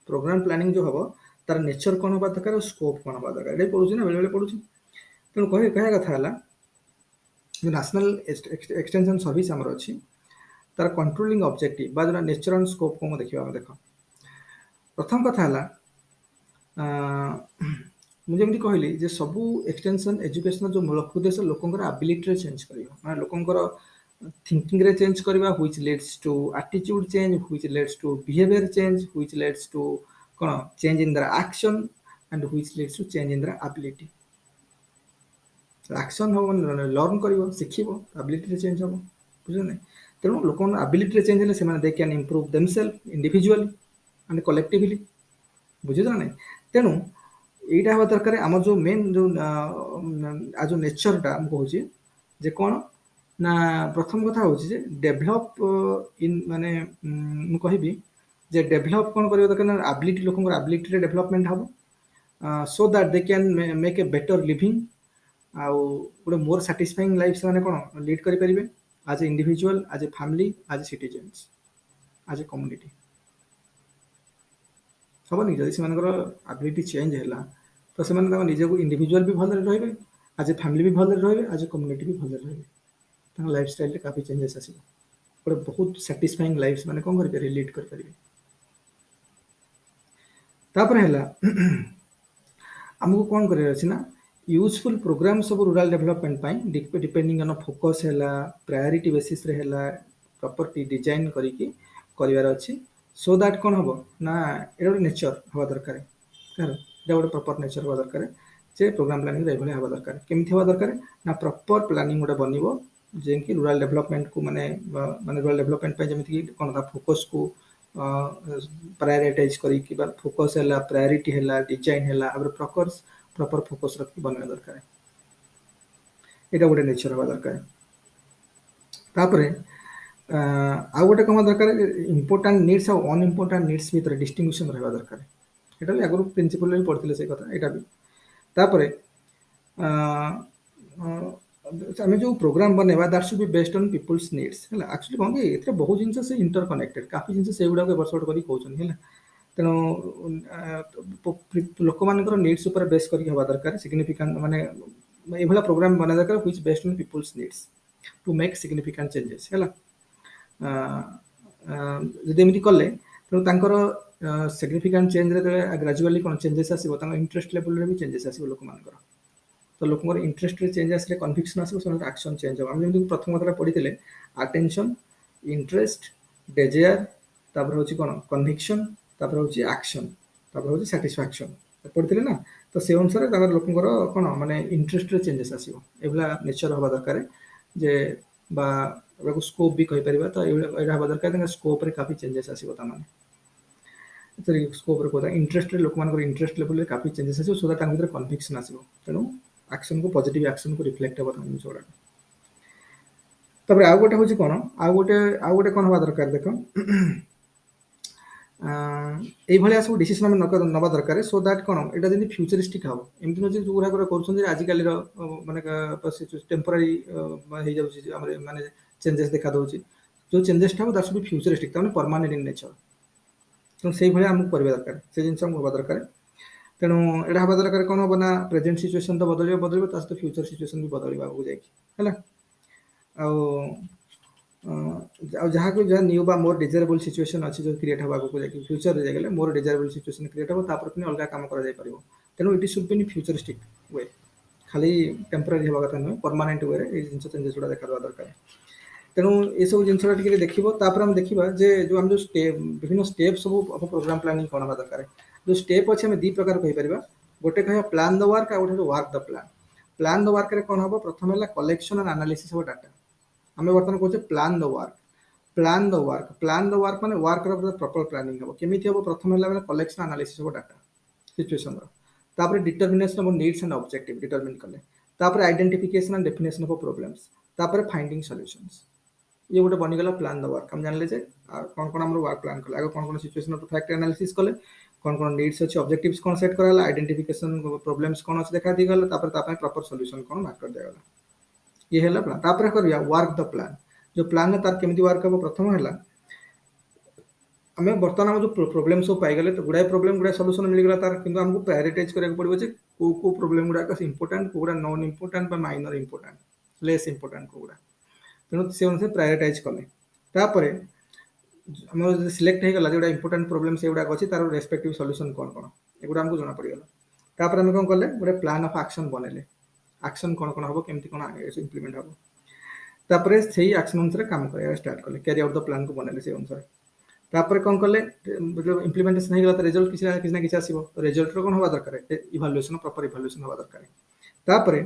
A: Programme planning ଯୋଉ ହବ ତାର ନେଚର କ'ଣ ହବା ଦରକାର ଆଉ ସ୍କୋପ କ'ଣ ହବା ଦରକାର, ଏଇଟା ପଢୁଛି ନା ବେଳେବେଳେ ପଢୁଛି। ତେଣୁ କହିବା କଥା ହେଲା जो ନ୍ୟାସନାଲ ଏକ୍ସଟେନସନ ସର୍ଭିସ ଆମର ଅଛି ତାର କଣ୍ଟ୍ରୋଲିଂ ଅବଜେକ୍ଟିଭ ବା ଯୋଉଟା ନେଚର ଆଣ୍ଡ ସ୍କୋପ କ'ଣ ଦେଖିବା। ଆମେ ଦେଖ ପ୍ରଥମ କଥା ହେଲା ମୁଁ ଯେମିତି କହିଲି ଯେ ସବୁ ଏକ୍ସଟେନସନ ଏଜୁକେସନ ଯୋଉ ମୂଳ ଉଦ୍ଦେଶ୍ୟ ଲୋକଙ୍କର ଆବିଲିଟିରେ ଚେଞ୍ଜ କରିବା, ମାନେ ଲୋକଙ୍କର ଥିଙ୍କିଂରେ ଚେଞ୍ଜ କରିବା, ହ୍ୱିଚ୍ ଲିଡ୍ସ ଟୁ ଆଟିଚ୍ୟୁଡ change, which leads to behaviour change, which leads to କ'ଣ change in their action and which leads to change in their ability. Action ହବ ମାନେ ଲର୍ନ କରିବ, ଶିଖିବ, ଆବିଲିଟିରେ ଚେଞ୍ଜ ହବ, ବୁଝିଲ ନାହିଁ? ତେଣୁ ଲୋକଙ୍କ ଆବିଲିଟିରେ ଚେଞ୍ଜ ହେଲେ ସେମାନେ they can improve themselves individually and collectively, ବୁଝୁଛ ନା ନାହିଁ? ତେଣୁ ଏଇଟା ହେବା ଦରକାର। ଆମର ଯୋଉ ମେନ୍ ଯୋଉ ଯୋଉ ନେଚରଟା ମୁଁ କହୁଛି ଯେ କ'ଣ ନା ପ୍ରଥମ କଥା ହଉଛି ଯେ ଡେଭଲପ ଇନ୍ ମାନେ ମୁଁ କହିବି ଯେ ଡେଭଲପ କ'ଣ କରିବା ଦରକାର ନା ଆବିଲିଟି, ଲୋକଙ୍କର ଆବିଲିଟିରେ ଡେଭଲପମେଣ୍ଟ ହବ so that they can make a better living, ଆଉ ଗୋଟେ ମୋର ସାଟିସ୍ଫାଇଂ ଲାଇଫ୍ ସେମାନେ କ'ଣ ଲିଡ୍ କରିପାରିବେ as a individual, as a family, as a citizens, as a community. ହବନି ଯଦି ସେମାନଙ୍କର ଆବିଲିଟି ଚେଞ୍ଜ ହେଲା ତ ସେମାନେ ତାଙ୍କ ନିଜକୁ ଇଣ୍ଡିଭିଜୁଆଲ ବି ଭଲରେ ରହିବେ, ଆଜ୍ ଏ ଫ୍ୟାମିଲି ବି ଭଲରେ ରହିବେ, ଆଜ୍ ଏ କମ୍ୟୁନିଟି ବି ଭଲରେ ରହିବେ। ତାଙ୍କ ଲାଇଫ ଷ୍ଟାଇଲରେ କାଫି ଚେଞ୍ଜେସ୍ ଆସିବ, ଗୋଟେ ବହୁତ ସାଟିସ୍ଫାଇଂ ଲାଇଫ୍ ସେମାନେ କ'ଣ କରିପାରିବେ ଲିଡ୍ କରିପାରିବେ। ତାପରେ ହେଲା ଆମକୁ କ'ଣ କରିବାର ଅଛି ନା ୟୁଜଫୁଲ ପ୍ରୋଗ୍ରାମ ସବୁ ରୁରାଲ ଡେଭଲପମେଣ୍ଟ ପାଇଁ ଡିପେଣ୍ଡିଂ ଅନ୍ ଫୋକସ୍ ହେଲା, ପ୍ରାୟୋରିଟି ବେସିସରେ ହେଲା, ପ୍ରପର୍ଟି ଡିଜାଇନ କରିକି କରିବାର ଅଛି। ସୋ ଦ୍ୟାଟ୍ କ'ଣ ହବ ନା ଏଇଟା ଗୋଟେ ନେଚର ହେବା ଦରକାର, ଏଇଟା ଗୋଟେ ପ୍ରପର ନେଚର ହେବା ଦରକାର ଯେ ପ୍ରୋଗ୍ରାମ ପ୍ଲାନିଂ ଏଇଭଳିଆ ହେବା ଦରକାର। କେମିତି ହେବା ଦରକାର ନା ପ୍ରପର ପ୍ଲାନିଂ ଗୋଟେ ବନିବ ଯେକି ରୁରାଲ ଡେଭଲପମେଣ୍ଟକୁ ମାନେ ରୁରାଲ ଡେଭଲପମେଣ୍ଟ ପାଇଁ ଯେମିତିକି କ'ଣ ତା ଫୋକସ୍କୁ ପ୍ରାୟୋରିଟାଇଜ କରିକି ବା ଫୋକସ୍ ହେଲା, ପ୍ରାୟୋରିଟି ହେଲା, ଡିଜାଇନ ହେଲା, ପ୍ରପର ଫୋକସ୍ ରଖିକି ବନେଇବା ଦରକାର। ଏଇଟା ଗୋଟେ ନେଚର ହେବା ଦରକାର। ତାପରେ ଆଉ ଗୋଟେ କ'ଣ ଦରକାର ଇମ୍ପୋର୍ଟାଣ୍ଟ ନିଡ୍ସ ଆଉ ଅନଇମ୍ପୋର୍ଟାଣ୍ଟ ନିଡ୍ସ ଭିତରେ ଡିଷ୍ଟିଂଗୁସନ ରହିବା ଦରକାର। ଏଇଟା ବି ଆଗରୁ ପ୍ରିନ୍ସିପଲରେ ବି ପଢ଼ିଥିଲେ ସେଇ କଥା, ଏଇଟା ବି। ତାପରେ ଆମେ ଯେଉଁ ପ୍ରୋଗ୍ରାମ ବନେଇବା that should be based on people's needs ହେଲା। ଆକ୍ଚୁଆଲି କ'ଣ କି ଏଥିରେ ବହୁତ ଜିନିଷ ସେ ଇଣ୍ଟର କନେକ୍ଟେଡ୍, କାଫି ଜିନିଷ ସେଇଗୁଡ଼ାକୁ ଏପଟ ସେପଟ କରିକି କହୁଛନ୍ତି ହେଲା। ତେଣୁ ଲୋକମାନଙ୍କର ନିଡ୍ସ ଉପରେ ବେସ୍ କରିକି ହେବା ଦରକାର ସିଗ୍ନିଫିକାଣ୍ଟ, ମାନେ ଏଇଭଳିଆ ପ୍ରୋଗ୍ରାମ ବନେଇବା ଦରକାର which based on people's needs to make significant changes ହେଲା। ଯଦି ଏମିତି କଲେ ତେଣୁ ତାଙ୍କର ସିଗ୍ନିଫିକାଣ୍ଟ ଚେଞ୍ଜରେ ଗ୍ରାଜୁଆଲି କ'ଣ ଚେଞ୍ଜେସ୍ ଆସିବ, ତାଙ୍କ ଇଣ୍ଟରେଷ୍ଟ ଲେଭେଲରେ ବି ଚେଞ୍ଜେସ୍ ଆସିବ ଲୋକମାନଙ୍କର। ତ ଲୋକଙ୍କର ଇଣ୍ଟରେଷ୍ଟରେ ଚେଞ୍ଜ ଆସିଲେ କନଭିକ୍ସନ ଆସିବ, ସେମାନଙ୍କ ଆକ୍ସନ ଚେଞ୍ଜ ହେବ। ଆମେ ଯେମିତି ପ୍ରଥମ କଥାଟା ପଢ଼ିଥିଲେ ଆଟେନସନ, ଇଣ୍ଟରେଷ୍ଟ, ଡେଜେୟାର, ତାପରେ ହେଉଛି କ'ଣ କନଭିକ୍ସନ, ତାପରେ ହେଉଛି ଆକ୍ସନ, ତାପରେ ହେଉଛି ସାଟିସ୍ଫାକ୍ସନ ପଢ଼ିଥିଲେ ନା। ତ ସେ ଅନୁସାରେ ତାଙ୍କର ଲୋକଙ୍କର କ'ଣ ମାନେ ଇଣ୍ଟରେଷ୍ଟରେ ଚେଞ୍ଜେସ୍ ଆସିବ, ଏଇଭଳିଆ ନେଚର ହେବା ଦରକାର ଯେ ବା ଏଟାକୁ ସ୍କୋପ ବି କହିପାରିବା। ତ ଏଇଟା ହେବା ଦରକାର ତାଙ୍କ ସ୍କୋପରେ କାଫି ଚେଞ୍ଜେସ୍ ଆସିବ, ତାମାନେ ସ୍କୋପରେ କହୁଥା ଇଣ୍ଟରେଷ୍ଟରେ ଲୋକମାନଙ୍କର ଇଣ୍ଟରେଷ୍ଟ ଲେଭେଲରେ କାଫି ଚେଞ୍ଜେସ୍ ଆସିବ, ସୋ ଦ୍ୟାଟ୍ ତାଙ୍କ ଭିତରେ କନଭିକ୍ସନ ଆସିବ। ତେଣୁ ଆକ୍ସନକୁ ପଜିଟିଭ ଆକ୍ସନକୁ ରିଫ୍ଲେକ୍ଟ ହେବ ତାଙ୍କ ଜିନିଷ ଗୁଡ଼ାକ। ତାପରେ ଆଉ ଗୋଟେ ହେଉଛି କ'ଣ ଆଉ ଗୋଟେ କ'ଣ ହେବା ଦରକାର ଦେଖ এইଭଳିଆ ସବୁ ଡିସିସନ୍ ଆମେ ନେବା ଦରକାର ସୋ ଦ୍ୟାଟ୍ କ'ଣ ଏଇଟା ଯେମିତି ଫ୍ୟୁଚରିଷ୍ଟିକ୍ ହେବ। ଏମିତି ନୁହେଁ ଯେ ଯେଉଁଗୁଡ଼ାକ କରୁଛନ୍ତି ଆଜିକାଲିର ମାନେ ଟେମ୍ପୋରାରୀ ହେଇଯାଉଛି ଆମର ମାନେ ଚେଞ୍ଜେସ୍ ଦେଖା ଦେଉଛି। ଯେଉଁ ଚେଞ୍ଜେସଟା ହେବ ଦ୍ୟାଟ୍ ସୁଡ୍ ବି ଫ୍ୟୁଚରିଷ୍ଟିକ୍, ତାମାନେ ପରମାନେଣ୍ଟ ଇନ୍ ନେଚର। ତେଣୁ ସେଇଭଳିଆ ଆମକୁ କରିବା ଦରକାର, ସେ ଜିନିଷ ଆମକୁ ହେବା ଦରକାର। ତେଣୁ ଏଇଟା ହେବା ଦରକାର କ'ଣ ହେବ ନା ପ୍ରେଜେଣ୍ଟ ସିଚୁଏସନ୍ ତ ବଦଳିବ ତା ସହିତ ଫ୍ୟୁଚର ସିଚୁଏସନ୍ ବି ବଦଳିବ ଆଗକୁ ଯାଇକି ହେଲା। ଆଉ ଯାହାକୁ ଯାହା ନ୍ୟୁ ବା ମୋର ଡିଜାରେବଲ୍ ସିଚୁଏସନ୍ ଅଛି ଯେଉଁ କ୍ରିଏଟ୍ ହେବ ଆଗକୁ ଯାଇକି ଫ୍ୟୁଚରରେ ଯାଇଗଲେ ମୋର ଡିଜାରେବଲ୍ ସିଚୁଏସନ୍ କ୍ରିଏଟ୍ ହେବ, ତାପରେ ପୁଣି ଅଲଗା କାମ କରାଯାଇପାରିବ। ତେଣୁ ଇଟ୍ ସୁଡ୍ ବି ଫ୍ୟୁଚରିଷ୍ଟିକ୍ ୱେ, ଖାଲି ଟେମ୍ପୋରାରୀ ହେବା କଥା ନୁହେଁ, ପରମାନେଣ୍ଟ ୱେରେ ଏଇ ଜିନିଷ ଚେଞ୍ଜେସ୍ ଗୁଡ଼ା ଦେଖାଦେବା ଦରକାର। ତେଣୁ ଏସବୁ ଜିନିଷଟା ଟିକେ ଦେଖିବ। ତାପରେ ଆମେ ଦେଖିବା ଯେ ଯେଉଁ ଆମେ ଯେଉଁ ବିଭିନ୍ନ ଷ୍ଟେପ୍ ସବୁ ପ୍ରୋଗ୍ରାମ ପ୍ଲାନିଂ କ'ଣ ହେବା ଦରକାର। ଯେଉଁ ଷ୍ଟେପ୍ ଅଛି ଆମେ ଦୁଇ ପ୍ରକାର କହିପାରିବା, ଗୋଟେ କହିବା ପ୍ଲାନ୍ ଦ ୱାର୍କ, ଆଉ ଗୋଟେ work the plan. Plan the ୱାର୍କରେ କ'ଣ ହେବ, ପ୍ରଥମେ ହେଲା collection and analysis of data. ଆମେ ବର୍ତ୍ତମାନ କହୁଛେ plan the work. Plan the work ମାନେ ୱାର୍କର ପ୍ରପର ପ୍ଲାନିଂ ହେବ। କେମିତି ହେବ, ପ୍ରଥମେ ହେଲା ମାନେ କଲେକ୍ସନ୍ ଆନାଲିସିସ୍ ଅଫ୍ ଡାଟା ସିଚୁଏସନର, ତାପରେ determination of needs and objective determine କଲେ, ତାପରେ identification and definition of problems, ତାପରେ ଫାଇଣ୍ଡିଂ ସଲ୍ୟୁସନ୍ସ। ये गोटे बनीगला प्लान द वर्क हम जानले जे कौन कौन आम वर्क प्लान कले आगे कौन कौन सिचुएशन ऑफ फैक्ट एनालिसिस कले कौन कौन नीड्स अच्छे ऑब्जेक्टिव्स कौन सेट कराला आइडेंटिफिकेशन प्रॉब्लम्स कौन अच्छे देखा दिगला तापर तापर प्रॉपर सॉल्यूशन कौन मार्क कर दिगला ये हैला प्लान तापर करिया वर्क द प्लान जो प्लान तार केमिति वर्क हो प्रथम हैला आमे वर्तमान जो प्रॉब्लम सब पाई गले तो गुडाय प्रॉब्लम गुडाय सॉल्यूशन मिल गला तार किंतु हमको प्रायोरिटाइज करके पड़बो जे को प्रॉब्लम गुडा का इंपोर्टेंट कोडा नॉन इंपोर्टेंट बा माइनर इंपोर्टेंट लेस इंपोर्टेंट कोडा तेणु से अनुसार प्रायोरिटाइज कले तापर आम सिलेक्ट हो गला जो इंपोर्टेंट प्रॉब्लम से गुडा अच्छी तार रेस्पेक्टिव सॉल्यूशन कौन कौन एगुड़ा हमको जना पड़गला तापर आम कौन कले गोटे प्लान ऑफ एक्शन बनैले एक्शन कौन कौन हम केमती कौन इंप्लीमेंट हम तापर से एक्शन अनुसार काम कर स्टार्ट कले कैरी आउट द प्लान को बनैले से अनुसार तापर कौन कले इम्प्लीमेंटेशन हो गला रिजल्ट किसी ना किसी आसीबो तो रिजल्ट कौन हवा दरकार इवाल्युएशन प्रॉपर इवाल्युएशन हवा दरकार तापर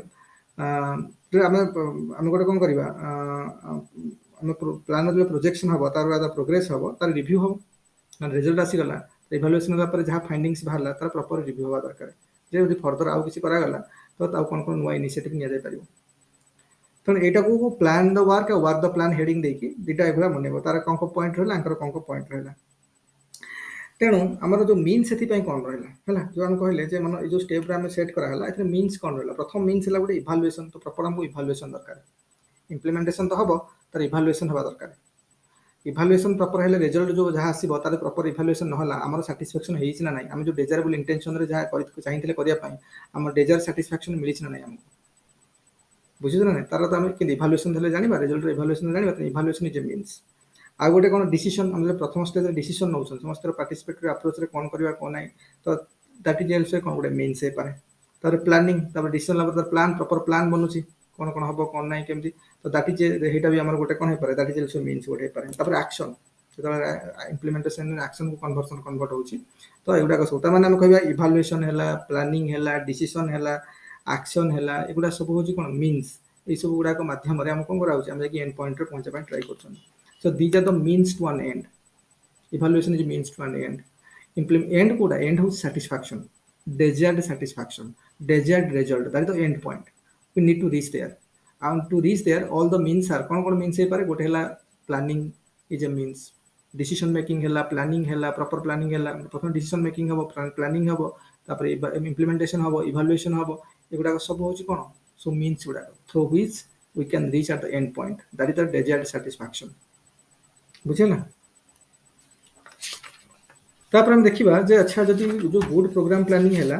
A: आम गोटे कौन करवा आम प्लान जो प्रोजेक्शन हम तार प्रोग्रेस हम तार रिव्यू हम रिजल्ट आसीगला इवाल्युएशन जहाँ फाइंडिंग्स बाहर तार प्रॉपर रिव्यू हवा दरकार जे फर्दर आउ किसी करागला तो कौन कौन नुआ इनिशिएटिव नि जाय परिबो तो एटा को प्लान द वर्क और वर्क द प्लान हेडिंग देकी दुटा एभला मनेबो तार कौन को पॉइंट रहला अंकर कौन को पॉइंट रहला तेणु आमर जो मीन से कौन रहा है जो हम कहले जे मन जो स्टेप रे हम सेट करा हला एथरे मीन्स कौन रहला प्रथम मीन्स हला गोटे इवाल्युएशन तो प्रॉपर हमको इवाल्युएशन दरकार इम्प्लीमेंटेशन तो हबो तार इवाल्युएशन हवा दरकार इवाल्युएशन प्रॉपर हेले रिजल्ट जो जहाँ आसीबो तार प्रॉपर इवाल्युएशन न होला हमर सैटिस्फैक्शन हेइछ ना नाही हम जो डिजायरेबल इंटेंशन रे जहाँ चाहिथिले करिया पई हमर डिजायर सैटिस्फैक्शन मिलिछ ना नाही हमको बुझियो ना तार तो हम कि इवाल्युएशन देले जानिबा रिजल्ट इवाल्युएशन जानिबा तो इवाल्युएशन इज ए मीन्स आ गोटे कौन डिसीजन हम प्रथम स्टेज डिसीजन नौ समस्त पार्टिसिपेटरी अप्रोच रे कौन करवा कौन ना तो दैट इज आल्सो कौन गोटे मीन्स हे पारे तार प्लानिंग तार डिसीजन लाबर तार प्लान प्रॉपर प्लान बनुची कौन कौन हबो कौन ना केमती तो दैट इज हेटा भी हमर गोटे कौन हे पारे दैट इज आल्सो मीन्स गोटे हे पारे तापर एक्शन जो इम्प्लीमेंटेशन एक्शन को कन्वर्सन कन्वर्ट होची तो एगुडा को सब माने हम कहबा इवाल्युएशन हैला प्लानिंग हैला डिसीजन हैला एक्शन हैला एगुडा सब होची कोन मीन्स ए सब गुडा को माध्यम रे हम कोन करा होची हम जे एंड पॉइंट रे पहुंचे try करछन so these are the means to an end evaluation is means to an end implement end koda end who satisfaction desired result that is the end point we need to reach there and to reach there all the means are kon means he pare gote hela planning is a means decision making hela planning hela proper planning hela proper decision making habo planning habo tapare implementation habo evaluation habo eguda सब होची कोन so means guda through which we can reach at the end point that is the desired satisfaction बुझे ना तापर हम देखिबा जे अच्छा जदि जो गुड प्रोग्राम प्लानिंग हैला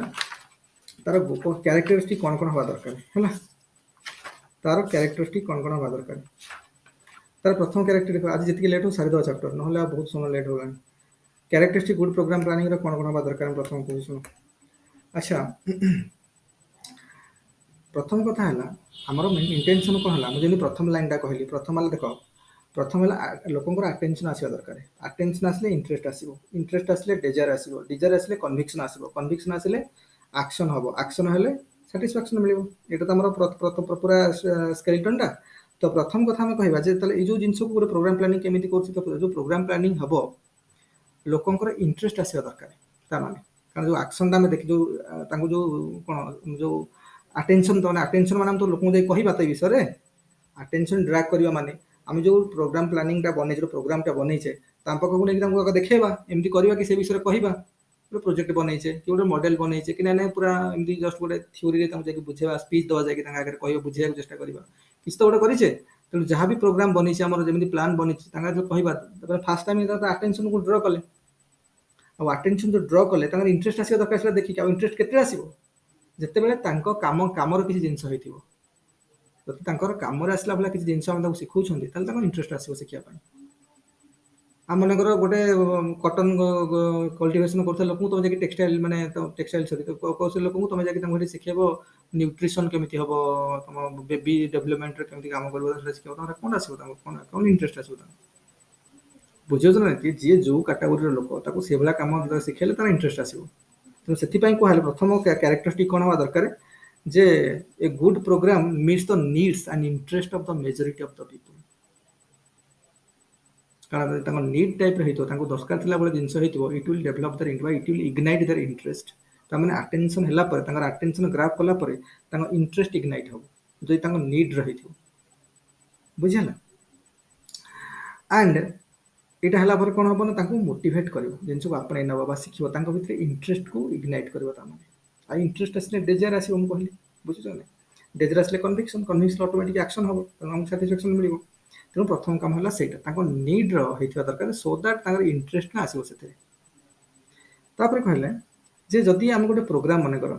A: तार कैरेक्टरिस्टिक कौन कौन हवा दरकार हैला तार कैरेक्टरिस्टिक कौन कौन हवा दरकार तार प्रथम कैरेक्टर आज जितकी लेट हो सारे दो चैप्टर नहले बहुत समय लेट होगा कैरेक्टरिस्टिक गुड प्रोग्राम प्लानिंग रे कौन कौन हवा दरकार प्रथम को सुनो अच्छा प्रथम कथा हैला हमर इंटेंशन कोन हैला मुझे प्रथम लाइन टा कहली प्रथम वाला देखो प्रथम लोक अटेंशन आसवा दरकार अटेंशन आसले इंटरेस्ट आसले डिजायर आसले कन्विक्शन आसो कन्विक्शन आसले एक्शन हम एक्शन हेले सैटिस्फैक्शन मिल यहाँ तो आम पूरा स्केलेटन टा तो प्रथम कथा आम कहवा जो जिन को गोटे प्रोग्राम प्लानिंग केमी कर जो प्रोग्राम प्लानिंग हम लोकंर इंटरेस्ट आसवा दरकार माने कारण जो एक्शन आम देख जो जो कौन जो अटेंशन तो अटेंशन माने तो लोक कहवा तो विषय अटेंशन ड्रैग करवा माने आम जो प्रोग्राम प्लानिंग टा बने जो प्रोग्राम टा बनईचे पाखक नहीं देखा एमती करवा कि से विषय कहवा गोटे प्रोजेक्ट बनईचे कि गोटे मॉडल बनईचे कि ना पूरा एमती जस्ट गोटे थ्योरी रे बुझेवा स्पीच दवा जाके आगे कह बुझे चेष्टा करवा किसी तो गोटे करेचे तेणु जहाँ भी प्रोग्राम बनईचे आम जमी प्लान बनी कहवा फास्ट टाइम अटेंशन को ड्र कले अटेंशन जो ड्र कले इंटरेस्ट आसवा दरकार देखिए इंटरेस्ट केते आसो जिते काम काम किसी जिनस होइथिबो जब कम आसला भाला किसी जिन शिखा इंटरेस्ट आसो शिखापी आम मनकर गोटे कटन कल्टिवेशन कर लोक तुम जाकि टेक्सटाइल माने टेक्सटाइल सॉरी कौशल लोक तुम जाकि शिखेब न्यूट्रिशन केमी हम तुम बेबी डेवलपमेंट केमी काम कर शिखेब कौन आसो कौन इंटरेस्ट आसो बुझे ना जी जो कैटेगोरी लोक से भाया कम शिखेले तार इंटरेस्ट आसो तेणु से कहले प्रथम कैरेक्टरिस्टिक कौन हवा दरकार जे a good program meets the needs and interest of the majority of the people कारण नीड टाइप रही दरकार थिला बेले जिनस it will develop their it will ignite their interest तमाने अटेंशन हैला पर तांगर अटेंशन ग्राफ कला पर तांगर इंटरेस्ट इग्नाइट हो जो तांगर नीड रही बुझला एंड ଏଇଟା ହେଲା ପରେ କ'ଣ ହବ ନା ତାଙ୍କୁ ମୋଟିଭେଟ୍ କରିବ ଜିନିଷକୁ ଆପଣେଇ ନେବ ବା ଶିଖିବ ତାଙ୍କ ଭିତରେ ଇଣ୍ଟରେଷ୍ଟକୁ ଇଗ୍ନାଇଟ୍ କରିବ ତାମାନେ ଆଉ ଇଣ୍ଟରେଷ୍ଟ ଆସିଲେ ଡେଜର ଆସିବ ମୁଁ କହିଲି ବୁଝୁଛ ନା ଡେଜର ଆସିଲେ କନଭିକ୍ସନ ଅଟୋମେଟିକ୍ ଆକ୍ସନ୍ ହବ ତେଣୁ ଆମକୁ ସାଟିସ୍ଫାକ୍ସନ୍ ମିଳିବ ତେଣୁ ପ୍ରଥମ କାମ ହେଲା ସେଇଟା ତାଙ୍କ ନିଡ୍ର ହେଇଥିବା ଦରକାର ସୋ ଦ୍ୟାଟ୍ ତାଙ୍କର ଇଣ୍ଟରେଷ୍ଟ ଆସିବ ସେଥିରେ ତାପରେ କହିଲେ ଯେ ଯଦି ଆମେ ଗୋଟେ ପ୍ରୋଗ୍ରାମ ମନେକର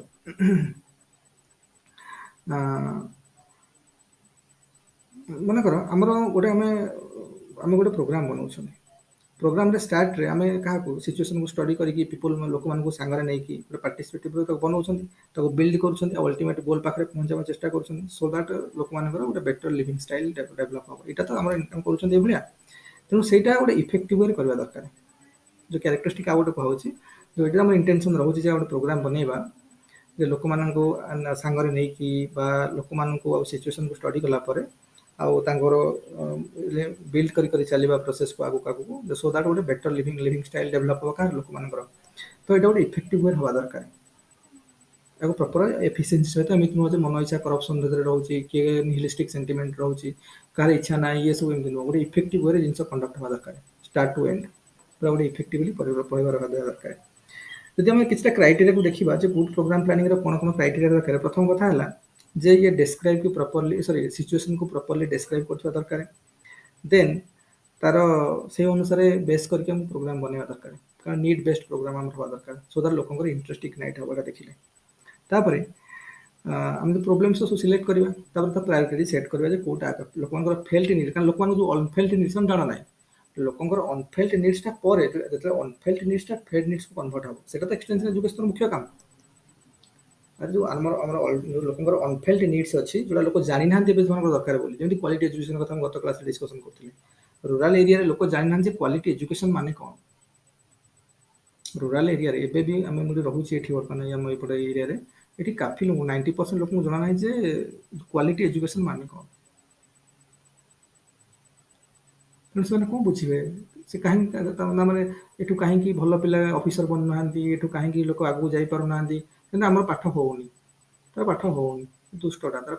A: ମନେକର ଆମର ଗୋଟେ ଆମେ ଗୋଟେ ପ୍ରୋଗ୍ରାମ ବନାଉଛନ୍ତି ପ୍ରୋଗ୍ରାମରେ ଷ୍ଟାର୍ଟରେ ଆମେ କାହାକୁ ସିଚୁଏସନକୁ ଷ୍ଟଡି କରିକି ପିପୁଲ ଲୋକମାନଙ୍କୁ ସାଙ୍ଗରେ ନେଇକି ଗୋଟେ ପାର୍ଟିସିପେଟିଭ ତାକୁ ବନାଉଛନ୍ତି ତାକୁ ବିଲ୍ଡ କରୁଛନ୍ତି ଆଉ ଅଲ୍ଟିମେଟ୍ ଗୋଲ୍ ପାଖରେ ପହଞ୍ଚିବା ଚେଷ୍ଟା କରୁଛନ୍ତି ସୋ ଦ୍ୟାଟ୍ ଲୋକମାନଙ୍କର ଗୋଟେ ବେଟର ଲିଭିଂ ଷ୍ଟାଇଲ ଡେଭଲପ ହେବ ଏଇଟା ତ ଆମର ଇନକମ୍ କରୁଛନ୍ତି ଏଇଭଳିଆ ତେଣୁ ସେଇଟା ଗୋଟେ ଇଫେକ୍ଟିଭ ୱେରେ କରିବା ଦରକାର ଯେଉଁ କ୍ୟାରେକ୍ଟରିଷ୍ଟିକ୍ ଆଉ ଗୋଟେ କୁହାଉଛି ଯେଉଁଟା ଆମର ଇଣ୍ଟେନସନ୍ ରହୁଛି ଯେ ଗୋଟେ ପ୍ରୋଗ୍ରାମ ବନେଇବା ଯେ ଲୋକମାନଙ୍କୁ ସାଙ୍ଗରେ ନେଇକି ବା ଲୋକମାନଙ୍କୁ ଆଉ ସିଚୁଏସନକୁ ଷ୍ଟଡି କଲା ପରେ ଆଉ ତାଙ୍କର ବିଲ୍ଡ କରି ଚାଲିବା ପ୍ରୋସେସକୁ ଆଗକୁ ସୋ ଦ୍ୟାଟ୍ ଗୋଟେ ବେଟର ଲିଭିଂ ଷ୍ଟାଇଲ ଡେଭଲପ ହେବ କାହାର ଲୋକମାନଙ୍କର ତ ଏଇଟା ଗୋଟେ ଇଫେକ୍ଟିଭ ୱେରେ ହେବା ଦରକାର ତାକୁ ପ୍ରପର ଏଫିସିଏନ୍ସି ସହିତ ଏମିତି ନୁହଁ ଯେ ମନ ଇଚ୍ଛା କରପସନ୍ ଭିତରେ ରହୁଛି କିଏ ନିହିଲିଷ୍ଟିକ୍ ସେଣ୍ଟିମେଣ୍ଟ ରହୁଛି କାହାର ଇଚ୍ଛା ନାହିଁ ଇଏ ସବୁ ଏମିତି ନୁହଁ ଗୋଟେ ଇଫେକ୍ଟିଭ ୱେରେ ଜିନିଷ କଣ୍ଡକ୍ଟ ହେବା ଦରକାର ଷ୍ଟାର୍ଟ ଟୁ ଏଣ୍ଡ ପୁରା ଗୋଟେ ଇଫେକ୍ଟିଭଲି ପରିବାର ଦେବା ଦରକାର ଯଦି ଆମେ କିଛିଟା କ୍ରାଇଟେରିଆକୁ ଦେଖିବା ଯେ ଗୁଡ୍ ପ୍ରୋଗ୍ରାମ ପ୍ଲାନିଂର କ'ଣ କ୍ରାଇଟେରିଆ ଦରକାର ପ୍ରଥମ କଥା ହେଲା ଯେ ଇଏ ଡେସ୍କ୍ରାଇବ୍କୁ ପ୍ରପରଲି ସିଚୁଏସନକୁ ପ୍ରପରଲି ଡେସ୍କ୍ରାଇବ୍ କରୁଥିବା ଦରକାର ଦେନ୍ ତାର ସେଇ ଅନୁସାରେ ବେସ୍ କରିକି ଆମେ ପ୍ରୋଗ୍ରାମ ବନେଇବା ଦରକାର କାରଣ ନିଡ୍ ବେସ୍ଡ ପ୍ରୋଗ୍ରାମ ଆମର ହେବା ଦରକାର ସୋ ଦ୍ୟାଟ୍ ଲୋକଙ୍କର ଇଣ୍ଟରେଷ୍ଟ ଇଗ୍ନାଇଟ୍ ହେବ ଏଇଟା ଦେଖିଲେ ତାପରେ ଆମେ ତ ପ୍ରୋବ୍ଲେମ୍ସ ସବୁ ସିଲେକ୍ଟ କରିବା ତାପରେ ତା ପ୍ରାୟୋରିଟି ସେଟ୍ କରିବା ଯେ କୋଉଟା ଲୋକଙ୍କର ଫେଲ୍ଡ ନିଡ୍ କାରଣ ଲୋକମାନଙ୍କୁ ଯେଉଁ ଅନଫେଲ୍ଡ ନିଡ୍ସ ଜଣା ନାହିଁ ଲୋକଙ୍କର ଅନଫେଲ୍ଡ ନିଡ୍ସଟା ପରେ ଯେତେବେଳେ ଅନଫେଲ୍ଡ ନିଡ୍ସଟା ଫେଲ୍ଡ ନିଡ୍ସକୁ କନଭର୍ଟ ହେବ ସେଇଟା ତ ଏକ୍ସଟେନ୍ସନ ଏଜୁକେସନର ମୁଖ୍ୟ କାମ আর ଯେଉଁ ଆମର ଲୋକଙ୍କର ଅନଫେଲ୍ଡ ନିଡ୍ସ ଅଛି ଯେଉଁଟା ଲୋକ ଜାଣିନାହାନ୍ତି ଏବେ ସେମାନଙ୍କ ଦରକାର ବୋଲି ଯେମିତି କ୍ୱାଲିଟି ଏଜୁକେସନ କଥା ମୁଁ ଗତ କ୍ଲାସରେ ଡିସ୍କସନ କରୁଥିଲି ରୁରାଲ ଏରିଆରେ ଲୋକ ଜାଣିନାହାନ୍ତି ଯେ କ୍ୱାଲିଟି ଏଜୁକେସନ ମାନେ କ'ଣ ରୁରାଲ ଏରିଆରେ ଏବେ ବି ଆମେ ମୁଁ ରହୁଛି ଏଠି ବର୍ତ୍ତମାନ ଆମ ଏପଟେ ଏରିଆରେ ଏଠି କାଫି ଲୋକ 90% ଲୋକଙ୍କୁ ଜଣା ନାହିଁ ଯେ କ୍ୱାଲିଟି ଏଜୁକେସନ ମାନେ କ'ଣ ତେଣୁ ସେମାନେ କ'ଣ ବୁଝିବେ ସେ କାହିଁକି ମାନେ ଏଠୁ କାହିଁକି ଭଲ ପିଲା ଅଫିସର ବନୁନାହାନ୍ତି ଏଠୁ କାହିଁକି ଲୋକ ଆଗକୁ ଯାଇପାରୁନାହାନ୍ତି କିନ୍ତୁ ଆମର ପାଠ ହଉନି ତାର ପାଠ ହଉନି ଦୁଷ୍ଟଟା ତାର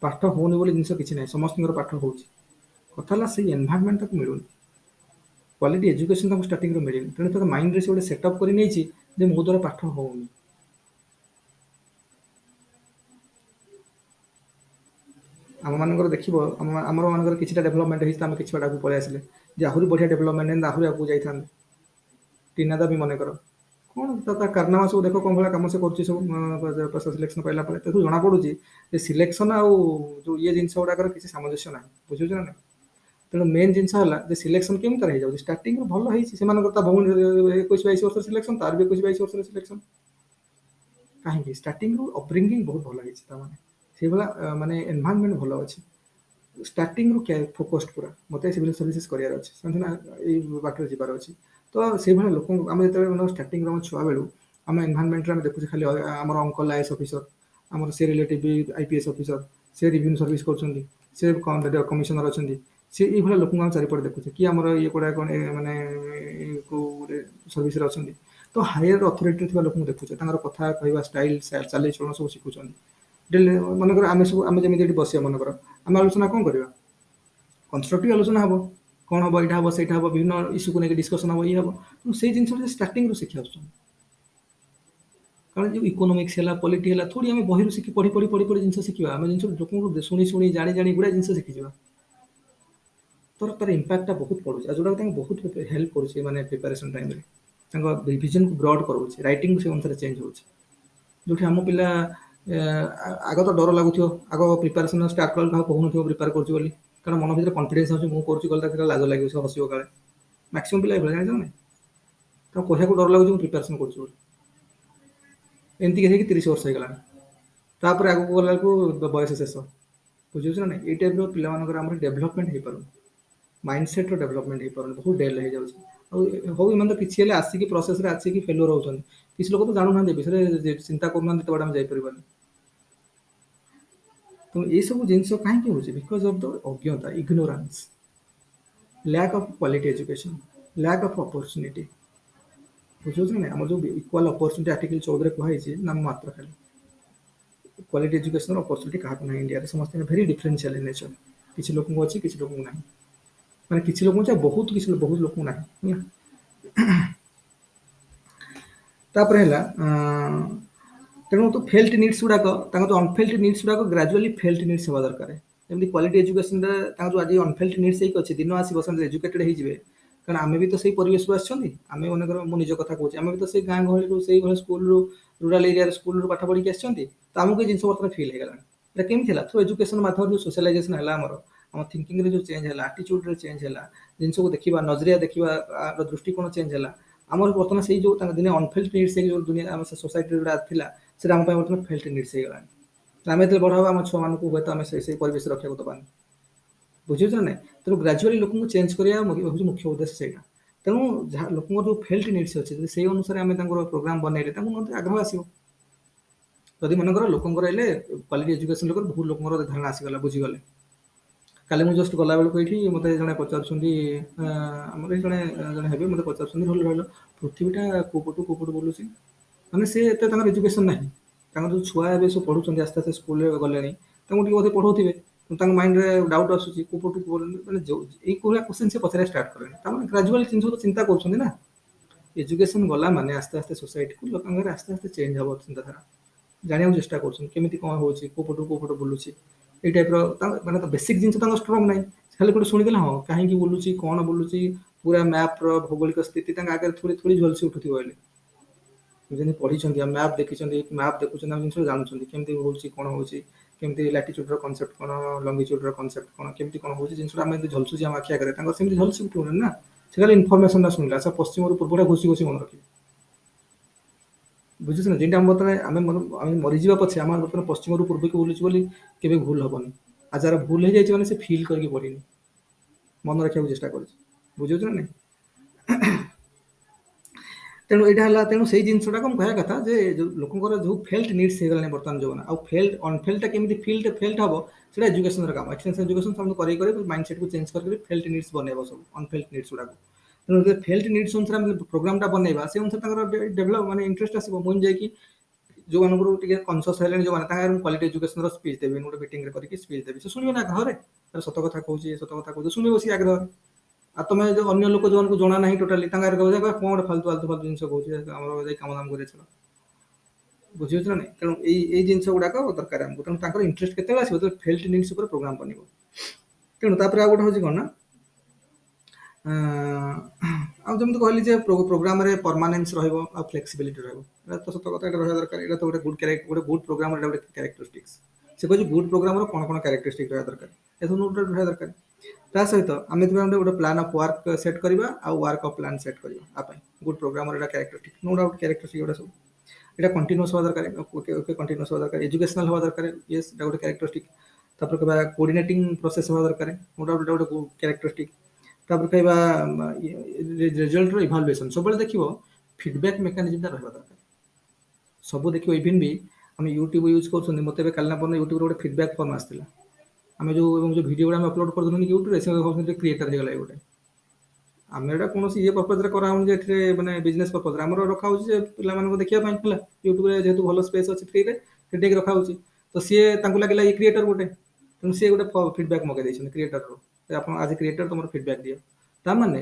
A: ପାଠ ହଉନି ବୋଲି ଜିନିଷ କିଛି ନାହିଁ ସମସ୍ତଙ୍କର ପାଠ ହଉଛି କଥା ହେଲା ସେଇ ଏନଭାରନମେଣ୍ଟ ତାକୁ ମିଳୁନି କ୍ୱାଲିଟି ଏଜୁକେସନ ତାକୁ ଷ୍ଟାର୍ଟିଂରୁ ମିଳିନି ତେଣୁ ତାର ମାଇଣ୍ଡରେ ସେ ଗୋଟେ ସେଟଅପ୍ କରି ନେଇଛି ଯେ ମୋ ଦ୍ୱାରା ପାଠ ହଉନି ଆମମାନଙ୍କର ଦେଖିବ ଆମର ମାନଙ୍କର କିଛିଟା ଡେଭଲପମେଣ୍ଟ ହେଇଛି ଆମେ କିଛି ବାଟ ଆଗକୁ ପଳେଇ ଆସିଲେ ଯେ ଆହୁରି ବଢ଼ିଆ ଡେଭଲପମେଣ୍ଟ ହେଲେ ଆହୁରି ଆଗକୁ ଯାଇଥାନ୍ତେ ଟିନାଦା ବି ମନେକର କ'ଣ ତା କାରନାମା ସବୁ ଦେଖ କ'ଣ ଭଳିଆ କାମ ସେ କରୁଛି ସବୁ ସିଲେକ୍ସନ ପାଇଲା ପରେ ତାକୁ ଜଣାପଡ଼ୁଛି ଯେ ସିଲେକ୍ସନ ଆଉ ଯେଉଁ ଇଏ ଜିନିଷ ଗୁଡ଼ାକର କିଛି ସାମଞ୍ଜସ୍ୟ ନାହିଁ ବୁଝୁଛ ନା ତେଣୁ ମେନ୍ ଜିନିଷ ହେଲା ଯେ ସିଲେକ୍ସନ କେମିତି ତାର ହେଇଯାଉଛି ଷ୍ଟାର୍ଟିଂରୁ ଭଲ ହେଇଛି ସେମାନଙ୍କର ତା ଭଉଣୀ 21-22 ବର୍ଷର ସିଲେକ୍ସନ ତାର ବି 21-22 ବର୍ଷର ସିଲେକ୍ସନ କାହିଁକି ଷ୍ଟାର୍ଟିଂରୁ ଅପବ୍ରିଙ୍ଗିଂ ବହୁତ ଭଲ ହେଇଛି ତାମାନେ ସେଇଭଳିଆ ମାନେ ଏନଭାରନମେଣ୍ଟ ଭଲ ଅଛି ଷ୍ଟାର୍ଟିଂରୁ ଫୋକସ୍ଡ ପୁରା ମୋତେ ସିଭିଲ୍ ସର୍ଭିସେସ୍ କରିବାର ଅଛି ସେମାନେ ଏଇ ବାଟରେ ଯିବାର ଅଛି ତ ସେଇଭଳିଆ ଲୋକଙ୍କୁ ଆମେ ଯେତେବେଳେ ଷ୍ଟାର୍ଟିଂରୁ ଆମ ଛୁଆବେଳୁ ଆମ ଏନଭାରନମେଣ୍ଟରେ ଆମେ ଦେଖୁଛୁ ଖାଲି ଆମର ଅଙ୍କଲ ଆଇଏସ୍ ଅଫିସର ଆମର ସେ ରିଲେଟିଭ୍ ବି ଆଇପିଏସ୍ ଅଫିସର ସେ ରିଭିନ୍ୟୁ ସର୍ଭିସ୍ କରୁଛନ୍ତି ସେ କମିଶନର ଅଛନ୍ତି ସେ ଏଇଭଳିଆ ଲୋକଙ୍କୁ ଆମେ ଚାରିପଟେ ଦେଖୁଛେ କି ଆମର ଇଏ ଗୁଡ଼ାକ ମାନେ କେଉଁ ଗୋଟେ ସର୍ଭିସରେ ଅଛନ୍ତି ତ ହାୟର ଅଥରିଟିରେ ଥିବା ଲୋକଙ୍କୁ ଦେଖୁଛେ ତାଙ୍କର କଥା କହିବା ଷ୍ଟାଇଲ ଚାଲିଚଳନ ସବୁ ଶିଖୁଛନ୍ତି ମନେକର ଆମେ ଯେମିତି ଏଠି ବସିବା ମନେକର ଆମେ ଆଲୋଚନା କ'ଣ କରିବା କନଷ୍ଟ୍ରକ୍ଟିଭ ଆଲୋଚନା ହେବ କ'ଣ ହେବ ଏଇଟା ହେବ ସେଇଟା ହେବ ବିଭିନ୍ନ ଇସ୍ୟୁକୁ ନେଇକି ଡିସ୍କସନ୍ ହେବ ଇଏ ହେବ ତେଣୁ ସେଇ ଜିନିଷଟା ଷ୍ଟାର୍ଟିଂରୁ ଶିଖି ଆସୁଛନ୍ତି କାରଣ ଯେଉଁ ଇକୋନୋମିକ୍ସ ହେଲା ପଲିଟି ହେଲା ଥୋଡ଼ି ଆମେ ବହିରୁ ଶିଖି ପଢ଼ି ଜିନିଷ ଶିଖିବା ଆମେ ଜିନିଷ ଲୋକଙ୍କୁ ଶୁଣି ଜାଣି ଗୁଡ଼ାଏ ଜିନିଷ ଶିଖିଯିବା ତାର ଇମ୍ପାକ୍ଟଟା ବହୁତ ପଡ଼ୁଛି ଆଉ ଯେଉଁଟା ତାଙ୍କୁ ବହୁତ ହେଲ୍ପ କରୁଛି ମାନେ ପ୍ରିପାରେସନ୍ ଟାଇମ୍ରେ ତାଙ୍କ ଭିଜନକୁ ବ୍ରଡ୍ କରୁଛି ରାଇଟିଂ ସେ ଅନୁସାରେ ଚେଞ୍ଜ ହେଉଛି ଯେଉଁଠି ଆମ ପିଲା ଆଗ ତ ଡର ଲାଗୁଥିବ ଆଗ ପ୍ରିପାରେସନ୍ ଷ୍ଟାର୍ଟ କଲେ କାହାକୁ କହୁନଥିବ ପ୍ରିପେୟାର କରୁଛି ବୋଲି କାରଣ ମନ ଭିତରେ କନଫିଡେନ୍ସ ଅଛି ମୁଁ କରୁଛି ଗଲେ ତାକୁ ଲାଜ ଲାଗିବ ସେ ହସିବ କାଳେ ମ୍ୟାକ୍ସିମମ୍ ପିଲା ଏଭଳିଆ ଜାଣିଛ ନାହିଁ ତାଙ୍କୁ କହିବାକୁ ଡର ଲାଗୁଛି ମୁଁ ପ୍ରିପାରେସନ୍ କରୁଛି ବୋଲି ଏମିତି ହେଇକି 30 ବର୍ଷ ହେଇଗଲାଣି ତାପରେ ଆଗକୁ ଗଲାବେଳକୁ ବୟସ ଶେଷ ବୁଝୁଛ ନା ନାହିଁ ଏଇ ଟାଇପ୍ର ପିଲାମାନଙ୍କର ଆମର ଡେଭଲପମେଣ୍ଟ ହେଇପାରୁନି ମାଇଣ୍ଡସେଟ୍ର ଡେଭଲପମେଣ୍ଟ ହେଇପାରୁନି ବହୁତ ଡେଲ୍ ହେଇଯାଉଛି ଆଉ ହଉ ଏମାନେ ତ କିଛି ହେଲେ ଆସିକି ପ୍ରୋସେସ୍ରେ ଆସିକି ଫେଲୁଅର ହେଉଛନ୍ତି କିଛି ଲୋକ ତ ଜାଣୁନାହାନ୍ତି ଏ ବିଷୟରେ ଚିନ୍ତା କରୁନାହାନ୍ତି ଏତେ ବାଟ ଆମେ ଯାଇପାରିବାନି ତେଣୁ ଏଇସବୁ ଜିନିଷ କାହିଁକି ହେଉଛି ବିକଜ ଅଫ୍ ଦ ଅଜ୍ଞତା ignorance lack of quality education lack of opportunity ବୁଝୁଛ ନା ଆମର ଯେଉଁ ଇକ୍ୱାଲ୍ ଅପରଚ୍ୟୁନିଟି ଆର୍ଟିକଲ 14ରେ କୁହାଯାଇଛି ନାମ ମାତ୍ର ଖାଲି କ୍ୱାଲିଟି ଏଜୁକେସନର ଅପରଚ୍ୟୁନିଟି କାହାକୁ ନାହିଁ ଇଣ୍ଡିଆରେ ସମସ୍ତେ ଭେରି ଡିଫରେନ୍ସିଆଲ ଇନ୍ ନେଚର କିଛି ଲୋକଙ୍କୁ ଅଛି କିଛି ଲୋକଙ୍କୁ ନାହିଁ ମାନେ କିଛି ଲୋକଙ୍କୁ ଚାहे ବହୁତ ଲୋକଙ୍କୁ ନାହିଁ ହେଲା। ତାପରେ ହେଲା ତେଣୁ ତ ଫେଲ୍ଟ ନିଡ୍ସ ଗୁଡାକ ତାଙ୍କ ଯୋଉ ଅନଫେଲ୍ଟ ନିଡ୍ସ ଗୁଡାକ ଗ୍ରାଜୁଆଲି ଫେଲ୍ଟ ନିଡ୍ସ ହେବା ଦରକାର। ଯେମିତି କ୍ୱାଲିଟି ଏଜୁକେସନରେ ତାଙ୍କ ଯୋଉ ଆଜି ଅନଫେଲ୍ଟ ନିଡ୍ସ ହେଇକି ଅଛି, ଦିନ ଆସିବ ସେମାନେ ଏଜୁକେଟେଡ୍ ହେଇଯିବେ। କାରଣ ଆମେ ବି ତ ସେଇ ପରିବେଶରୁ ଆସିଛନ୍ତି। ଆମେ ମନେକର ମୁଁ ନିଜ କଥା କହୁଛି, ଆମେ ବି ତ ସେଇ ଗାଁ ଗହଳିରୁ ସେଇଭଳି ସ୍କୁଲରୁ ରୁରାଲ ଏରିଆରେ ସ୍କୁଲରୁ ପାଠ ପଢିକି ଆସିଛନ୍ତି। ତ ଆମକୁ ଏ ଜିନିଷ ବର୍ତ୍ତମାନ ଫିଲ୍ ହେଇଗଲାଣି। এটা କେମିତି ହେଲା? ଥ୍ରୁ ଏଜୁକେସନ ମାଧ୍ୟମରେ ଯୋଉ ସୋସିଆଲାଇଜେସନ ହେଲା ଆମ ଥିଙ୍କିଂରେ ଯୋଉ ଚେଞ୍ଜ ହେଲା, ଆଟିଚ୍ୟୁଡରେ ଚେଞ୍ଜ ହେଲା, ଜିନିଷକୁ ଦେଖିବା ନଜରିଆ ଦେଖିବା ଦୃଷ୍ଟିକୋଣ ଚେଞ୍ଜ ହେଲା। ଆମର ବର୍ତ୍ତମାନ ସେଇ ଯୋଉ ତାଙ୍କ ଦିନେ ଅନଫିଲ୍ଡ ନିଡ୍ସ ଯୋଉ ଦୁନିଆ ଆମ ସୋସାଇଟି ଗୁଡା ଥିଲା, ସେଟା ଆମ ପାଇଁ ବର୍ତ୍ତମାନ ଫିଲ୍ଡ ନିଡ୍ସ ହେଇଗଲାଣି। ଆମେ ଯେତେବେଳେ ବଡ ହବା ଆମ ଛୁଆମାନଙ୍କୁ ହୁଏତ ଆମେ ସେଇ ପରିବେଶ ରଖିବାକୁ ଦବାନି। ବୁଝୁଛ ନା ନାଇଁ? ତେଣୁ ଗ୍ରାଜୁଆଲି ଲୋକଙ୍କୁ ଚେଞ୍ଜ କରିବା ହଉଛି ମୁଖ୍ୟ ଉଦ୍ଦେଶ୍ୟ ସେଇଟା। ତେଣୁ ଯାହା ଲୋକଙ୍କର ଯୋଉ ଫେଲ୍ଟ ନିଡ୍ସ ଅଛି, ଯଦି ସେଇ ଅନୁସାରେ ଆମେ ତାଙ୍କର ପ୍ରୋଗ୍ରାମ ବନେଇଲେ ତାଙ୍କୁ ମଧ୍ୟ ଆଗ୍ରହ ଆସିବ। ଯଦି ମନେକର ଲୋକଙ୍କର ହେଲେ କ୍ୱାଲିଟି ଏଜୁକେସନ ଲୋକର ବହୁତ ଲୋକଙ୍କର ଧାରଣା ଆସିଗଲା, ବୁଝିଗଲେ। କାଲି ମୁଁ ଜଷ୍ଟ ଗଲାବେଳକୁ ଏଇଠି ମତେ ଜଣେ ପଚାରୁଛନ୍ତି, ଆମର ଏଇ ଜଣେ ହେବେ ମତେ ପଚାରୁଛନ୍ତି, ରହିଲ ପୃଥିବୀଟା କୋଉ ପଟୁ ବୁଲୁଛି? ମାନେ ସେ ଏତେ ତାଙ୍କର ଏଜୁକେସନ ନାହିଁ। ତାଙ୍କର ଯୋଉ ଛୁଆ ଏବେ ସବୁ ପଢୁଛନ୍ତି ଆସ୍ତେ ଆସ୍ତେ ସ୍କୁଲରେ ଗଲେଣି, ତାଙ୍କୁ ଟିକେ ବୋଧେ ପଢଉଥିବେ, ତାଙ୍କ ମାଇଣ୍ଡରେ ଡାଉଟ ଆସୁଛି କୋଉ ପଟୁ ମାନେ ଏଇ ଭଳିଆ କୋଶ୍ଚିନ୍ ସେ ପଚାରିବା ଷ୍ଟାର୍ଟ କଲେଣି। ତାମାନେ ଗ୍ରାଜୁଆଲି ଜିନିଷକୁ ଚିନ୍ତା କରୁଛନ୍ତି ନା। ଏଜୁକେସନ ଗଲା ମାନେ ଆସ୍ତେ ଆସ୍ତେ ସୋସାଇଟିକୁ ଲୋକଙ୍କର ଆସ୍ତେ ଆସ୍ତେ ଚେଞ୍ଜ ହବ ଚିନ୍ତାଧାରା। ଜାଣିବାକୁ ଚେଷ୍ଟା କରୁଛନ୍ତି କେମିତି କଣ ହଉଛି, କୋଉ ପଟୁ ବୁଲୁଛି, ଏଇ ଟାଇପର ମାନେ ବେସିକ ଜିନିଷ ତାଙ୍କର ଷ୍ଟ୍ରଙ୍ଗ ନାହିଁ। ଖାଲି ଗୋଟେ ଶୁଣିଦେଲେ ହଁ କାହିଁକି ବୁଲୁଛି, କଣ ବୁଲୁଛି, ପୁରା ମ୍ୟାପର ଭୌଗୋଳିକ ସ୍ଥିତି ତାଙ୍କ ଆଗରେ ଥୋଡି ଝଲସି ଉଠୁଥିବ ବୋଲି। ଯେମିତି ପଢିଛନ୍ତି ଆଉ ମ୍ୟାପ ଦେଖିଛନ୍ତି, ମ୍ୟାପ ଦେଖୁଛନ୍ତି, ଆମ ଜିନିଷ ଜାଣୁଛନ୍ତି କେମିତି ହଉଛି, କଣ ହଉଛି, କେମିତି ଲାଟିଚ୍ୟୁଡର କନସେପ୍ଟ କଣ, ଲଙ୍ଗିଚ୍ୟୁଡର କନସେପ୍ଟ କଣ, କେମିତି କଣ ହଉଛି ଜିନିଷଟା ଆମେ ଯେମିତି ଝଲସୁଛି ଆମ ଆଖି ଆଗରେ, ତାଙ୍କର ସେମିତି ଝଲସି ଉଠିବନି ନା। ସେ ଖାଲି ଇନଫରମେସନଟା ଶୁଣିଲା, ସେ ପଶ୍ଚିମରୁ ପୂର୍ବଟା ଘୋଷି ମନେ ରଖିବେ। ବୁଝୁଛ ନା? ଯେମିତି ଆମେ ମରିଯିବା ପଛେ ଆମର ବର୍ତ୍ତମାନ ପଶ୍ଚିମରୁ ପୂର୍ବକୁ ବୁଲୁଛି ବୋଲି କେବେ ଭୁଲ ହବନି। ଆଉ ଯାହାର ଭୁଲ ହେଇଯାଇଛି ମାନେ ସେ ଫିଲ୍ କରିକି ପଢିନି, ମନେ ରଖିବାକୁ ଚେଷ୍ଟା କରୁଛି। ବୁଝୁଛ ନା ନାଇଁ? ତେଣୁ ଏଇଟା ହେଲା, ତେଣୁ ସେଇ ଜିନିଷଟାକୁ ମୁଁ କହିବା କଥା ଯେ ଯୋଉ ଲୋକଙ୍କର ଯୋଉ ଫେଲ୍ଟ ନିଡ୍ସ ହେଇଗଲାଣି ବର୍ତ୍ତମାନ ଯୋଉମାନେ, ଆଉ ଅନଫେଲ୍ଟଟା କେମିତି ଫେଲ୍ଟ ହବ, ସେଟା ଏଜୁକେସନର କାମ। ଏକ୍ସଟେନ୍ସନ ଏଜୁକେସନ ସେମାନେ କରି ମାଇଣ୍ଡସେଟକୁ ଚେଞ୍ଜ କରି ଫେଲ୍ଟ ନିଡ୍ସ ବନେଇବ ସବୁ ଅନଫେଲ୍ଟ ନିଡ୍ସ ଗୁଡାକୁ। ତେଣୁ ଫେଲ୍ଟ ନିଡ୍ସ ଅନୁସାରେ ଆମେ ପ୍ରୋଗ୍ରାମଟା ବନେଇବା, ସେ ଅନୁସାରେ ତାଙ୍କର ଡେଭଲପ ମାନେ ଇଣ୍ଟରେଷ୍ଟ ଆସିବ। ମୁଁ ଯାଇକି ଯୋଉମାନଙ୍କର ଟିକେ କନସିୟସ୍ ହେଲେଣି ଯୋଉମାନେ, ତାଙ୍କର କ୍ୱାଲିଟି ଏଜୁକେସନର ସ୍ପିଚ ଦେବି, ଗୋଟେ ମିଟିଂରେ କରିକି ସ୍ପିଚ ଦେବି, ସେ ଶୁଣିବେ ନା ଘରେ ସତ କଥା କହୁଛି, ସତ କଥା କହୁଛି, ଶୁଣିବ ସେ ଆଗ୍ରହରେ। ଆଉ ତମେ ଯୋଉ ଅନ୍ୟ ଲୋକ ଯୋଉମାନଙ୍କୁ ଜଣା ନାହିଁ ଟୋଟାଲି, ତାଙ୍କ ଆଗରେ କହିବ କଣ ଗୋଟେ ଫାଲତୁ ଜିନିଷ କହୁଛି, ଆମର ଯାଇ କାମ ଦାମ କରିବା ଚାଲ। ବୁଝିପାରୁଛ ନା ନାଇଁ? ତେଣୁ ଏଇ ଜିନିଷ ଗୁଡାକ ଦରକାର ଆମକୁ। ତେଣୁ ତାଙ୍କର ଇଣ୍ଟରେଷ୍ଟ କେତେବେଳେ ଆସିବ, ଯେତେବେଳେ ଫେଲ୍ଟ ନିଡ୍ସ ଉପରେ ପ୍ରୋଗ୍ରାମ ବନିବ। ତେଣୁ ତାପରେ ଆଉ ଗୋଟେ ହଉଛି କଣ ନା, ଆଉ ଯେମିତି କହିଲି ଯେ ପ୍ରୋଗ୍ରାମରେ ପରମାନେନ୍ସ ରହିବ ଆଉ ଫ୍ଲେକ୍ସିବିଲିଟି ରହିବ। ଏଇଟା ତ ସତ କଥା, ଏଇଟା ରହିବା ଦରକାର। ଏଇଟା ତ ଗୋଟେ ଗୁଡ୍ ପ୍ରୋଗ୍ରାମର ଏଇଟା ଗୋଟେ କ୍ୟାରେକ୍ଟରିଷ୍ଟିକ୍ସ। ସେ କହୁଛି ଗୁଡ୍ ପ୍ରୋଗ୍ରାମର କଣ କଣ କ୍ୟାରେକ୍ଟରିଷ୍ଟିକ୍ ରହିବା ଦରକାର, ଏସବୁ ଗୋଟେ ରହିବା ଦରକାର। ତା ସହିତ ଆମେ ଗୋଟେ ପ୍ଲାନ୍ ଅଫ୍ ୱାର୍କ ସେଟ୍ କରିବା ଆଉ ୱାର୍କ ଅଫ୍ ପ୍ଲାନ୍ ସେଟ୍ କରିବା। ଆ ପାଇଁ ଗୁଡ୍ ପ୍ରୋଗ୍ରାମର ଏଇଟା କ୍ୟାରେକ୍ଟରିଷ୍ଟିକ୍, ନୋ ଡାଉଟ୍ କ୍ୟାରେକ୍ଟରିଷ୍ଟିକ୍ ଏଗୁଡ଼ା ସବୁ। ଏଇଟା କଣ୍ଟିନ୍ୟୁଅସ୍ ହବା ଦରକାର, କଣ୍ଟିନ୍ୟୁଅସ୍ ହବା ଦରକାର, ଏଜୁକେସନାଲ ହବା ଦରକାର, ୟେସ୍ ଏଇଟା ଗୋଟେ କ୍ୟାରେକ୍ଟରିଷ୍ଟିକ୍। ତାପରେ କହିବା କୋଅର୍ଡିନେଟିଂ ପ୍ରୋସେସ୍ ହବା ଦରକାର, ନୋ ଡାଉଟ୍ ଏଇଟା ଗୋଟେ କ୍ୟାରେକ୍ଟରିଷ୍ଟିକ୍। ତାପରେ କହିବା ରେଜଲ୍ଟର ଇଭାଲୁଏସନ୍, ସବୁବେଳେ ଦେଖିବ ଫିଡବ୍ୟାକ୍ ମେକାନିଜମଟା ରହିବା ଦରକାର। ସବୁ ଦେଖିବ, ଇଭିନ୍ ବି ଆମେ ୟୁଟ୍ୟୁବ ୟୁଜ୍ କରୁଛନ୍ତି, ମୋତେ ଏବେ କାଲି ନା ପରଦିନ ୟୁଟ୍ୟୁବରେ ଗୋଟେ ଫିଡବ୍ୟାକ୍ ଫର୍ମ ଆସିଥିଲା। ଆମେ ଯୋଉ ଭିଡ଼ିଓ ଗୁଡ଼ା ଆମେ ଅପଲୋଡ କରିଦେଉଛନ୍ତି ୟୁଟ୍ୟୁବରେ, ସେ ଭାବୁଛନ୍ତି କ୍ରିଏଟର ହେଇଗଲା ଗୋଟେ। ଆମେ ଏଇଟା କୌଣସି ପର୍ପଜରେ କରାହଉନି ଯେ ଏଥିରେ ମାନେ ବିଜନେସ୍ ପର୍ପଜରେ, ଆମର ରଖାହଉଛି ଯେ ପିଲାମାନଙ୍କୁ ଦେଖିବା ପାଇଁ ହେଲା। ୟୁଟ୍ୟୁବରେ ଯେହେତୁ ଭଲ ସ୍ପେସ୍ ଅଛି ଫ୍ରିରେ, ସେଠି ରଖାହଉଛି। ତ ସିଏ ତାଙ୍କୁ ଲାଗିଲା ଇଏ କ୍ରିଏଟର ଗୋଟେ, ତେଣୁ ସିଏ ଗୋଟେ ଫିଡବ୍ୟାକ୍ ମଗେଇ ଦେଇଛନ୍ତି କ୍ରିଏଟରରୁ, ଆପଣ ଆଜି କ୍ରିଏଟର ତମର ଫିଡବ୍ୟାକ୍ ଦିଅ। ତାମାନେ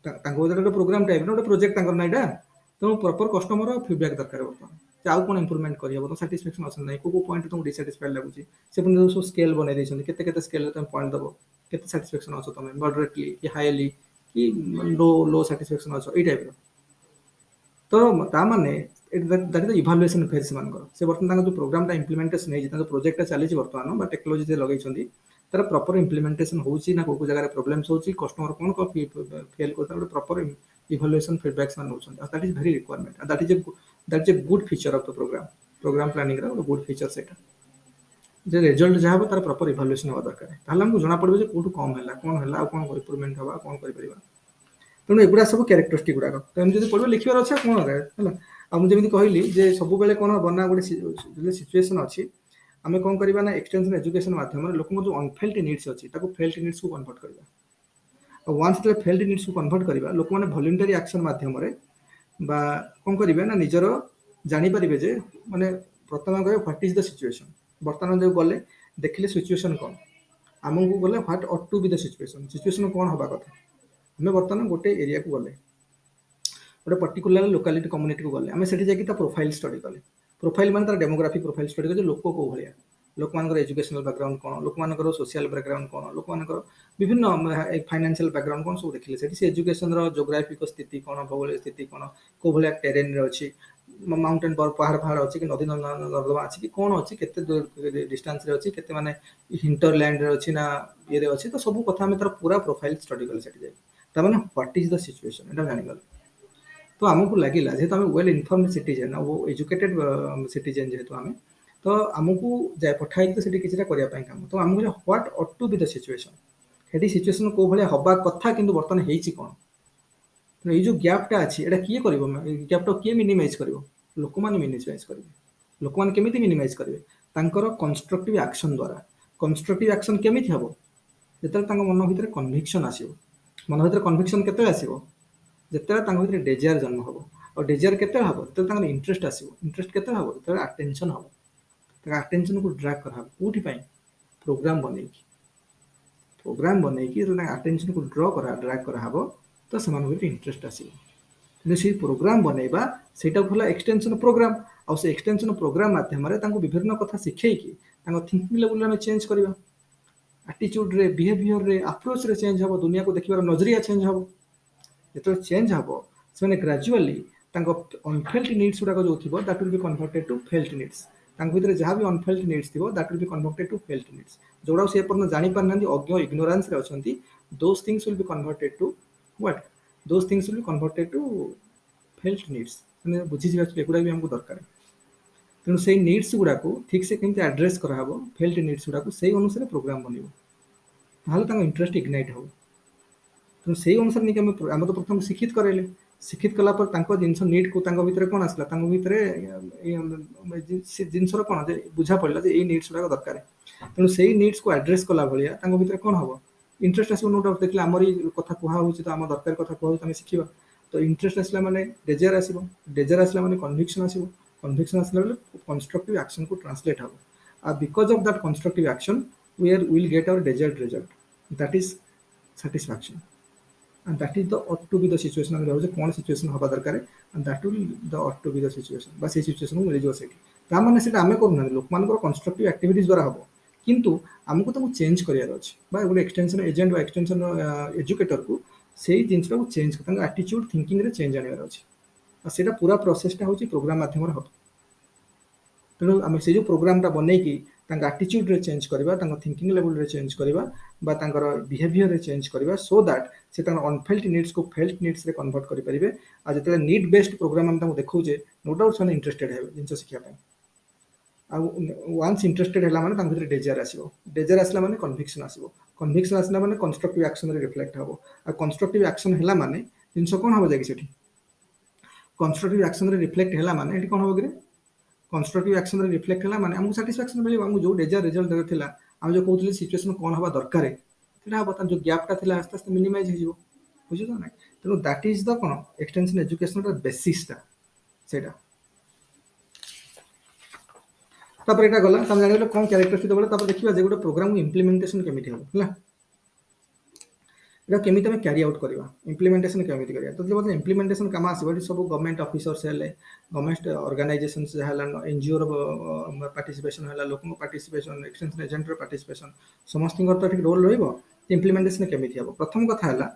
A: ତାଙ୍କ ଭିତରେ ଗୋଟେ ପ୍ରୋଗ୍ରାମ ଟାଇପର ଗୋଟେ ପ୍ରୋଜେକ୍ଟ ତାଙ୍କର ନା ଏଇଟା। ତେଣୁ ପ୍ରପର କଷ୍ଟମର ଫିଡବ୍ୟାକ୍ ଦରକାର ବର୍ତ୍ତମାନ, ଯେ ଆଉ କଣ ଇମ୍ପ୍ରୁଭମେଣ୍ଟ କରିହବ, ତ ସାଟିସ୍ଫାକ୍ସନ ଅଛନ୍ତି ନାହିଁ, କୋଉ ପଏଣ୍ଟ ତମକୁ ଡିସାଟିସ୍ଫାଇଡ୍ ଲାଗୁଛି। ସେ ପୁଣି ସବୁ ସ୍କେଲ ବନେଇ ଦେଇଛନ୍ତି, କେତେ ସ୍କେଲରେ ତମେ ପଏଣ୍ଟ ଦବ, କେତେ ସାଟିସ୍ଫାକ୍ସନ ଅଛ ତମେ, ମଡରେଟଲି କି ହାଇଲି କି ଲୋ ସାଟିସ୍ଫାକ୍ସନ ଅଛ, ଏଇ ଟାଇପର। ତ ତାମାନେ ଦ୍ୟାଟ୍ ଇଜ ଇଭାଲୁଏସନ ଫେଜ୍ ସେମାନଙ୍କର। ସେ ବର୍ତ୍ତମାନ ତାଙ୍କ ଯୋଉ ପ୍ରୋଗ୍ରାମଟା ଇମ୍ପ୍ଲିମେଣ୍ଟେସନ ହେଇଛି, ତାଙ୍କ ପ୍ରୋଜେକ୍ଟଟା ଚାଲିଛି ବର୍ତ୍ତମାନ ବା ଟେକ୍ନୋଲୋଜି ଯେ ଲଗେଇଛନ୍ତି, ତାର ପ୍ରପର ଇମ୍ପ୍ଲିମେଣ୍ଟେସନ ହଉଛି ନା କୋଉ ଜାଗାରେ ପ୍ରୋବ୍ଲେମ୍ସ ହଉଛି, କଷ୍ଟମର କଣ ଫେଲ୍ କରୁଛନ୍ତି, ଗୋଟେ ପ୍ରପର ଇଭାଲୁଏସନ ଫିଡବ୍ୟାକ୍ ସେମାନେ ନେଉଛନ୍ତି। ଆଉ ଦ୍ୟାଟ୍ ଇଜ ଭେରି ରିକ୍ୱାରମେଣ୍ଟ, ଆଉ that is a good feature of the program ପ୍ଲାନିଂର ଗୋଟେ ଗୁଡ୍ ଫିଚର ସେଇଟା। ଯେ ରେଜଲ୍ଟ ଯାହା ହବ ତାର ପ୍ରପର ଇଭାଲୁଏସନ ହବା ଦରକାର, ତାହେଲେ ଆମକୁ ଜଣା ପଡିବ ଯେ କୋଉଠୁ କମ ହେଲା, କଣ ହେଲା, ଆଉ କଣ ଇମ୍ପ୍ରୁଭମେଣ୍ଟ ହବା, କଣ କରିପାରିବା। ତେଣୁ ଏଗୁଡ଼ା ସବୁ କ୍ୟାରେକ୍ଟରିଷ୍ଟିକ୍ ଗୁଡ଼ାକ, ତ ଏମିତି ଯଦି ପଢ଼ିବ ଲେଖିବାର ଅଛି ଆଉ କଣ ହେଲା। ଆଉ ମୁଁ ଯେମିତି କହିଲି ଯେ ସବୁବେଳେ କଣ ହବ ନା, ଗୋଟେ ସିଚୁଏସନ ଅଛି, ଆମେ କଣ କରିବା ନା ଏକ୍ସଟେନ୍ସନ ଏଜୁକେସନ ମାଧ୍ୟମରେ ଲୋକଙ୍କ ଯୋଉ ଅନଫେଲ୍ଟ ନିଡ୍ସ ଅଛି ତାକୁ ଫେଲ୍ଟ ନିଡ୍ସକୁ କନଭର୍ଟ କରିବା। ଆଉ ୱାନ୍ସ ଯେତେବେଳେ ଫେଲ୍ଟ ନିଡ୍ସକୁ କନଭର୍ଟ କରିବା, ଲୋକମାନେ ଭଲ୍ୟୁଣ୍ଟାରୀ ଆକ୍ସନ ମାଧ୍ୟମରେ ବା କଣ କରିବେ ନା ନିଜର ଜାଣିପାରିବେ ଯେ ମାନେ ପ୍ରଥମେ କହିବେ ହ୍ୱାଟ ଇଜ ଦ ସିଚୁଏସନ, ବର୍ତ୍ତମାନ ଯୋଉ ଗଲେ ଦେଖିଲେ ସିଚୁଏସନ କଣ, आमको गले what ought to be the situation कौन हवा कथा आम बर्तमान गोटे एरिया को गले गोटे पर्टिकुलर लोकालिटी कम्युनिटी को गले आम से जाकि प्रोफाइल स्टडी कले प्रोफाइल मान तार डेमोग्राफी प्रोफाइल स्टडी कले लोक कौ भाया लोक मान एजुकेशनल बैकग्राउंड कौन लोक मान सोशल बैकग्राउंड कौन लोक मान विभिन्न फाइनेंशियल बैकग्राउंड कौन सब देखिले से एजुकेशन जोग्राफिक स्थिति कौन भौगोलिक स्थिति कौन कौ भाया टेरेन अच्छी माउंटेन पहाड़ पहाड़ अच्छी कि नदी नर्दमा अच्छी कि कौन अच्छी केते डिस्टेंस रे अच्छी केते माने हिंटरलैंड रे अच्छी ना ये अच्छी तो सब कथा आम तार पूरा प्रोफाइल स्टडी कले से तार माने व्हाट इज द सिचुएशन एटा जानि गले तो आमको लगिला जेहेतु आम वेल इनफर्म सिटीजेन वो एजुकेटेड सिटीजेन जेहेतु आम तो आमको जाए पठाई तो किसी करने काम तो आमको what ought to be the situation हेटी सिचुएशन को भाया हवा कथा किंतु बर्तमान होईची कौन तो ये जो गैपटा अच्छी एटा किए कर गैपटा किए मिनिमाइज कर लोक मैंने मिनिमाइज करेंगे लोक मैंने केमी मिनिमाइज करेंगे तांकर कंस्ट्रक्टिव एक्शन द्वारा कंस्ट्रक्टिव एक्शन केमी हम जो मन भर कन्विक्शन आसो मन भर कन्विक्शन के आसो जिते डेजार जन्म हम और डेजार के हम जो इंटरेस्ट आसो इंटरेस्ट के हम जो आटेंशन हम आटेंशन को ड्रैग कर कौटी प्रोग्राम बनईकि आटेंशन को ड्रैग कर तो से इंटरेस्ट आसो से प्रोग्राम बनइबा से एक्सटेंशन प्रोग्राम आउ से एक्सटेंशन प्रोग्राम माध्यम विभिन्न कथा शिखेकी थिंकिंग लेवल में चेंज करवा एटीट्यूड रे बिहेवियर रे अप्रोच रे चेंज हम दुनिया को देखिबार नजरिया चेंज हम जो चेंज हम से ग्राजुअली अनफेल्ट नीड्स गुड़ाक जो थी that will be converted to felt needs भीतर जहाँ भी अनफेल्ट नीड्स थी that will be converted to felt needs जोड़ा से जानी पारना अज्ञ इग्नोरेंस रे अछंती those things will be converted to what those things will be converted to felt needs मैंने बुझी एगुड़ा भी हमको दरकार तेणु से नीड्स गुड़ाक ठीक से केमती एड्रेस कराब फेल्ट नीड्स गुड़ाक से अनुसार प्रोग्राम बनइब इंटरेस्ट इग्नाइट हम तेणु से अनुसार नहीं आम तो प्रथम शिक्षित करेले शिक्षित कलापर जिनस नीड को भितर कौन आसला भितर जिनसर कौन बुझा पड़ा ये नीड्स गुड़ाक दरकार तेणु से नीड्स को एड्रेस कला भाया भितर कौन हम इंटरेस्ट आसो नो डाउट देखिए आमरी कथा कहूँ तो आम दरकार कथा कहूँ शिखा तो इंटरेस्ट आसला माने डेजर आसो डेजर आसला माने कन्विक्शन आसो कन्विक्शन आसला कंस्ट्रक्टिव एक्शन को ट्रांसलेट हम और because of that constructive action we will get our desired result that is satisfaction and that is the ought to be the situation हम रहउजे कोन सिचुएशन हबा दरकार and that will the ought to be the situation बस ए सिचुएशन को मिल जो सेठी ता माने सेटा हमें करू ना लोक मानकर कंस्ट्रक्टिव एक्टिविटीज द्वारा हबो किंतु हमको तो चेंज करियार अछि बा गोटे एक्सटेंशन एजेंट बा एक्सटेंशन एजुकेटर को सेही जिंसटा को चेंज करता एटीट्यूड थिंकिंग रे चेंज आनिवार अछि आ सेटा पूरा प्रोसेसटा होछि प्रोग्राम माध्यम रे हबो तेणु आम से जो प्रोग्रामटा बनईकि आटीट्यूड रे चेंज करवा थिंकिंग लेवल रे चेंज करवा बिहेवियर रे चेंज करवा सो दैट से अनफेल्ट नीड्स को फेल्ट नीड्स रे कन्वर्ट करि परिबे आ जते नीड बेस्ड प्रोग्राम हम देखौजे नो डाउट से इंटरेस्टेड हेबे जिंस शिखिया पय आ वंस इंटरेस्टेड हैला माने भीतर डेजर आसीबो डेजर आसला माने कन्विक्शन आसला माने कंस्ट्रक्टिव एक्शन रे रिफ्लेक्ट हबो आ कंस्ट्रक्टिव एक्शन हैला माने जिंस कोन हबो जाकी सेठी कंस्ट्रक्टिव एक्शन रे रिफ्लेक्ट हैला माने एठी कोन हबो कि कंस्ट्रक्टिव एक्शन रे रिफ्लेक्ट हैला माने हमको सैटिस्फैक्शन मिलिबो हमको जो डेजर रिजल्ट देबे थिला हम जो कहउतले सिचुएशन कोन हबा दरकार सेटा हबो त जो गैपटा थिला आस्ते आस्ते मिनिमाइज हो जिवो बुझियो त नै तेनो that is the cone extension education रा बेसिसटा सेटा तापर एटा गला हम जानिले कोन कैरेक्टरिस्टिक देबले तापर देखिबा जे गोटे प्रोग्राम इम्प्लीमेंटेशन केमिति हबो हला एटा केमिति हम कैरी आउट करबा इम्प्लीमेंटेशन केमिति करबा तो जे इम्प्लीमेंटेशन काम आसीबो एटी सब गवर्नमेंट ऑफिसर्स हेले गवर्नमेंट ऑर्गेनाइजेशंस हला एनजीओ रो पार्टिसिपेशन हला लोकन पार्टिसिपेशन एक्सटेंशन एजेंट रो पार्टिसिपेशन समस्त तो ठीक रोल रहइबो इम्प्लीमेंटेशन केमिति हबो प्रथम कथा हला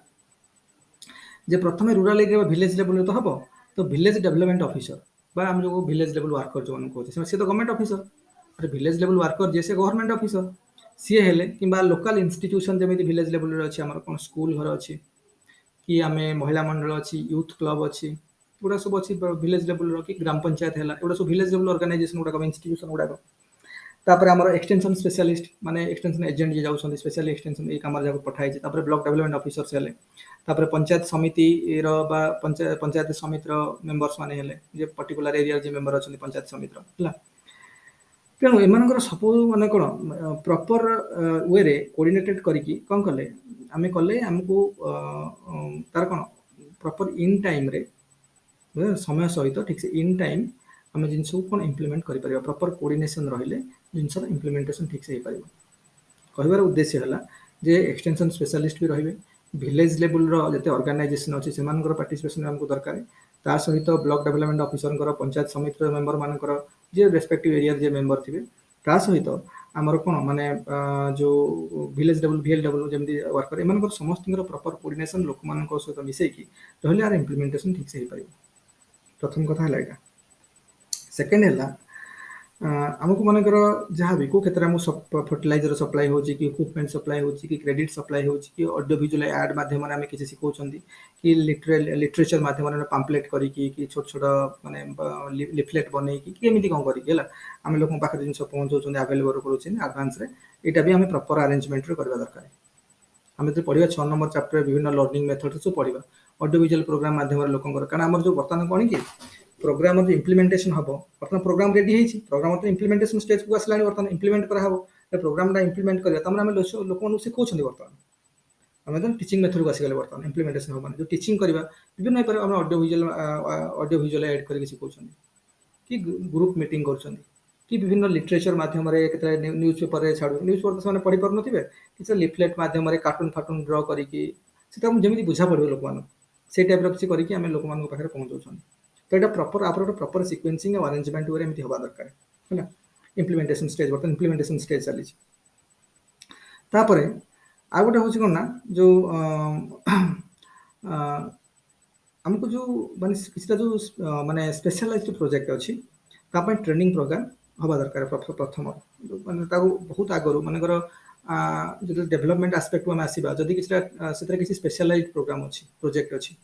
A: जे प्रथम रूरल एरिया विलेज लेवल रे तो हबो तो विलेज डेवलपमेंट ऑफिसर बा हम जो विलेज लेवल वर्कर जो कहते से तो गवर्नमेंट ऑफिसर अरे विलेज लेवल वर्कर जे से गवर्नमेंट ऑफिसर सी हेले किंबा लोकल इंस्टीट्यूशन जमी विलेज लेवल रे अछि हमर कोन स्कूल घर अछि कि आमे महिला मंडल अछि यूथ क्लब अछि गुडा सब अछि विलेज लेवल रो कि ग्राम पंचायत हैला एडा सब विलेज लेवल ऑर्गेनाइजेशन गुडा इंस्टीट्यूशन गुडा तापर हमर एक्सटेंशन स्पेशलिस्ट माने एक्सटेंशन एजेंट जे जाउछन स्पेशली एक्सटेंशन ए कामर जाको पठाइ छै तापर ब्लॉक डेवलपमेंट ऑफिसर्स हेले तापर पंचायत समिति रो बा पंचायत समिति रो मेंबर्स माने हेले जे पर्टिकुलर एरिया जे मेंबर अछन पंचायत समिति रो हला तेणु एमानकर सब माने कोन प्रॉपर वे रे कोऑर्डिनेटेड करिकि कोन कले आमे कले हमको तार कोन प्रॉपर इन टाइम रे समय सहित ठीक से इन टाइम आम जिन सब कौन इम्प्लीमेंट कर प्रॉपर कोऑर्डिनेशन रहिले जिनसर इम्प्लीमेंटेशन ठीक से हो पारिबो कहबार उद्देश्य है जे एक्सटेंशन स्पेशलिस्ट भी रहिबे विलेज लेवल रो जते ऑर्गेनाइजेशन अछि सेमानकर पार्टिसिपेशन हमको दरकार ता सहित block development officer panchayat samiti member मानकर जे रेस्पेक्टिव एरिया जे मेंबर थिबे ता सहित आमर कोन माने जो विलेज लेवल वीएल लेवल जेमती वर्कर एमानकर समस्त प्रॉपर कोऑर्डिनेशन लोक मानक सहित मिसै की रहले आर इंप्लीमेंटेशन ठीक से हे पारिबो प्रथम कथा है एटा सेकेंड है आमको मनकर जहाँ भी को क्षेत्र में फर्टिलाइजर सप्लाई हो कि इक्विपमेंट सप्लाई हो कि क्रेडिट सप्लाई हो कि ऑडियो विजुअल ऐड माध्यम आम किसी शिखौं कि लिटरेचर माध्यम पाम्पलेट करके छोट छोट माने लिफलेट बन केमी कौन करके आम लोक पाखे जिन पहुँचाऊँ आवेलेबल करोचे आडभांस यहाँ भी आम प्रॉपर अरेंजमेंट करवा दरकार आम जो पढ़ा 6 नंबर चैप्टर विभिन्न लर्निंग मेथड सब पढ़ा ऑडियो विजुअल प्रोग्राम माध्यम लोक कारण आम जो बर्तमान कौन कि प्रोग्राम इम्प्लीमेंटेशन हम बर्तमान प्रोग्राम रेडी है प्रोग्राम तो इम्प्लीमेंटेशन स्टेज को आसला बर्तमान इम्प्लीमेंट कराब प्रोग्राम इम्प्लीमेंट करवा तमें लोक शिखौं बर्तमान आम तो टीचिंग मेथड को आसीगले बर्तमान इम्प्लीमेंटेशन हम जो टीचिंग करवा विभिन्न हो पारे ऑडियो विजुअल ऐड करके शिखौं कि ग्रुप मीटिंग कर कि विभिन्न लिटरेचर माध्यम न्यूज पेपर छाड़ न्यूज पेपर तो पढ़ी पार थे कि लिफलेट माध्यम कार्टून फाटून ड्र करमी बुझा पड़ो लोक मान से टाइप किसी करके आम लोक पाखे पहुँचाऊँ तो यहाँ प्रॉपर आप प्रॉपर सिक्वेंसिंग और अरेंजमेंट वे एमती हवा दरकार है इम्प्लीमेंटेशन स्टेज बर्तमान इम्प्लीमेंटेशन स्टेज चली आ गोटे हूँ कौन ना जो आमको जो माने किसी जो माने स्पेशलाइज्ड प्रोजेक्ट अच्छी ट्रेनिंग प्रोग्राम हवा दरकार प्रथम माने बहुत आगु मानकर जो डेवलपमेंट आस्पेक्ट आम आसवा जदि किसी स्पेशलाइज्ड प्रोग्राम अच्छी प्रोजेक्ट अच्छी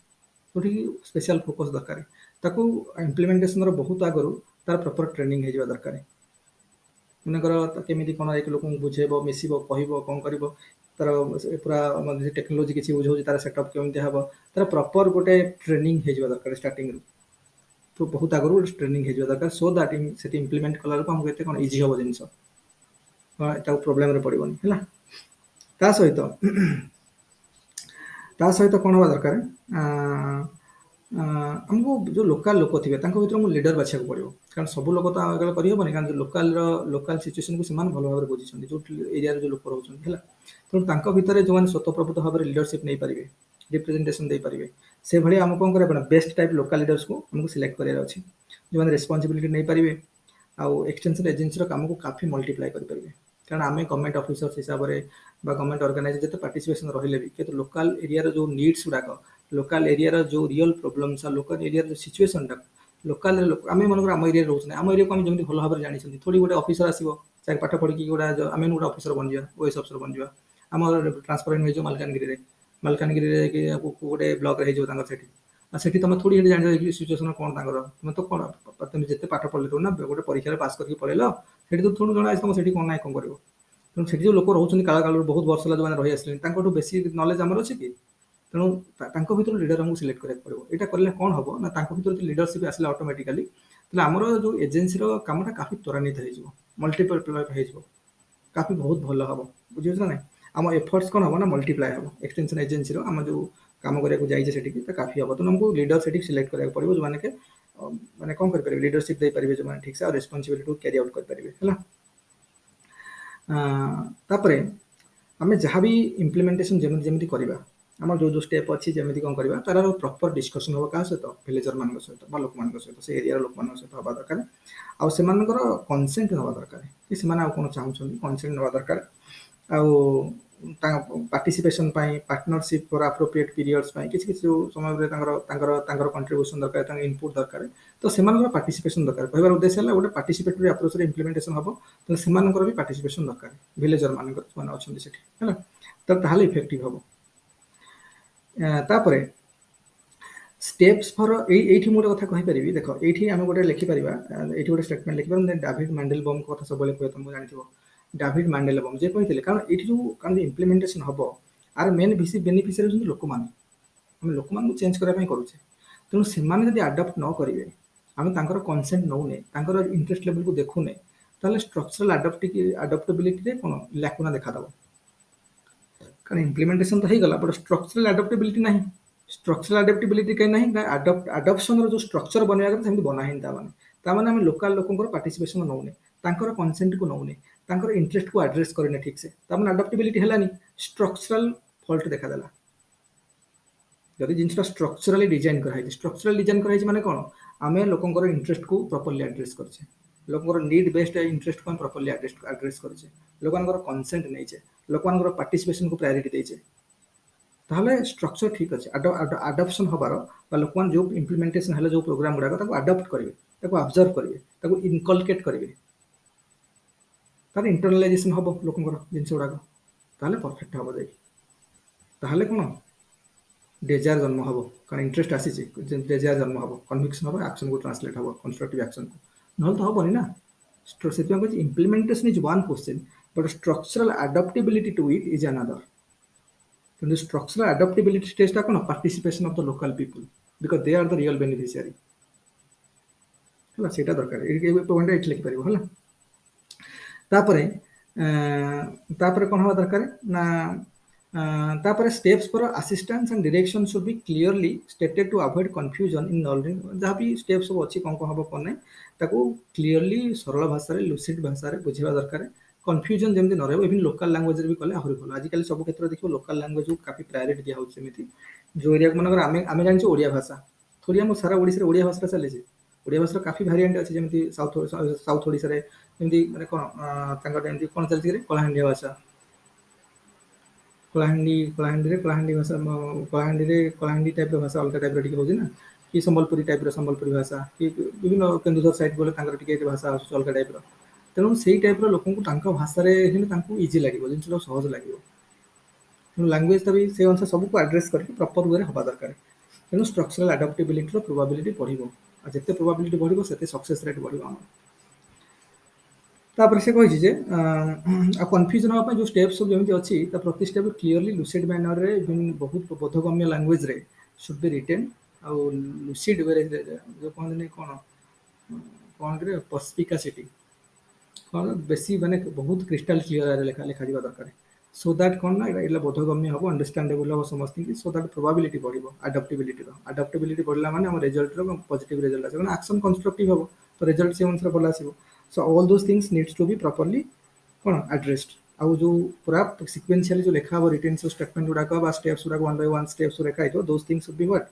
A: तो स्पेशल फोकस दरकार ताकू इम्प्लीमेंटेशन बहुत आगु तार प्रॉपर ट्रेनिंग हो दरकार मनकर केमी कौन एक लोक बुझेब मिसब कह कौन कर तार पूरा टेक्नोलोजी किसी बुझे तार सेटअप केमी हम तार प्रॉपर गोटे ट्रेनिंग हो दरकार स्टार्टिंग तो बहुत आगु गोटे ट्रेनिंग हो दरकार सो दैट से इम्प्लीमेंट कला आमको एत कौन इजी हम जिन प्रोब्लेम पड़ोनी है सहित कौन हवा दरकार आमको जो लोकल लोक थे भर लीडर बाछा पड़ो कारण सब लोग तो आगे करहबनी कारण लोकल सिचुएसन को भल भाव बुझी जो एरिया जो लोक रोच है तेणु भितर जो मैंने स्वतःप्रभुत भाव में लीडरशिप नहीं पारे रिप्रेजेंटेशन दे पारे से भाई आम कौन कर बेस्ट टाइप लोकल लीडर्स को आमको सिलेक्ट करार अच्छे जो मैंने रेस्पॉन्सिबिलिटी नहीं पारे आउ एक्सटेंशन एजेंसी काम को काफी मल्टीप्लाई करेंगे कारण आम गवर्नमेंट ऑफिसर्स हिसाब से गवर्नमेंट ऑर्गेनाइजेशन जिते पार्टिसिपेशन रही भी किंतु लोकल एरिया जो नीड्स गुड़ाक लोकल एरिया जो रियल प्रोब्लेम्स लोकल एरिया जो सिचुएसन टा लोकल आम मन आम एरिया रोचे आम एरिया को आम जमी भल भाव में जानते थोड़ी गोटे ऑफिसर आसो पाठ पढ़ी गोटा आम गोटे ऑफिसर बन जा ओएस ऑफिसर बन जा आम ट्रांसफर हो मालकानगिरी मालकानगिरी गोटे ब्लॉक से तुम थोड़ी जान सिचुएसन कौन तुम तो कौन तुम जिते पाठ पढ़े ना गोटे परीक्षा पास करके पढ़ेल से तो थोड़ा जन तुम से कौन ना कौन कर तेणु से जो लोक रोच काल काल बहुत वर्ष जो मैंने रही आसे बेसी नॉलेज आमर अच्छे कि तेणु भर लीडर हमको सिलेक्ट करा पड़ो यहाँ कले कौन हम ना भर लीडरशिप आसला ऑटोमेटिकली तो आमर जो एजेंसी कामटा काफी त्वरान्वित हो मल्टीप्लाई हो काफी बहुत भल हम बुझे ना आम एफर्ट्स कौन हम ना मल्टीप्लाई हम एक्सटेंशन एजेंसी आम जो काम करने जाइए काफी हम तो हमको लीडर से सिलेक्ट करा पड़ो जो मैंने मैंने कौन करेंगे लीडरशिप दे पारे जो मैंने ठीक से रेस्पॉन्सिबिलिटी कैरी आउट करेंगे है आम जहाँ भी इम्प्लीमेंटेशन जमी करवा आम जो स्टेप अच्छी जमी कौन करवा तार प्रॉपर डिस्कसन हम क्या सहित विलेजर मान सहित लोक मान सहित से एरिया लोक मान सहित हवा दरकार आउ से कनसेंट ना दरकार कि से कौन चाहूँ कनसेंट ना दरकार आउ participation partnership for appropriate periods किसी जो समय कंट्रीब्यूशन दरकार इनपुट दरकार तो से पार्टिसिपेशन दरकार कहबार उद्देश्य है गोटे पार्टिसिपेटरी अप्रोच इम्प्लीमेंटेशन हम तो से भी पार्टिसिपेशन दरकार विलेजर मान अच्छा तो ताहले इफेक्टिव हम तापर स्टेप्स फॉर ये गोटे कथा कहीपरि देख ये आम गोटे लिखिपर ये गोटे स्टेटमेंट लिखिपर डेविड मैंडेलबॉम कथा सब कहे तुमको जानते डेविड मैंडेलबॉम जे कहते कारण ये जो कारण इम्प्लीमेंटेशन हम आर मेन बेनिफिशियरी होती लोक मैंने आम लोक मान चेंज करने करुचे तेणु से आडप्ट न करेंगे आम कनसेंट नौने इंटरेस्ट लेवल को देखुने ताले स्ट्रक्चरल आडप्टेबिलिटी कौन लैकुना देखादेव कारण इम्प्लीमेंटेशन तो हो गला बट स्ट्रक्चरल आडप्टेबिलिटी ना स्ट्रक्चरल आडप्टेबिलिटी कहीं ना आडप्शन जो स्ट्रक्चर बनवा से बना ही मैंने आम लोकल लोक पार्टिसिपेशन नौने कनसेंट को नौने ତାଙ୍କର ଇଣ୍ଟରେଷ୍ଟ କୁ ଆଡ୍ରେସ୍ କରିନି ଠିକ୍ ସେ, ତାମାନେ ଆଡାପ୍ଟିବିଲିଟି ହେଲାନି, ଷ୍ଟ୍ରକ୍ଚରାଲ ଫଲ୍ଟ ଦେଖାଦେଲା। ଯଦି ଜିନିଷଟା ଷ୍ଟ୍ରକ୍ଚରାଲି ଡିଜାଇନ୍ କରାହେଇଛି, ଷ୍ଟ୍ରକ୍ଚରାଲି ଡିଜାଇନ୍ କରାହେଇଛି ମାନେ କ'ଣ, ଆମେ ଲୋକଙ୍କର ଇଣ୍ଟରେଷ୍ଟକୁ ପ୍ରପରଲି ଆଡ୍ରେସ୍ କରିଛେ, ଲୋକଙ୍କର ନିଡ୍ ବେସ୍ଡ ଇଣ୍ଟରେଷ୍ଟକୁ ଆମେ ପ୍ରପରଲି ଆଡ୍ରେସ୍ କରିଛେ, ଲୋକମାନଙ୍କର କନସେଣ୍ଟ ନେଇଛେ, ଲୋକମାନଙ୍କର ପାର୍ଟିସିପେସନକୁ ପ୍ରାୟୋରିଟି ଦେଇଛେ, ତାହେଲେ ଷ୍ଟ୍ରକ୍ଚର ଠିକ୍ ଅଛି। ଆଡପ୍ସନ୍ ହେବାର ବା ଲୋକମାନେ ଯେଉଁ ଇମ୍ପ୍ଲିମେଣ୍ଟେସନ୍ ହେଲେ ଯେଉଁ ପ୍ରୋଗ୍ରାମ ଗୁଡ଼ାକ ତାକୁ ଆଡପ୍ଟ କରିବେ, ତାକୁ ଅବଜର୍ଭ କରିବେ, ତାକୁ ଇନକଲକେଟ୍ କରିବେ, ତାର ଇଣ୍ଟରନାଲାଇଜେସନ୍ ହେବ ଲୋକଙ୍କର ଜିନିଷ ଗୁଡ଼ାକ, ତାହେଲେ ପରଫେକ୍ଟ ହେବ ଯାଇକି। ତାହେଲେ କ'ଣ ଡେଜାୟାର ଜନ୍ମ ହେବ, କାରଣ ଇଣ୍ଟରେଷ୍ଟ ଆସିଛି, ଡେଜାୟାର ଜନ୍ମ ହେବ, କନଭିକ୍ସନ୍ ହେବ, ଆକ୍ସନକୁ ଟ୍ରାନ୍ସଲେଟ୍ ହେବ, କନଷ୍ଟ୍ରକ୍ଟିଭ୍ ଆକ୍ସନକୁ, ନହେଲେ ତ ହେବନି ନା। ସେଥିପାଇଁ କହୁଛି implementation is one question but structural adaptability to it is another. କିନ୍ତୁ ଷ୍ଟ୍ରକ୍ଚରାଲ ଆଡପ୍ଟିବିଲିଟି ଷ୍ଟେଜଟା କ'ଣ, participation of the local people, because they are the real beneficiary ହେଲା, ସେଇଟା ଦରକାର। ପଏଣ୍ଟ ଏଠି ଲେଖିପାରିବ ହେଲା। ତାପରେ କ'ଣ ହେବା ଦରକାର ନା, ତାପରେ steps for assistance and direction should be clearly stated to avoid confusion in learning. ଯାହା ବି ଷ୍ଟେପ୍ ସବୁ ଅଛି, କ'ଣ ହେବ କ'ଣ ନାହିଁ, ତାକୁ କ୍ଲିୟରଲି ସରଳ ଭାଷାରେ, ଲୁସିଡ୍ ଭାଷାରେ ବୁଝିବା ଦରକାର, କନଫ୍ୟୁଜନ୍ ଯେମିତି ନ ରହିବ। ଇଭିନ୍ ଲୋକାଲ ଲାଙ୍ଗୁଏଜରେ ବି କଲେ ଆହୁରି ଭଲ। ଆଜିକାଲି ସବୁ କ୍ଷେତ୍ରରେ ଦେଖିବ ଲୋକାଲ ଲାଙ୍ଗୁଏଜକୁ କାଫି ପ୍ରାୟୋରିଟି ଦିଆହେଉଛି। ସେମିତି ଯେଉଁ ଏରିଆକୁ ମନେକର ଆମେ ଜାଣିଛୁ ଓଡ଼ିଆ ଭାଷା, ଥୋଡ଼ି ଆମ ସାରା ଓଡ଼ିଶାରେ ଓଡ଼ିଆ ଭାଷାଟା ଚାଲିଛି। ଓଡ଼ିଆ ଭାଷାର କାଫି ଭାରିଆଣ୍ଟ ଅଛି, ଯେମିତି ସାଉଥ ଓଡ଼ିଶାରେ ଯେମିତି ମାନେ କ'ଣ ତାଙ୍କର ଏମିତି କ'ଣ ଚାଲିଛି, କଳାହାଣ୍ଡିଆ ଭାଷା, କଳାହାଣ୍ଡିରେ କଳାହାଣ୍ଡି ଭାଷା, କଳାହାଣ୍ଡି ଟାଇପ୍ର ଭାଷା ଅଲଗା ଟାଇପ୍ର ଟିକେ ହେଉଛି ନା, କି ସମ୍ବଲପୁରୀ ଟାଇପ୍ର ସମ୍ବଲପୁରୀ ଭାଷା, କି ବିଭିନ୍ନ କେନ୍ଦୁଝର ସାଇଡ୍ ଗଲେ ତାଙ୍କର ଟିକେ ଭାଷା ଆସୁଛି ଅଲଗା ଟାଇପ୍ର। ତେଣୁ ସେଇ ଟାଇପ୍ର ଲୋକଙ୍କୁ ତାଙ୍କ ଭାଷାରେ ହେଲେ ତାଙ୍କୁ ଇଜି ଲାଗିବ, ଜିନିଷଟା ସହଜ ଲାଗିବ। ତେଣୁ ଲାଙ୍ଗୁଏଜଟା ବି ସେଇ ଅନୁସାରେ ସବୁକୁ ଆଡ୍ରେସ୍ କରିକି ପ୍ରପର ୱେରେ ହେବା ଦରକାର। ତେଣୁ ଷ୍ଟ୍ରକ୍ଚରାଲ ଆଡାପ୍ଟିବିଲିଟିର ପ୍ରୋବାବିଲିଟି ବଢ଼ିବ, ଆଉ ଯେତେ ପ୍ରୋବାବିଲିଟି ବଢ଼ିବ ସେତେ ସକ୍ସେସ୍ ରେଟ୍ ବଢ଼ିବ ଆମର। ତାପରେ ସେ କହିଛି ଯେ ଆଉ କନଫ୍ୟୁଜନ୍ ହେବା ପାଇଁ ଯେଉଁ ଷ୍ଟେପ୍ ସବୁ ଯେମିତି ଅଛି, ତା ପ୍ରତି ଷ୍ଟେପ୍ କ୍ଲିୟରଲି ଲୁସିଡ୍ ମ୍ୟାନରରେ, ବହୁତ ବୋଧଗମ୍ୟ ଲାଙ୍ଗୁଏଜରେ ସୁଡ୍ ବି ରିଟେନ୍, ଆଉ ଲୁସିଡ୍ ୱେରେ, ଯେଉଁ କହନ୍ତିନି କ'ଣରେ ପର୍ସପିକାସିଟି, କ'ଣ ବେଶୀ ମାନେ ବହୁତ କ୍ରିଷ୍ଟାଲ କ୍ଲିୟର ଲେଖାଯିବା ଦରକାର, ସୋ ଦ୍ୟାଟ୍ କ'ଣ ନା ଏଇଟା ବୋଧଗମ୍ୟ ହେବ, ଅଣ୍ଡରଷ୍ଟାଣ୍ଡେବଲ୍ ହେବ ସମସ୍ତଙ୍କୁ, ସୋ ଦ୍ୟାଟ୍ ପ୍ରୋବାବିଲିଟି ବଢ଼ିବ ଆଡପ୍ଟିବିଲିଟି ବଢ଼ିଲା ମାନେ ଆମ ରେଜଲ୍ଟର ପଜିଟିଭ୍ ରେଜଲ୍ଟ ଆସିବ, କାରଣ ଆକ୍ସନ୍ କନଷ୍ଟ୍ରକ୍ଟିଭ୍ ହେବ, ତ ରେଜଲ୍ଟ ସେ ଅନୁସାରେ ଭଲ ଆସିବ। So all those things needs to be properly କ'ଣ ଆଡ୍ରେସ୍ଡ। ଆଉ ଯେଉଁ ପୁରା ସିକ୍ୱେନ୍ସିଆଲି ଯେଉଁ ଲେଖା ହେବ ରିଟେନ୍ ସବୁ ଷ୍ଟେଟମେଣ୍ଟ ଗୁଡ଼ାକ ବା ସ୍ଟେପ୍ସ ଗୁଡ଼ାକ ୱାନ୍ ବାଇ ୱାନ୍ ଷ୍ଟେପ୍ସ ଲେଖା ହେଇଥିବ, those things should B what,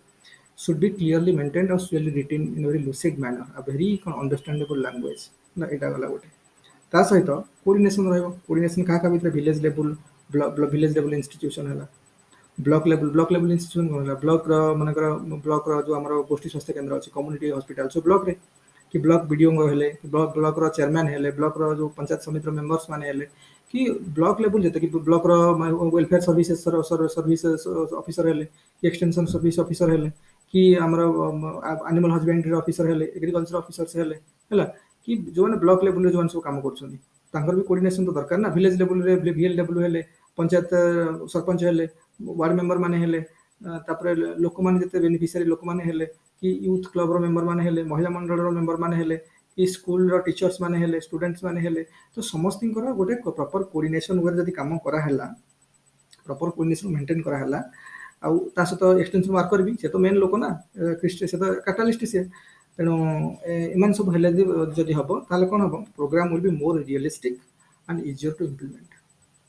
A: should be clearly maintained or clearly written in a very lucid manner, a very understandable language ନା, ଏଇଟା ଗଲା ଗୋଟେ। ତା ସହିତ କୋର୍ଡିନେସନ୍ ରହିବ, କୋର୍ଡିନେସନ୍ କାହା କାହା ଭିତରେ, ଭିଲେଜ୍ ଲେବୁଲ୍, ଭିଲେଜ୍ ଲେବୁଲ୍ ଇନଷ୍ଟିଟ୍ୟୁସନ୍ ହେଲା, ବ୍ଲକ୍ ଲେବୁଲ୍ ଇନଷ୍ଟିଟ୍ୟୁସନ୍ କ'ଣ ହେଲା, ବ୍ଲକ୍ର ମନେକର ବ୍ଲକ୍ର ଯେଉଁ ଆମର ଗୋଷ୍ଠୀ ସ୍ୱାସ୍ଥ୍ୟ କେନ୍ଦ୍ର ଅଛି, କମ୍ୟୁନିଟି ହସ୍ପିଟାଲ୍ ସବୁ ବ୍ଲକ୍ରେ, କି ବ୍ଲକ୍ ବିଡ଼ିଓ ହେଲେ, ବ୍ଲକ୍ର ଚେୟାରମ୍ୟାନ୍ ହେଲେ, ବ୍ଲକ୍ର ଯେଉଁ ପଞ୍ଚାୟତ ସମିତିର ମେମ୍ବର୍ସ ମାନେ ହେଲେ, କି ବ୍ଲକ୍ ଲେବୁଲ୍ ଯେତେକି ବ୍ଲକ୍ର ୱେଲଫେୟାର ସର୍ଭିସେସ୍ ଅଫିସର ହେଲେ, କି ଏକ୍ସଟେନସନ୍ ସର୍ଭିସ୍ ଅଫିସର ହେଲେ, କି ଆମର ଆନିମାଲ୍ ହଜବେଣ୍ଡ୍ରି ଅଫିସର ହେଲେ, ଏଗ୍ରିକଲଚର ଅଫିସର୍ସ ହେଲେ ହେଲା, କି ଯେଉଁମାନେ ବ୍ଲକ୍ ଲେବୁଲ୍ରେ ଯେଉଁମାନେ ସବୁ କାମ କରୁଛନ୍ତି, ତାଙ୍କର ବି କୋର୍ଡିନେସନ୍ ତ ଦରକାର ନା। ଭିଲେଜ୍ ଲେବୁଲ୍ରେ ଭିଏଲ୍ ଲେବୁଲ୍ ହେଲେ, ପଞ୍ଚାୟତ ସରପଞ୍ଚ ହେଲେ, ୱାର୍ଡ଼ ମେମ୍ବର ମାନେ ହେଲେ, ତାପରେ ଲୋକମାନେ ଯେତେ ବେନିଫିସିଆରୀ ଲୋକମାନେ ହେଲେ, କି ୟୁଥ୍ କ୍ଲବ୍ର ମେମ୍ବର ମାନେ ହେଲେ, ମହିଳା ମଣ୍ଡଳର ମେମ୍ବର ମାନେ ହେଲେ, କି ସ୍କୁଲର ଟିଚର୍ସ ମାନେ ହେଲେ, ଷ୍ଟୁଡେଣ୍ଟସ୍ ମାନେ ହେଲେ, ତ ସମସ୍ତଙ୍କର ଗୋଟେ ପ୍ରପର କୋର୍ଡିନେସନ୍ ୱେରେ ଯଦି କାମ କରାହେଲା, ପ୍ରପର କୋର୍ଡିନେସନ୍ ମେଣ୍ଟେନ୍ କରାହେଲା, ଆଉ ତା ସହିତ ଏକ୍ସଟେନସନ୍ ୱାର୍କର ବି, ସେ ତ ମେନ୍ ଲୋକ ନା, ସେ ତ କାଟାଲିଷ୍ଟ ସେ, ତେଣୁ ଏମାନେ ସବୁ ହେଲେ ଯଦି ହେବ, ତାହେଲେ କ'ଣ ହେବ, program will be more realistic and easier to implement.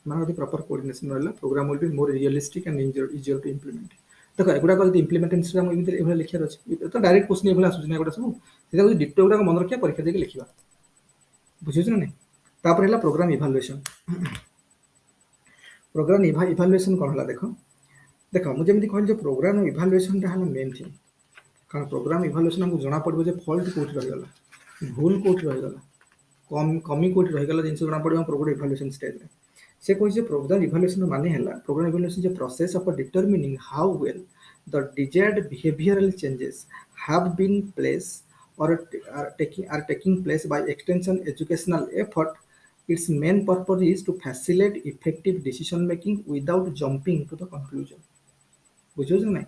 A: ମାନେ ଯଦି ପ୍ରପର କୋର୍ଡିନେସନ୍ ରହିଲା, program will be more realistic and easier to implement. ଦେଖ ଏଗୁଡ଼ାକ ଯଦି ଇମ୍ପ୍ଲିମେଣ୍ଟେସନ୍ ଆମ ଏମିତି ଏଭଳି ଲେଖିବାର ଅଛି, ତ ଡାଇରେକ୍ଟ କ୍ୱେଶ୍ଚନ୍ ଏଭଳି ଆସୁଛି ନା ଏଗୁଡ଼ା ସବୁ, ସେଇଟା ଯଦି ଡିଟୋ ଗୁଡ଼ାକ ମନେ ରଖିବା, ପରୀକ୍ଷା ଦେଇକି ଲେଖିବା, ବୁଝୁଛୁ ନା ନାହିଁ। ତାପରେ ହେଲା ପ୍ରୋଗ୍ରାମ୍ ଇଭାଲୁଏସନ୍। ପ୍ରୋଗ୍ରାମ୍ ଇଭାଲୁଏସନ୍ କ'ଣ ହେଲା, ଦେଖ ମୁଁ ଯେମିତି କହିଲି ଯେ ପ୍ରୋଗ୍ରାମ୍ ଇଭାଲୁଏସନ୍ଟା ହେଲା ମେନ୍ ଥିଙ୍ଗ୍। କାରଣ ପ୍ରୋଗ୍ରାମ୍ ଇଭାଲୁଏସନ୍ ଆମକୁ ଜଣାପଡ଼ିବ ଯେ ଫଲ୍ଟ କେଉଁଠି ରହିଗଲା, ଭୁଲ କେଉଁଠି ରହିଗଲା, କମି କେଉଁଠି ରହିଗଲା, ଜିନିଷ ଜଣାପଡ଼ିବ ପ୍ରୋଗ୍ରାମ୍ ଇଭାଲୁଏସନ୍ ଷ୍ଟେଜ୍ରେ। ସେ କହିଛି ଯେ ପ୍ରୋଗ୍ରାମ୍ ଇଭାଲୁଏସନ୍ ମାନେ ହେଲା, ପ୍ରୋଗ୍ରାମ୍ ଇଭାଲୁଏସନ୍ ଯେ process of determining how well the desired behavioural changes have been placed or are taking place by extension educational effort. Its main purpose is to facilitate effective decision making without jumping to the conclusion. ବୁଝୁଛ ନା?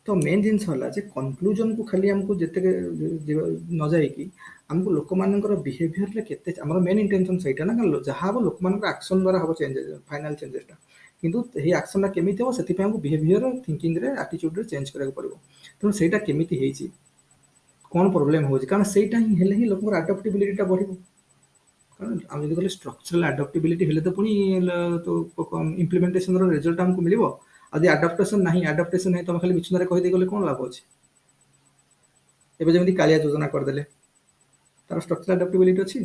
A: ତ ମେନ୍ ଜିନିଷ ହେଲା ଯେ କନକ୍ଲୁଜନକୁ ଖାଲି ଆମକୁ ଯେତେ ନ ଯାଇକି ଆମକୁ ଲୋକମାନଙ୍କର ବିହେଭିୟରରେ କେତେ, ଆମର ମେନ୍ ଇଣ୍ଟେନସନ୍ ସେଇଟା ନା, ଯାହା ହେବ ଲୋକମାନଙ୍କର ଆକ୍ସନ୍ ଦ୍ୱାରା ହେବ ଚେଞ୍ଜେସ୍, ଫାଇନାଲ୍ ଚେଞ୍ଜେସ୍ଟା। କିନ୍ତୁ ଏହି ଆକ୍ସନ୍ଟା କେମିତି ହେବ, ସେଥିପାଇଁ ଆମକୁ ବିହେଭିୟର, ଥିଙ୍କିଂରେ, ଆଟିଚ୍ୟୁଡ଼ରେ ଚେଞ୍ଜ କରିବାକୁ ପଡ଼ିବ। ତେଣୁ ସେଇଟା କେମିତି ହେଇଛି, କ'ଣ ପ୍ରୋବ୍ଲେମ୍ ହେଉଛି, କାରଣ ସେଇଟା ହିଁ ହେଲେ ହିଁ ଲୋକଙ୍କର ଆଡପ୍ଟିବିଲିଟିଟା ବଢ଼ିବ। କାରଣ ଆମେ ଯଦି କହିଲେ ଷ୍ଟ୍ରକ୍ଚରାଲ ଆଡପ୍ଟିବିଲିଟି ହେଲେ ତ ପୁଣି ଇମ୍ପ୍ଲିମେଣ୍ଟେସନର ରେଜଲ୍ଟ ଆମକୁ ମିଳିବ। ଆଉ ଯଦି ଆଡାପ୍ଟେସନ ନାହିଁ, ଆଡାପ୍ଟେସନ ନାହିଁ, ତମେ ଖାଲି ମିଛରେ କହିଦେଇ ଗଲେ କ'ଣ ଲାଭ ଅଛି? ଏବେ ଯେମିତି କାଳିଆ ଯୋଜନା କରିଦେଲେ, ତାର ଷ୍ଟ୍ରକ୍ଚରାଲ ଆଡପ୍ଟିବିଲିଟି ଅଛି?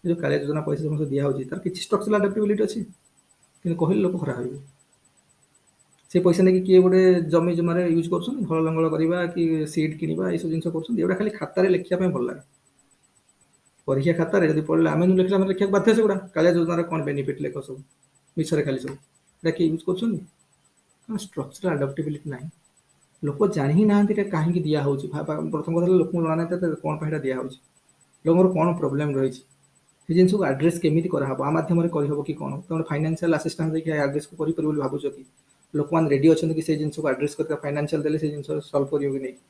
A: ଯୋଉ କାଳିଆ ଯୋଜନା ପଇସା ସମସ୍ତେ ଦିଆହଉଛି ତାର କିଛି ଷ୍ଟ୍ରକ୍ଚରାଲ ଆଡପ୍ଟିବିଲିଟି ଅଛି? କିନ୍ତୁ କହିଲେ ଲୋକ ଖରାପ ହେବେ। ସେ ପଇସା ନେଇକି କିଏ ଗୋଟେ ଜମି ଜମାରେ ୟୁଜ୍ କରୁଛନ୍ତି, ହଳ ଲଙ୍ଗଳ କରିବା କି ସିଡ୍ କିଣିବା ଏଇସବୁ ଜିନିଷ କରୁଛନ୍ତି। ଏଗୁଡ଼ା ଖାଲି ଖାତାରେ ଲେଖିବା ପାଇଁ ଭଲ ଲାଗେ। ପରୀକ୍ଷା ଖାତାରେ ଯଦି ପଡ଼ିଲା ଆମେ ଲେଖିଲା ଆମେ ଲେଖିବାକୁ ବାଧ୍ୟ ସେଗୁଡ଼ା କାଳିଆ ଯୋଜନାର କ'ଣ ବେନିଫିଟ୍ ଲେଖ ସବୁ ମିଛରେ ଖାଲି ସବୁ ଏଇଟା କିଏ ୟୁଜ୍ କରୁଛନ୍ତି? କାରଣ ଷ୍ଟ୍ରକ୍ଚରାଲ ଆଡପ୍ଟିବିଲିଟି ନାହିଁ। ଲୋକ ଜାଣି ହିଁ ନାହାନ୍ତି ଏଟା କାହିଁକି ଦିଆହେଉଛି। ପ୍ରଥମ କଥା ହେଲା ଲୋକଙ୍କୁ ଜଣା ନାହିଁ କ'ଣ ପାଇଁ ଏଟା ଦିଆହେଉଛି, ଲୋକଙ୍କର କ'ଣ ପ୍ରୋବ୍ଲେମ୍ ରହିଛି, ସେ ଜିନିଷକୁ ଆଡ୍ରେସ୍ କେମିତି କରାହବ, ଆ ମାଧ୍ୟମରେ କରିହବ କି କ'ଣ? ତମେ ଫାଇନାନ୍ସିଆଲ ଆସିଷ୍ଟାନ୍ସ ଦେଇକି ଆଡ୍ରେସ୍ କରିପାରିବ ବୋଲି ଭାବୁଛ କି? ଲୋକମାନେ ରେଡି ଅଛନ୍ତି କି ସେଇ ଜିନିଷକୁ ଆଡ୍ରେସ୍ କରିବା? ଫାଇନାନ୍ସିଆଲ ଦେଲେ ସେଇ ଜିନିଷ ସଲ୍ଭ କରିବ କି ନେଇକି?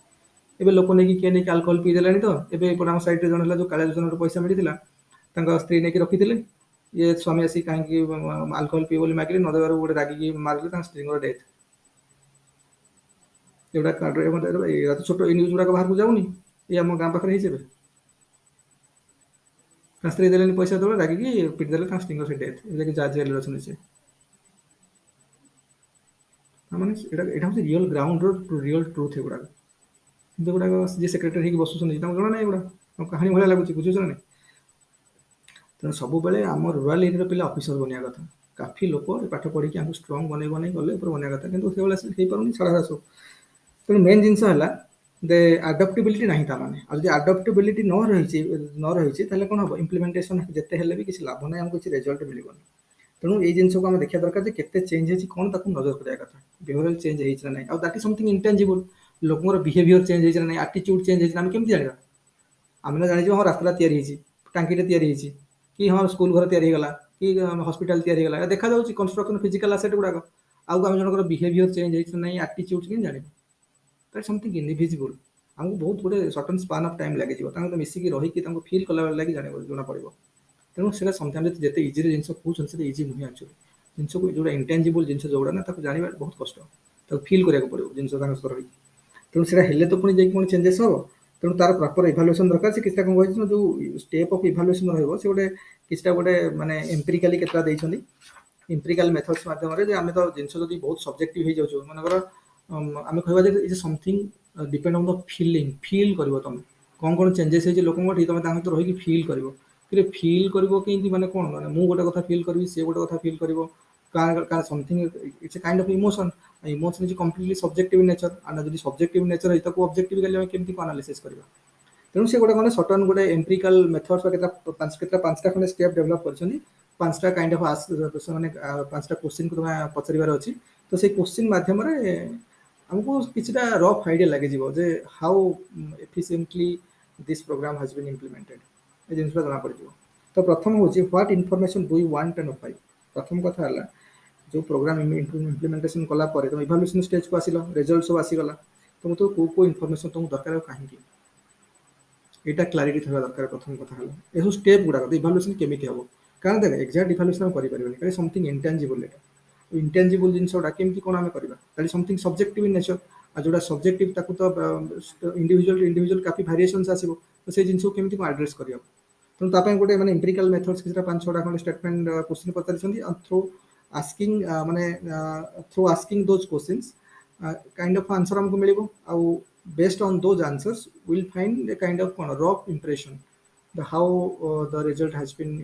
A: ଏବେ ଲୋକ ନେଇକି କିଏ ନେଇକି ଆଲକୋହଲ ପିଇ ଦେଲାଣି। ତ ଏବେ ଏପଟେ ଆମ ସାଇଡରେ ଜଣେ ହେଲା ଯୋଉ କାଳିଆ ଯୋଜନାର ପଇସା ମିଳିଥିଲା, ତାଙ୍କ ସ୍ତ୍ରୀ ନେଇକି ରଖିଥିଲେ, ଇଏ ସ୍ୱାମୀ ଆସିକି କାହିଁକି ଆଲକୋହଲ ପିଇବ ବୋଲି ମାଗିଲେ, ନ ଦେବାରୁ ଗୋଟେ ରାଗିକି ମାରିଲେ, ତାଙ୍କ ସ୍ତ୍ରୀଙ୍କର ଡେଥ୍। ଏଗୁଡ଼ା ଏଇଟା ତ ଛୋଟ, ଏଇ ନ୍ୟୁଜ୍ ଗୁଡ଼ାକ ବାହାରକୁ ଯାଉନି, ଏଇ ଆମ ଗାଁ ପାଖରେ ହେଇଛି ଏବେ। ତାଙ୍କ ସ୍ତ୍ରୀ ଦେଲେନି ପଇସା, ଦେବେ ରାଗିକି ପିଟି ଦେଲେ, ତାଙ୍କ ସ୍ତ୍ରୀଙ୍କର ସେ ଡେଥ୍। ଏବେ ଯାହା ଜେଲରେ ଅଛନ୍ତି ସେ। ମାନେ ଏଇଟା ହଉଛି ରିଅଲ ଗ୍ରାଉଣ୍ଡର ରିଅଲ ଟ୍ରୁଥ୍ ଏଗୁଡ଼ାକ। କିନ୍ତୁ ଏଗୁଡ଼ାକ ଯିଏ ସେକ୍ରେଟାରୀ ହେଇକି ବସୁଛନ୍ତି ତାଙ୍କୁ ଜଣା ନାହିଁ। ଏଗୁଡ଼ା କାହାଣୀ ଭଳିଆ ଲାଗୁଛି, ବୁଝୁଛ ନା ନାହିଁ? ତେଣୁ ସବୁବେଳେ ଆମ ରୁରାଲ ଏରିଆର ପିଲା ଅଫିସର ବନିବା କଥା। କାଫି ଲୋକ ପାଠ ପଢ଼ିକି ଆମକୁ ଷ୍ଟ୍ରଙ୍ଗ ବନେଇ ଗଲେ ଉପରେ ବନିବା କଥା, କିନ୍ତୁ ସେଭଳିଆ ହେଇପାରୁନି। ଛାଡ଼ ସବୁ। ତେଣୁ ମେନ୍ ଜିନିଷ ହେଲା ଯେ ଆଡପ୍ଟିବିଲିଟି ନାହିଁ ତା ମାନେ। ଆଉ ଯଦି ଆଡପ୍ଟିବିଲିଟି ନ ରହିଛି ତାହେଲେ କ'ଣ ହବ? ଇମ୍ପ୍ଲିମେଣ୍ଟେସନ ଯେତେ ହେଲେ ବି କିଛି ଲାଭ ନାହିଁ, ଆମକୁ କିଛି ରେଜଲ୍ଟ ମିଳିବନି। ତେଣୁ ଏଇ ଜିନିଷକୁ ଆମେ ଦେଖିବା ଦରକାର ଯେ କେତେ ଚେଞ୍ଜ ହେଇଛି, କ'ଣ ତାକୁ ନଜର କରିବା କଥା। ବିହେଭିୟର ଚେଞ୍ଜ ହେଇଛି ନା ନାହିଁ, ଆଉ ଦାଟ୍ ଇଜ ସମଥିଙ୍ଗ ଇଣ୍ଟାଞ୍ଜିବଲ୍। ଲୋକଙ୍କର ବିହେଭିୟର ଚେଞ୍ଜ ହେଇଛି ନା ନାହିଁ, ଆଟିଚ୍ୟୁଡ ଚେଞ୍ଜ ହେଇଛି ନା, ଆମେ କେମିତି ଜାଣିବା? ଆମେ ନା ଜାଣିଛୁ ହଁ ରାସ୍ତାଟା ତିଆରି ହେଇଛି, ଟାଙ୍କିଟା ତିଆରି ହେଇଛି, କି ହଁ ସ୍କୁଲ ଘର ତିଆରି ହେଇଗଲା, କି ହସ୍ପିଟାଲ ତିଆରି ହେଇଗଲା, ଦେଖାଯାଉଛି କନଷ୍ଟ୍ରକ୍ସନ ଫିଜିକାଲ ଆସେଟ୍ ଗୁଡ଼ାକ। ଆଉ ଆମେ ଜଣଙ୍କର ବିହେଭିୟର ଚେଞ୍ଜ ହେଇଛି ନା ନାହିଁ, ଆଟିଚ୍ୟୁଡ କେମିତି ଜାଣିବା? That something ଇନଭିଜିବୁଲ୍। ଆମକୁ ବହୁତ ଗୋଟେ ସର୍ଟନ୍ ସ୍ପାନ୍ ଅଫ୍ ଟାଇମ୍ ଲାଗିଯିବ ତାଙ୍କ ସହିତ ମିଶିକି ରହିକି ତାଙ୍କୁ ଫିଲ୍ କଲା ବେଳେ ଲାଗି ଜଣା ପଡ଼ିବ। ତେଣୁ ସେଇଟା ସମଟାଇମ୍ସ ଯେତେ ଇଜିରେ ଜିନିଷ କହୁଛନ୍ତି ସେତେ ଇଜି ନୁହେଁ ଆକ୍ଚୁଆଲି। ଜିନିଷକୁ ଯୋଉଟା ଇଣ୍ଟାଞ୍ଜିବୁଲ୍ ଜିନିଷ ଯୋଉଗୁଡ଼ା ନା, ତାକୁ ଜାଣିବା ବହୁତ କଷ୍ଟ, ତାକୁ ଫିଲ୍ କରିବାକୁ ପଡ଼ିବ ଜିନିଷ ତାଙ୍କ ସହିତ ରହିକି। ତେଣୁ ସେଇଟା ହେଲେ ତ ପୁଣି ଯାଇକି ପୁଣି ଚେଞ୍ଜେସ୍ ହେବ। ତେଣୁ ତାର ପ୍ରପର ଇଭାଲୁଏସନ୍ ଦରକାର। ସେ କିଛିଟା କ'ଣ କହିଛି, ଯୋଉ ଷ୍ଟେପ୍ ଅଫ୍ ଇଭାଲୁଏସନ୍ ରହିବ, ସେ ଗୋଟେ କିଛିଟା ଗୋଟେ ମାନେ ଏମ୍ପିରିକାଲି କେତେଟା ଦେଇଛନ୍ତି। ଇମ୍ପିରିକାଲ ମେଥଡ୍ସ ମାଧ୍ୟମରେ ଯେ ଆମେ ତ ଜିନିଷ ଯଦି ବହୁତ ସବଜେକ୍ଟିଭ ହେଇଯାଉଛୁ, ମନେକର ଆମେ କହିବା ଯେ it something depend on the feel କରିବ ତମେ କ'ଣ ଚେଞ୍ଜେସ୍ ହେଇଛି ଲୋକଙ୍କଠି, ତମେ ତାଙ୍କ ସହିତ ରହିକି ଫିଲ୍ କରିବ। କିନ୍ତୁ ଫିଲ୍ କରିବ କେମିତି, ମାନେ କ'ଣ, ମାନେ ମୁଁ ଗୋଟେ କଥା ଫିଲ୍ କରିବି, ସେ ଗୋଟେ କଥା ଫିଲ୍ କରିବ, something it's a kind of emotion. Emotion is completely subjective nature. ଆଉ ଯଦି ସବଜେକ୍ଟିଭ୍ ନେଚର ହେଇଛି, ତାକୁ ଅବଜେକ୍ଟିଭ୍ ଆମେ କେମିତି ଆନାଲିସିସ୍ କରିବା? ତେଣୁ ସେ ଗୋଟେ ସର୍ଟନ୍ ଗୋଟେ ଏମ୍ପିରିକାଲ ମେଥଡ୍ସ ପାଞ୍ଚଟା ଖଣ୍ଡେ ଷ୍ଟେପ୍ ଡେଭଲପ୍ କରିଛନ୍ତି। ପାଞ୍ଚଟା କାଇଣ୍ଡ ଅଫ୍ ସେମାନେ ପାଞ୍ଚଟା କୋଶ୍ଚିନ୍କୁ ତମେ ପଚାରିବାର ଅଛି। ତ ସେଇ କୋଶ୍ଚିନ୍ ମାଧ୍ୟମରେ ଆମକୁ କିଛିଟା ରଫ୍ ଆଇଡ଼ିଆ ଲାଗିଯିବ ଯେ how efficiently this program has been implemented. ଏ ଜିନିଷଟା ଜଣାପଡ଼ିଯିବ। ତ ପ୍ରଥମ ହେଉଛି what information do you want and why. ପ୍ରଥମ କଥା ହେଲା ଯେଉଁ ପ୍ରୋଗ୍ରାମ୍ ଇମ୍ପ୍ଲିମେଣ୍ଟେସନ୍ କଲା ପରେ ତୁମେ ଇଭାଲୁଏସନ୍ ଷ୍ଟେଜ୍କୁ ଆସିଲ, ରେଜଲ୍ଟ ସବୁ ଆସିଗଲା, ତୁମକୁ କେଉଁ ଇନଫର୍ମେସନ୍ ତୁମକୁ ଦରକାର ଆଉ କାହିଁକି, ଏଇଟା କ୍ଲାରିଟି ଥିବା ଦରକାର। ପ୍ରଥମ କଥା ହେଲା ଏସବୁ ଷ୍ଟେପ୍ ଗୁଡ଼ାକ ଇଭାଲୁଏସନ୍ କେମିତି ହେବ। କାରଣ ଦେଖ ଏକ୍ଜାକ୍ଟ ଇଭାଲୁଏସନ୍ ଆମେ କରିପାରିବାନି, କାରଣ ସମଥିଙ୍ଗ ଇଣ୍ଟାଞ୍ଜିବଲ୍। ଏଇଟା ଇଣ୍ଟାଞ୍ଜିବଲ୍ ଜିନିଷ ଗୁଡ଼ା କେମିତି କ'ଣ ଆମେ କରିବା, ତାହେଲେ ସମଥିଙ୍ଗ ସବଜେକ୍ଟିଭ୍ ଇନ୍ ନେଚର। ଆଉ ଯେଉଁଟା ସବଜେକ୍ଟିଭ୍ ତାକୁ ତ ଇଣ୍ଡିଭିଜୁଆଲ୍ କାଫି ଭାରିଏସନ୍ସ ଆସିବ। ତ ସେଇ ଜିନିଷକୁ କେମିତି କ'ଣ ଆଡ୍ରେସ୍ କରିବା। ତେଣୁ ତା ପାଇଁ ଗୋଟେ ମାନେ ଇମ୍ପିରିକାଲ ମେଥଡ୍ସ କିଛିଟା 5-6ଟା ଖଣ୍ଡେ ଷ୍ଟେଟମେଣ୍ଟ କୋଶ୍ଚିନ୍ ପଚାରିଛନ୍ତି। ଆଉ through asking those questions kind of answer ଆମକୁ ମିଳିବ। ଆଉ based on those answers will find a kind of କ'ଣ rough impression how the result has been,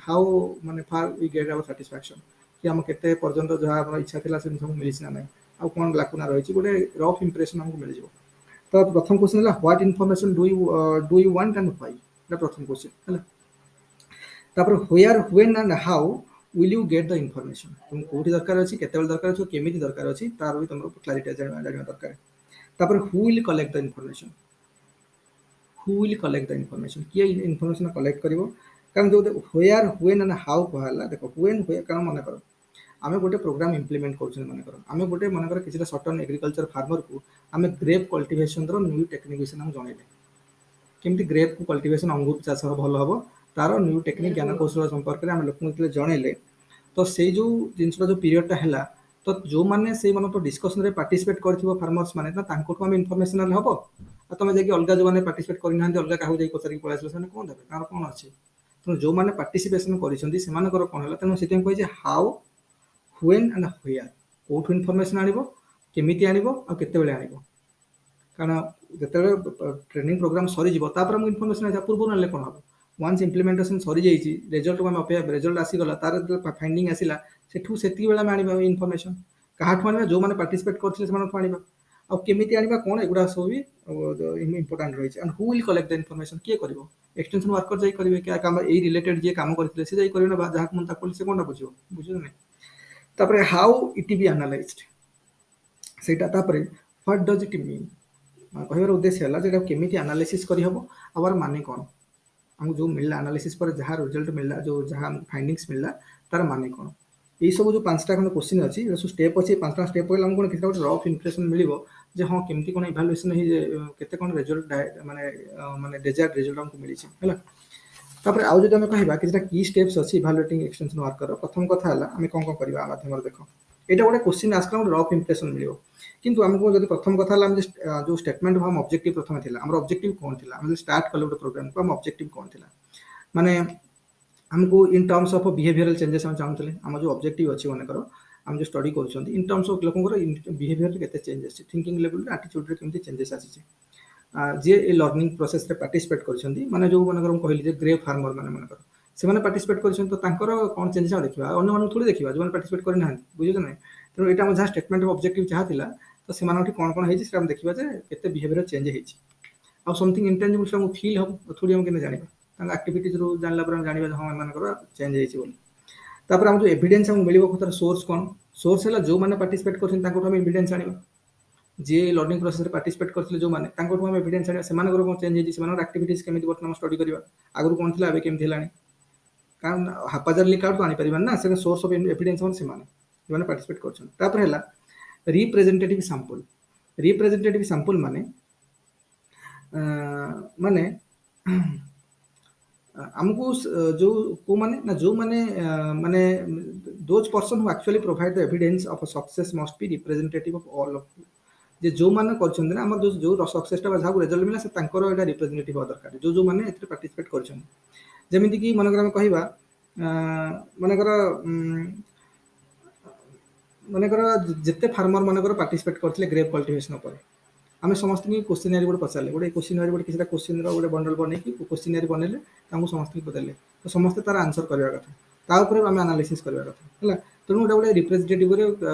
A: how ମାନେ far we get our satisfaction, କି ଆମ କେତେ ପର୍ଯ୍ୟନ୍ତ ଯାହା ଆମର ଇଚ୍ଛା ଥିଲା ସେ ଜିନିଷ ମିଳିଛି ନା ନାହିଁ, ଆଉ କ'ଣ ଲାକୁନା ରହିଛି, ଗୋଟେ ରଫ୍ ଇମ୍ପ୍ରେସନ୍ ଆମକୁ ମିଳିଯିବ। ତ ପ୍ରଥମ କ୍ୱେଶ୍ଚନ୍ ହେଲା what information do you want and why. ଏଇଟା ପ୍ରଥମ କ୍ୱେଶ୍ଚନ୍ ହେଲା। ତାପରେ where, when and how will you get the information. ତୁମକୁ କେଉଁଠି ଦରକାର ଅଛି, କେତେବେଳେ ଦରକାର ଅଛି, କେମିତି ଦରକାର ଅଛି, ତାର ବି ତୁମର କ୍ଲାରିଟି ଜାଣିବା ଦରକାର। ତାପରେ ହୁ ୱିଲ୍ କଲେକ୍ଟ ଦ ଇନଫର୍ମେସନ୍। କିଏ ଇନଫର୍ମେସନ୍ କଲେକ୍ଟ କରିବ। କାରଣ ଯେଉଁ ହ୍ୱେୟାର, ହ୍ୱେନ୍ ଆଣ୍ଡ ହାଉ କୁହାହେଲା, ଦେଖ କାରଣ ମନେକର ଆମେ ଗୋଟେ ପ୍ରୋଗ୍ରାମ୍ ଇମ୍ପ୍ଲିମେଣ୍ଟ କରୁଛନ୍ତି, ମନେକର କିଛିଟା ସର୍ଟନ୍ ଏଗ୍ରିକଲଚର ଫାର୍ମରକୁ ଆମେ ଗ୍ରେପ୍ କଲ୍ଟିଭେସନ୍ର ନ୍ୟୁ ଟେକ୍ନିକ୍ ବିଷୟରେ ଆମେ ଜଣେଇଲେ, କେମିତି ଗ୍ରେପ୍ କଲ୍ଟିଭେସନ୍ ଅଙ୍ଗୁର ଚାଷ ଭଲ ହେବ, ତାର ନ୍ୟୁ ଟେକ୍ନିକ୍ ଜ୍ଞାନ କୌଶଳ ସମ୍ପର୍କରେ ଆମେ ଲୋକଙ୍କୁ ଯେତେବେଳେ ଜଣେଇଲେ, ତ ସେଇ ଯେଉଁ ଜିନିଷଟା ଯେଉଁ ପିରିୟଡ଼ଟା ହେଲା, ତ ଯେଉଁମାନେ ସେଇମାନଙ୍କ ଡିସ୍କସନ୍ରେ ପାର୍ଟିସିପେଟ୍ କରିଥିବ ଫାର୍ମର୍ସ ମାନେ, ନା ତାଙ୍କଠୁ ଆମେ ଇନଫର୍ମେସନ୍ ହେଲେ ହେବ। ଆଉ ତମେ ଯାଇକି ଅଲଗା ଯେଉଁମାନେ ପାର୍ଟିସିପେଟ୍ କରିନାହାନ୍ତି, ଅଲଗା କାହାକୁ ଯାଇକି ପଚାରିକି ପଳେଇ ଆସିଲେ, ସେମାନେ କ'ଣ ଦେବେ, ତାର କ'ଣ ଅଛି? ତେଣୁ ଯେଉଁମାନେ ପାର୍ଟିସିପେସନ୍ କରିଛନ୍ତି ସେମାନଙ୍କର କ'ଣ ହେଲା, ତେଣୁ ସେଥିପାଇଁ କହିଛି ହାଉ, ହ୍ୱେନ୍ ଆଣ୍ଡ ହ୍ୱେୟାର୍, କେଉଁଠୁ ଇନଫର୍ମେସନ୍ ଆଣିବ, କେମିତି ଆଣିବ ଆଉ କେତେବେଳେ ଆଣିବ। କାରଣ ଯେତେବେଳେ ଟ୍ରେନିଂ ପ୍ରୋଗ୍ରାମ ସରିଯିବ ତାପରେ ମୁଁ ଇନଫର୍ମେସନ୍ ଆସିବା ପୂର୍ବରୁ ନେଲେ କ'ଣ ହେବ। ୱାନ୍ସ ଇମ୍ପ୍ଲିମେଣ୍ଟେସନ୍ ସରିଯାଇଛି, ରେଜଲ୍ଟକୁ ଆମେ ଅପେକ୍ଷା, ରେଜଲ୍ଟ ଆସିଗଲା, ତାର ଯେତେବେଳେ ଫାଇଣ୍ଡିଂ ଆସିଲା ସେଠୁ ସେତିକି ବେଳେ ଆମେ ଆଣିବା ଇନଫର୍ମେସନ୍। କାହାଠୁ ଆଣିବା, ଯେଉଁମାନେ ପାର୍ଟିସିପେଟ୍ କରିଥିଲେ ସେମାନଙ୍କୁ ଆଣିବା। ଆଉ କେମିତି ଆଣିବା କ'ଣ, ଏଗୁଡ଼ା ସବୁ ବି ଇମ୍ପୋର୍ଟାଣ୍ଟ ରହିଛି। And who will collect the information, କିଏ କରିବ? ଏକ୍ସଟେନସନ୍ ୱାର୍କର ଯାଇ କରିବେ, କାମ ଏଇ ରିଲେଟେଡ୍ ଯିଏ କାମ କରିଥିଲେ ସେ ଯାଇ କରିବେ ନା, ଯାହାକୁ ମୁଁ ତାକୁ ସେ କ'ଣଟା ବୁଝିବ, ବୁଝିବ ନାହିଁ। ତାପରେ ହାଉ ଇଟ୍ ବି ଆନାଲାଇଜ୍ଡ, ସେଇଟା। ତାପରେ ହ୍ୱାଟ୍ ଡଜ୍ ଇଟ୍ ମିନ୍, କହିବାର ଉଦ୍ଦେଶ୍ୟ ହେଲା ଯେ ଏଇଟା କେମିତି ଆନାଲିସିସ୍ କରିହେବ ଆଉ ଆର ମାନେ କ'ଣ। ଆମକୁ ଯେଉଁ ମିଳିଲା ଆନାଲିସିସ୍ ପରେ ଯାହା ରେଜଲ୍ଟ ମିଳିଲା, ଯାହା ଆମକୁ ଫାଇଣ୍ଡିଙ୍ଗସ୍ ମିଳିଲା, ତାର ମାନେ କ'ଣ। ଏଇସବୁ ଯେଉଁ 5ଟା ଖଣ୍ଡେ କୋଶ୍ଚିନ୍ ଅଛି, ସବୁ ଷ୍ଟେପ୍ ଅଛି, 5ଟା ଷ୍ଟେପ୍ କହିଲେ ଆମକୁ କ'ଣ କିଛି ଗୋଟେ ରଫ୍ ଇମ୍ପ୍ରେସନ୍ ମିଳିବ ଯେ ହଁ କେମିତି କ'ଣ ଇଭାଲୁଏସନ୍ ହେଇ, କେତେ କ'ଣ ରେଜଲ୍ଟ ମାନେ ଡେଜାର୍ଟ ରେଜଲ୍ଟ ଆମକୁ ମିଳିଛି ହେଲା। ତାପରେ ଆଉ ଯଦି ଆମେ କହିବା କିଛିଟା କି ଷ୍ଟେପ୍ସ ଅଛି ଇଭାଲୁଏଟିଂ ଏକ୍ସଟେନସନ୍ ୱାର୍କର, ପ୍ରଥମ କଥା ହେଲା ଆମେ କ'ଣ କ'ଣ କରିବା ମାଧ୍ୟମରେ। ଦେଖ, ଏଇଟା ଗୋଟେ କୋଶ୍ଚିନ୍ ଆସିଲା, ଗୋଟେ ରଫ୍ ଇମ୍ପ୍ରେସନ୍ ମିଳିବ। କିନ୍ତୁ ଆମକୁ ଯଦି ପ୍ରଥମ କଥା ହେଲା ଆମେ ଯେଉଁ ଷ୍ଟେଟମେଣ୍ଟ ଆମ ଅବଜେକ୍ଟିଭ ପ୍ରଥମେ ଥିଲା, ଆମର ଅବଜେକ୍ଟିଭ କ'ଣ ଥିଲା, ଆମେ ଯଦି ଷ୍ଟାର୍ଟ କଲେ ଗୋଟେ ପ୍ରୋଗ୍ରାମକୁ, ଆମ ଅବଜେକ୍ଟିଭ କ'ଣ ଥିଲା, ମାନେ ଆମକୁ in terms of behavioural changes ଆମେ ଚାହୁଁଥିଲେ। ଆମର ଯେଉଁ ଅବଜେକ୍ଟିଭ ଅଛି ମନେକର ଆମେ ଯେଉଁ ଷ୍ଟଡି କରୁଛନ୍ତି, ଇନ୍ ଟର୍ମସ୍ ଅଫ୍ ଲୋକଙ୍କର ବିହେଭିୟରରେ କେତେ ଚେଞ୍ଜ ଆସିଛି, ଥିଙ୍କିଂ ଲେଭେଲରେ, ଆଟିଚ୍ୟୁଡରେ କେମିତି ଚେଞ୍ଜେସ୍ ଆସିଛି। ଯିଏ ଏ ଲର୍ଣ୍ଣିଂ ପ୍ରୋସେସରେ ପାର୍ଟିସିପେଟ୍ କରିଛନ୍ତି, ମାନେ ଯେଉଁ ମନେକର ମୁଁ କହିଲି ଯେ ଗ୍ରେ ଫାର୍ମର ମାନେ ମନେକର ସେମାନେ ପାର୍ଟିସିପେଟ୍ କରିଛନ୍ତି, ତ ତାଙ୍କର କ'ଣ ଚେଞ୍ଜେସ୍ ଆମେ ଦେଖିବା, ଅନ୍ୟମାନଙ୍କୁ ଥୋଡ଼ି ଦେଖିବା ଯେଉଁମାନେ ପାର୍ଟିସିପେଟ୍ କରିନାହାନ୍ତି, ବୁଝୁଛ ନାହିଁ। ତେଣୁ ଏଇଟା ଆମର ଯାହା ଷ୍ଟେଟମେଣ୍ଟ ଅଫ୍ ଅବଜେକ୍ଟିଭ ଯାହା ଥିଲା, ତ ସେମାନଙ୍କଠି କ'ଣ କ'ଣ ହେଇଛି ସେଟା ଆମେ ଦେଖିବା ଯେ କେତେ ବିହେଭିୟର ଚେଞ୍ଜ ହେଇଛି। ଆଉ ସମଥିଙ୍ଗ ଇଣ୍ଟାଞ୍ଜିବଲ୍ ଆମକୁ ଫିଲ୍ ହେବ, ଥୋଡ଼ି ଆମେ କେମିତି ଜାଣିବା, ତାଙ୍କ ଆକ୍ଟିଭିଟିଜ୍ରୁ ଜାଣିଲା ପରେ ଆମେ ଜାଣିବା ଯେ ହଁ ଏମାନଙ୍କର ଚେଞ୍ଜ ହେଇଛି ବୋଲି। ତାପରେ ଆମର ଯେଉଁ ଏଭିଡେନ୍ସ ଆମକୁ ମିଳିବ, ତାର ସୋର୍ସ କ'ଣ, ସୋର୍ସ ହେଲା ଯେଉଁମାନେ ପାର୍ଟିସିପେଟ୍ କରିଛନ୍ତି ତାଙ୍କଠୁ ଆମେ ଏଭିଡେନ୍ସ ଆଣିବା। ଯିଏ ଲର୍ଣ୍ଣିଂ ପ୍ରୋସେସରେ ପାର୍ଟିସିପେଟ୍ କରିଥିଲେ ଯେଉଁମାନେ, ତାଙ୍କଠୁ ଆମେ ଏଭିଡେନ୍ସ ଆଣିବା, ସେମାନଙ୍କର କ'ଣ ଚେଞ୍ଜ ହେଇଛି, ସେମାନଙ୍କର ଆକ୍ଟିଭିଟିଜ୍ କେମିତି ବର୍ତ୍ତମାନ ଷ୍ଟଡି କରିବା, ଆଗରୁ କ'ଣ ଥିଲା ଏବେ କେମିତି ହେଲାଣି। କାରଣ ହାପାଜାରଲି କାହାଠୁ ଆଣିପାରିବାନି ନା, ସେ ସୋର୍ସ ଅଫ୍ ଏଭିଡେନ୍ସ ମାନେ ସେମାନେ ଯେଉଁମାନେ ପାର୍ଟିସିପେଟ୍ କରିଛନ୍ତି। ତାପରେ ହେଲା ରିପ୍ରେଜେଣ୍ଟେଟିଭ୍ ସାମ୍ପଲ୍। ରିପ୍ରେଜେଣ୍ଟେଟିଭ୍ ସାମ୍ପଲ୍ ମାନେ ମାନେ ଆମକୁ ଯେଉଁମାନେ ନା ଯେଉଁମାନେ ମାନେ those person who actually provide the evidence of success must be representative of all of you. ଯେ ଯେଉଁମାନେ କରିଛନ୍ତି ନା ଆମର ଯେଉଁ ସକ୍ସେସଟା ବା ଯାହାକୁ ରେଜଲ୍ଟ ମିଳିଲା, ସେ ତାଙ୍କର ଏଇଟା ରିପ୍ରେଜେଣ୍ଟେଟିଭ୍ ହେବା ଦରକାର, ଯେଉଁମାନେ ଏଥିରେ ପାର୍ଟିସିପେଟ୍ କରିଛନ୍ତି। ଯେମିତିକି ମନେକର ଆମେ କହିବା, ମନେକର ଯେତେ ଫାର୍ମର ମନେକର ପାର୍ଟିସିପେଟ୍ କରିଥିଲେ ଗ୍ରେପ୍ କଲ୍ଟିଭେସନ୍ ଉପରେ, ଆମେ ସମସ୍ତଙ୍କୁ କୋଶ୍ଚିନିଆରୀ ଗୋଟେ ପଚାରିଲେ, ଗୋଟେ କୋଶ୍ଚିନିଆରୀ ଗୋଟେ କିଛିଟା କୋଶ୍ଚିନ୍ର ଗୋଟେ ବଣ୍ଡଲ ବନେଇକି କୋଶ୍ଚିନିଆରୀ ବନେଇଲେ, ତାଙ୍କୁ ସମସ୍ତଙ୍କୁ ଦେଲେ, ତ ସମସ୍ତେ ତାର ଆନ୍ସର କରିବା କଥା, ତା ଉପରେ ଆମେ ଆନାଲିସିସ୍ କରିବା କଥା ହେଲା। ତେଣୁ ଏଇଟା ଗୋଟେ ରିପ୍ରେଜେଣ୍ଟେଟିଭ୍ରେ,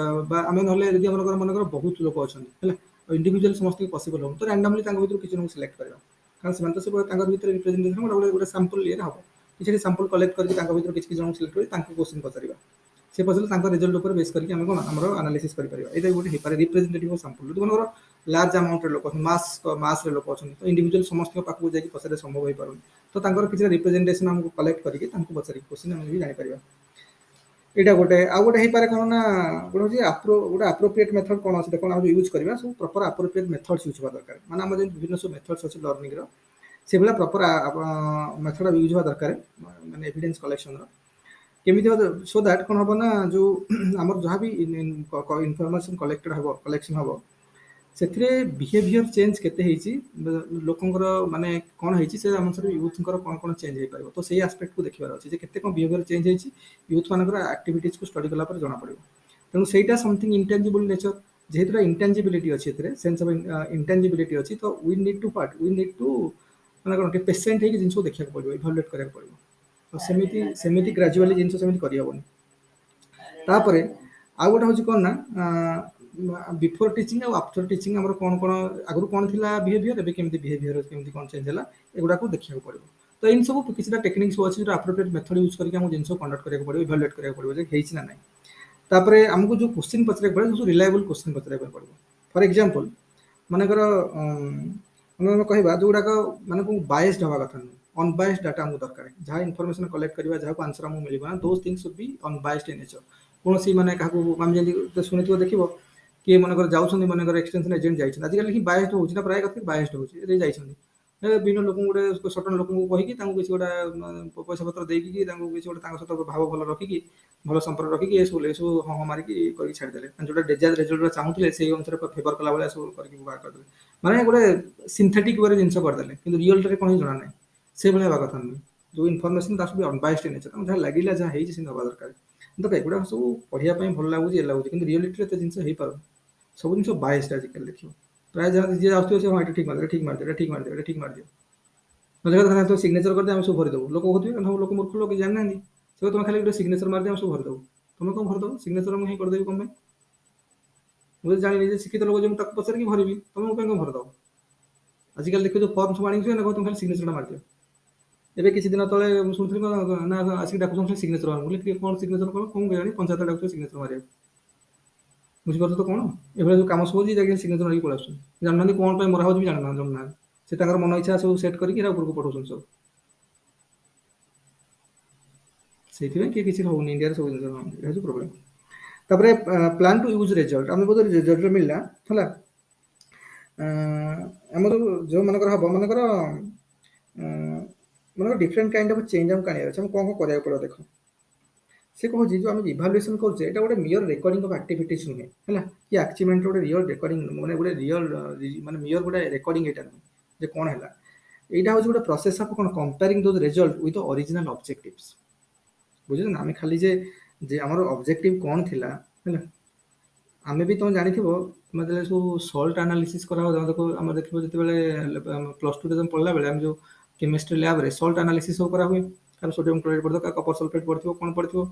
A: ବା ଆମେ ନହେଲେ ଯଦି ମନେକର ବହୁତ ଲୋକ ଅଛନ୍ତି ହେଲା, ଇଣ୍ଡିଭିଜୁଆଲ ସମସ୍ତଙ୍କୁ ପସିବଲ୍ ହେବ, ତ ରାଣ୍ଡମଲି ତାଙ୍କ ଭିତରୁ କିଛି ଜଣଙ୍କୁ ସିଲେକ୍ଟ କରିବା, କାରଣ ସେମାନେ ତ ସେ ତାଙ୍କର ଭିତରେ ରିପ୍ରେଜେଣ୍ଟେସନ୍ ଗୋଟେ ସାମ୍ପଲ୍ ଇଏରେ ହେବ। କିଛି ସାମ୍ପଲ୍ କଲେକ୍ଟ କରିକି ତାଙ୍କ ଭିତରୁ କିଛି ଜଣଙ୍କୁ ସିଲେକ୍ଟ କରି ତାଙ୍କୁ କୋଶ୍ଚିନ୍ ପଚାରିବା, ସେ ପଚାରିଲେ ତାଙ୍କ ରେଜଲ୍ଟ ଉପରେ ବେସ୍ କରିକି ଆମେ କ'ଣ ଆମର ଆନାଲିସିସ୍ କରିପାରିବା। ଏଇଟା ଗୋଟେ ହେଇପାରେ ରିପ୍ରେଜେଣ୍ଟେଟିଭ୍ ସାମ୍ପଲ୍। ଯଦି ମନେକର ଲାର୍ଜ ଆମାଉଣ୍ଟରେ ଲୋକ ଅଛନ୍ତି, ମାସରେ ଲୋକ ଅଛନ୍ତି, ତ ଇଣ୍ଡିଭିଜୁଆଲ ସମସ୍ତଙ୍କ ପାଖକୁ ଯାଇକି ପଚାରିବା ସମ୍ଭବ ହେଇପାରୁନି, ତ ତାଙ୍କର କିଛି ରିପ୍ରେଜେଣ୍ଟେସନ୍ ଆମକୁ କଲେକ୍ଟ କରିକି ତାଙ୍କୁ ପଚାରିକି କୋଶ୍ଚିନ୍ ଆମେ ବି ଜାଣିପାରିବା। ଏଇଟା ଗୋଟେ। ଆଉ ଗୋଟେ ହେଇପାରେ କ'ଣ ନା, ଗୋଟେ ହେଉଛି ଗୋଟେ ଆପ୍ରୋପ୍ରିଏଟ୍ ମେଥଡ଼ କ'ଣ ଅଛି, କ'ଣ ଆମେ ୟୁଜ୍ କରିବା, ସବୁ ପ୍ରପର୍ ଆପ୍ରୋପ୍ରିଏଟ୍ ମେଥଡ୍ସ ୟୁଜ୍ ହେବା ଦରକାର। ମାନେ ଆମର ଯେମିତି ବିଭିନ୍ନ ସବୁ ମେଥଡ୍ସ ଅଛି ଲର୍ଣ୍ଣିଂର, ସେଭଳିଆ ପ୍ରପର୍ ମେଥଡ଼ ୟୁଜ୍ ହେବା ଦରକାର, ମାନେ ଏଭିଡେନ୍ସ କଲେକ୍ସନର। କେମିତି ହେବ, ସୋ ଦ୍ୟାଟ୍ କ'ଣ ହେବ ନା, ଯେଉଁ ଆମର ଯାହା ବି ଇନଫର୍ମେସନ୍ କଲେକ୍ସନ୍ ହେବ, ସେଥିରେ ବିହେଭିୟର ଚେଞ୍ଜ କେତେ ହେଇଛି, ଲୋକଙ୍କର ମାନେ କ'ଣ ହେଇଛି, ସେ ଅନୁସାରେ ୟୁଥଙ୍କର କ'ଣ କ'ଣ ଚେଞ୍ଜ ହେଇପାରିବ। ତ ସେଇ ଆସ୍ପେକ୍ଟକୁ ଦେଖିବାର ଅଛି ଯେ କେତେ କ'ଣ ବିହେଭିୟର ଚେଞ୍ଜ ହେଇଛି, ୟୁଥ୍ ମାନଙ୍କର ଆକ୍ଟିଭିଟିଜ୍କୁ ଷ୍ଟଡି କଲା ପରେ ଜଣାପଡ଼ିବ। ତେଣୁ ସେଇଟା ସମଥିଙ୍ଗ ଇଣ୍ଟାଞ୍ଜିବଲ୍ ନେଚର, ଯେହେତୁ ଇଣ୍ଟାଞ୍ଜିବିଲିଟି ଅଛି, ଏଥିରେ ସେନ୍ସ ଅଫ୍ ଇଣ୍ଟାଞ୍ଜିବିଲିଟି ଅଛି, ତ ୱି ନିଡ୍ ଟୁ ମାନେ କ'ଣ ଟିକେ ପେସେଣ୍ଟ ହେଇକି ଜିନିଷକୁ ଦେଖିବାକୁ ପଡ଼ିବ, ଇଭାଲୁଏଟ୍ କରିବାକୁ ପଡ଼ିବ। ତ ସେମିତି ଗ୍ରାଜୁଆଲି ଜିନିଷ ସେମିତି କରିହେବନି। ତାପରେ ଆଉ ଗୋଟେ ହେଉଛି କ'ଣ ନା, ବିଫୋର ଟିଚିଂ ଆଉ ଆଫ୍ଟର ଟିଚିଂ ଆମର କ'ଣ କ'ଣ, ଆଗରୁ କ'ଣ ଥିଲା ବିହେଭିୟର, ଏବେ କେମିତି ବିହେଭିୟର କେମିତି କ'ଣ ଚେଞ୍ଜ ହେଲା, ଏଗୁଡ଼ାକୁ ଦେଖିବାକୁ ପଡ଼ିବ। ତ ଏମିତି ସବୁ କିଛିଟା ଟେକ୍ନିକ୍ସ ଅଛି, ଯେଉଁଟା ଆପ୍ରୋପ୍ରିଏଟ୍ ମେଥଡ଼ ୟୁଜ୍ କରିକି ଆମକୁ ଜିନିଷ କଣ୍ଡକ୍ଟ କରିବାକୁ ପଡ଼ିବ, ଇଭାଲୁଏଟ୍ କରିବାକୁ ପଡ଼ିବ ଯେ ହେଇଛି ନା ନାହିଁ। ତାପରେ ଆମକୁ ଯେଉଁ କୋଶ୍ଚିନ୍ ପଚାରିବାକୁ ପଡ଼ିବ, ଯେଉଁ ରିଲାଏବଲ୍ କୋଶ୍ଚିନ୍ ପଚାରିବାକୁ ପଡ଼ିବ। ଫର୍ ଏକ୍ଜାମ୍ପଲ୍ ମନେକର ଆମେ କହିବା ଯେଉଁଗୁଡ଼ାକ ମାନେ ବାଏସ୍ଡ ହେବା କଥା ନୁହେଁ, ଅନବାଏସ୍ଡ ଡାଟା ଆମକୁ ଦରକାର। ଯାହା ଇନଫର୍ମେସନ୍ କଲେକ୍ଟ କରିବା, ଯାହାକୁ ଆନ୍ସର ଆମକୁ ମିଳିବ ନା, those things should be unbiased in nature. କୌଣସି ମାନେ କାହାକୁ ଆମେ ଯେମିତି ଶୁଣିଥିବ ଦେଖିବ, କିଏ ମନେକର ଯାଉଛନ୍ତି, ମନେକର ଏକ୍ସଟେନସନ୍ ଏଜେଣ୍ଟ ଯାଇଛନ୍ତି, ଆଜିକାଲି ହିଁ ବାଏସ୍ଡ ହେଉଛି ନା, ପ୍ରାୟ କଥା ବାଏସ୍ଡ ହେଉଛି, ଏ ଯାଇଛନ୍ତି ବିଭିନ୍ନ ଲୋକଙ୍କୁ ଗୋଟେ ସଟନ୍ ଲୋକଙ୍କୁ କହିକି ତାଙ୍କୁ କିଛି ଗୋଟେ ପଇସା ପତ୍ର ଦେଇକି ତାଙ୍କୁ କିଛି ଗୋଟେ ତାଙ୍କ ସହିତ ଭାବ ଭଲ ରଖିକି, ଭଲ ସମ୍ପର୍କ ରଖିକି ଏସବୁ ହଁ ହଁ ମାରିକି କରିକି ଛାଡ଼ିଦେଲେ। ଯେଉଁଟା ଡେଜାର୍ଟ ରେଜଲ୍ଟ ଚାହୁଁଥିଲେ ସେଇ ଅନୁସାରେ ଫେଭର କଲା ଭଳିଆ ସବୁ କରିକି ବାହାର କରିଦେଲେ, ମାନେ ଗୋଟେ ସିନ୍ଥେଟିକ୍ ୱେରେ ଜିନିଷ କରିଦେଲେ, କିନ୍ତୁ ରିଅଲଟାରେ କ'ଣ ଜଣା ନାହିଁ। ସେଇଭଳିଆ ହେବା କଥା ନୁହେଁ। जो information that should be unbiased in nature हम जहाँ लगिला जहाँ ହେଇଛି ସେମିତି ହବା ଦରକାର ଦେଖ ଏଗୁଡ଼ା ସବୁ ପଢ଼ିବା ପାଇଁ ଭଲ ଲାଗୁଛି ଏ ଲାଗୁଛି କିନ୍ତୁ ରିଅଲିଟିରେ ଏତେ ଜିନିଷ ହେଇପାରୁନି ସବୁ ଜିନିଷ ବାୟସ୍ଡ ଆଜିକାଲି ଦେଖିବ ପ୍ରାୟ ଯାହା ଯିଏ ଆସୁଥିବ ସେ ହଁ ଏଇଟା ଠିକ୍ ମାରିଦିଅ ଠିକ୍ ମାରିଦିଅ ଏଇଟା ଠିକ୍ ମାରିଦିଅ ଏଇଟା ଠିକ୍ ମାରିଦିଅ ନହେଲେ କଥା ତ ସିଗ୍ନେଚର କରିଦିଅ ଆମେ ସବୁ ଭରିଦେବୁ ଲୋକ କହୁଥିବେ ସବୁ ଲୋକ ମୂର୍ଖ ଲୋକ ଜାଣିନାହାନ୍ତି ସେ ତମେ ଖାଲି ଗୋଟେ ସିଗ୍ନେଚର ମାରିଦିଅ ଆମେ ସବୁ ଭରିଦେବୁ ତମେ କ'ଣ ଭରିଦେବ ସିଗ୍ନେଚର ମୁଁ ହିଁ କରିଦେବି କ'ଣ ପାଇଁ ମୁଁ ଯଦି ଜାଣିଲି ଯେ ଶିକ୍ଷିତ ଲୋକ ଯେ ମୁଁ ତାକୁ ପଚାରିକି ଭରିବି ତମେ ମୋ ପାଇଁ କ'ଣ ଭରିଦେବ ଆଜିକାଲି ଦେଖୁଛ ଫର୍ମ ସବୁ ଆଣିକି ନା ତମେ ଖାଲି ସିଗ୍ନେଚରଟା ମାରିଦିଅ ଏବେ କିଛି ଦିନ ତଳେ ମୁଁ ଶୁଣିଥିଲି ନା ଆସିକି ଡାକୁଛନ୍ତି ସିଗ୍ନେଚର ମାରିବୁ ବୋଲି କ'ଣ ସିଗ୍ନେଚର କଣ କ'ଣ କେଜାଣି ପଞ୍ଚାୟତ ଡାକୁଥିବ ସିଗ୍ନେଚର ମାରିବାକୁ ବୁଝିପାରୁଛ ତ କ'ଣ ଏଭଳିଆ ଯେଉଁ କାମ ସବୁ ହେଉଛି ଯାଇକି ସିଗ୍ନେଚର ମାରିକି ପଳେଇ ଆସୁଛନ୍ତି ଜାଣିନାହାନ୍ତି କ'ଣ ପାଇଁ ମରା ହେଉଛି ବି ଜାଣିନାହାନ୍ତି ସେ ତାଙ୍କର ମନ ଇଚ୍ଛା ସବୁ ସେଟ୍ କରିକି ଏରା ଉପରକୁ ପଠାଉଛନ୍ତି ସବୁ ସେଇଥିପାଇଁ କିଏ କିଛି ହେଉନି ଇଣ୍ଡିଆରେ ସବୁ ଜିନିଷ ଏଇଟା ହେଉଛି ପ୍ରୋବ୍ଲେମ୍ ତାପରେ ପ୍ଲାନ୍ ଟୁ ୟୁଜ୍ ରେଜଲ୍ଟ ଆମେ ବୋଧେ ରେଜଲ୍ଟ ମିଳିଲା ହେଲା ଆମର ଯେଉଁମାନଙ୍କର ହେବ ମନେକର ମନେକର ଡିଫରେଣ୍ଟ କାଇଣ୍ଡ ଅଫ୍ ଚେଞ୍ଜ ଆମକୁ ଆଣିବାର ଅଛି ଆମକୁ କ'ଣ କ'ଣ କରିବାକୁ ପଡ଼ିବ ଦେଖ ସେ କହୁଛି ଯେଉଁ ଆମେ ଇଭାଲୁଏସନ୍ କରୁଛେ ଏଇଟା ଗୋଟେ ମିୟର ରେକର୍ଡିଂ ଅଫ୍ ଆକ୍ଟିଭିଟିଜ୍ ନୁହେଁ ହେଲା କି ଆଚିଭମେଣ୍ଟର ଗୋଟେ ରିଅଲ୍ ରେକର୍ଡିଂ ମାନେ ଗୋଟେ ରିଅଲ୍ ମାନେ ମିୟର ଗୋଟେ ରେକର୍ଡିଂ ଏଇଟା ନୁହେଁ ଯେ କ'ଣ ହେଲା ଏଇଟା ହେଉଛି ଗୋଟେ ପ୍ରୋସେସ୍ ଅଫ୍ କ'ଣ କମ୍ପେୟାରିଂ ଦୋଜ୍ ରେଜଲ୍ଟ ୱିଥ୍ ଅରିଜିନାଲ୍ ଅବଜେକ୍ଟିଭ୍ସ ବୁଝୁଛ ନା ଆମେ ଖାଲି ଯେ ଆମର ଅବଜେକ୍ଟିଭ୍ କ'ଣ ଥିଲା ହେଲା ଆମେ ବି ତୁମେ ଜାଣିଥିବ ତୁମେ ଯେତେବେଳେ ସବୁ ସଲ୍ଟ ଆନାଲିସିସ୍ କରାହେବ ଦେଖ ଆମେ ଦେଖିବ ଯେତେବେଳେ ପ୍ଲସ୍ ଟୁରେ ତୁମେ ପଢ଼ିଲା ବେଳେ ଆମେ ଯେଉଁ କେମିଷ୍ଟ୍ରି ଲ୍ୟାବ୍ରେ ସଲ୍ଟ ଆନାଲିସିସ୍ ସବୁ କରାହୁଏ କାହାର ସୋଡ଼ିୟମ୍ କ୍ଲୋରାଇଡ୍ ପଡ଼ିଥିବ କାହାର କପର ସଲଫେଟ୍ ପଡ଼ିଥିବ କ'ଣ ପଡ଼ିଥିବ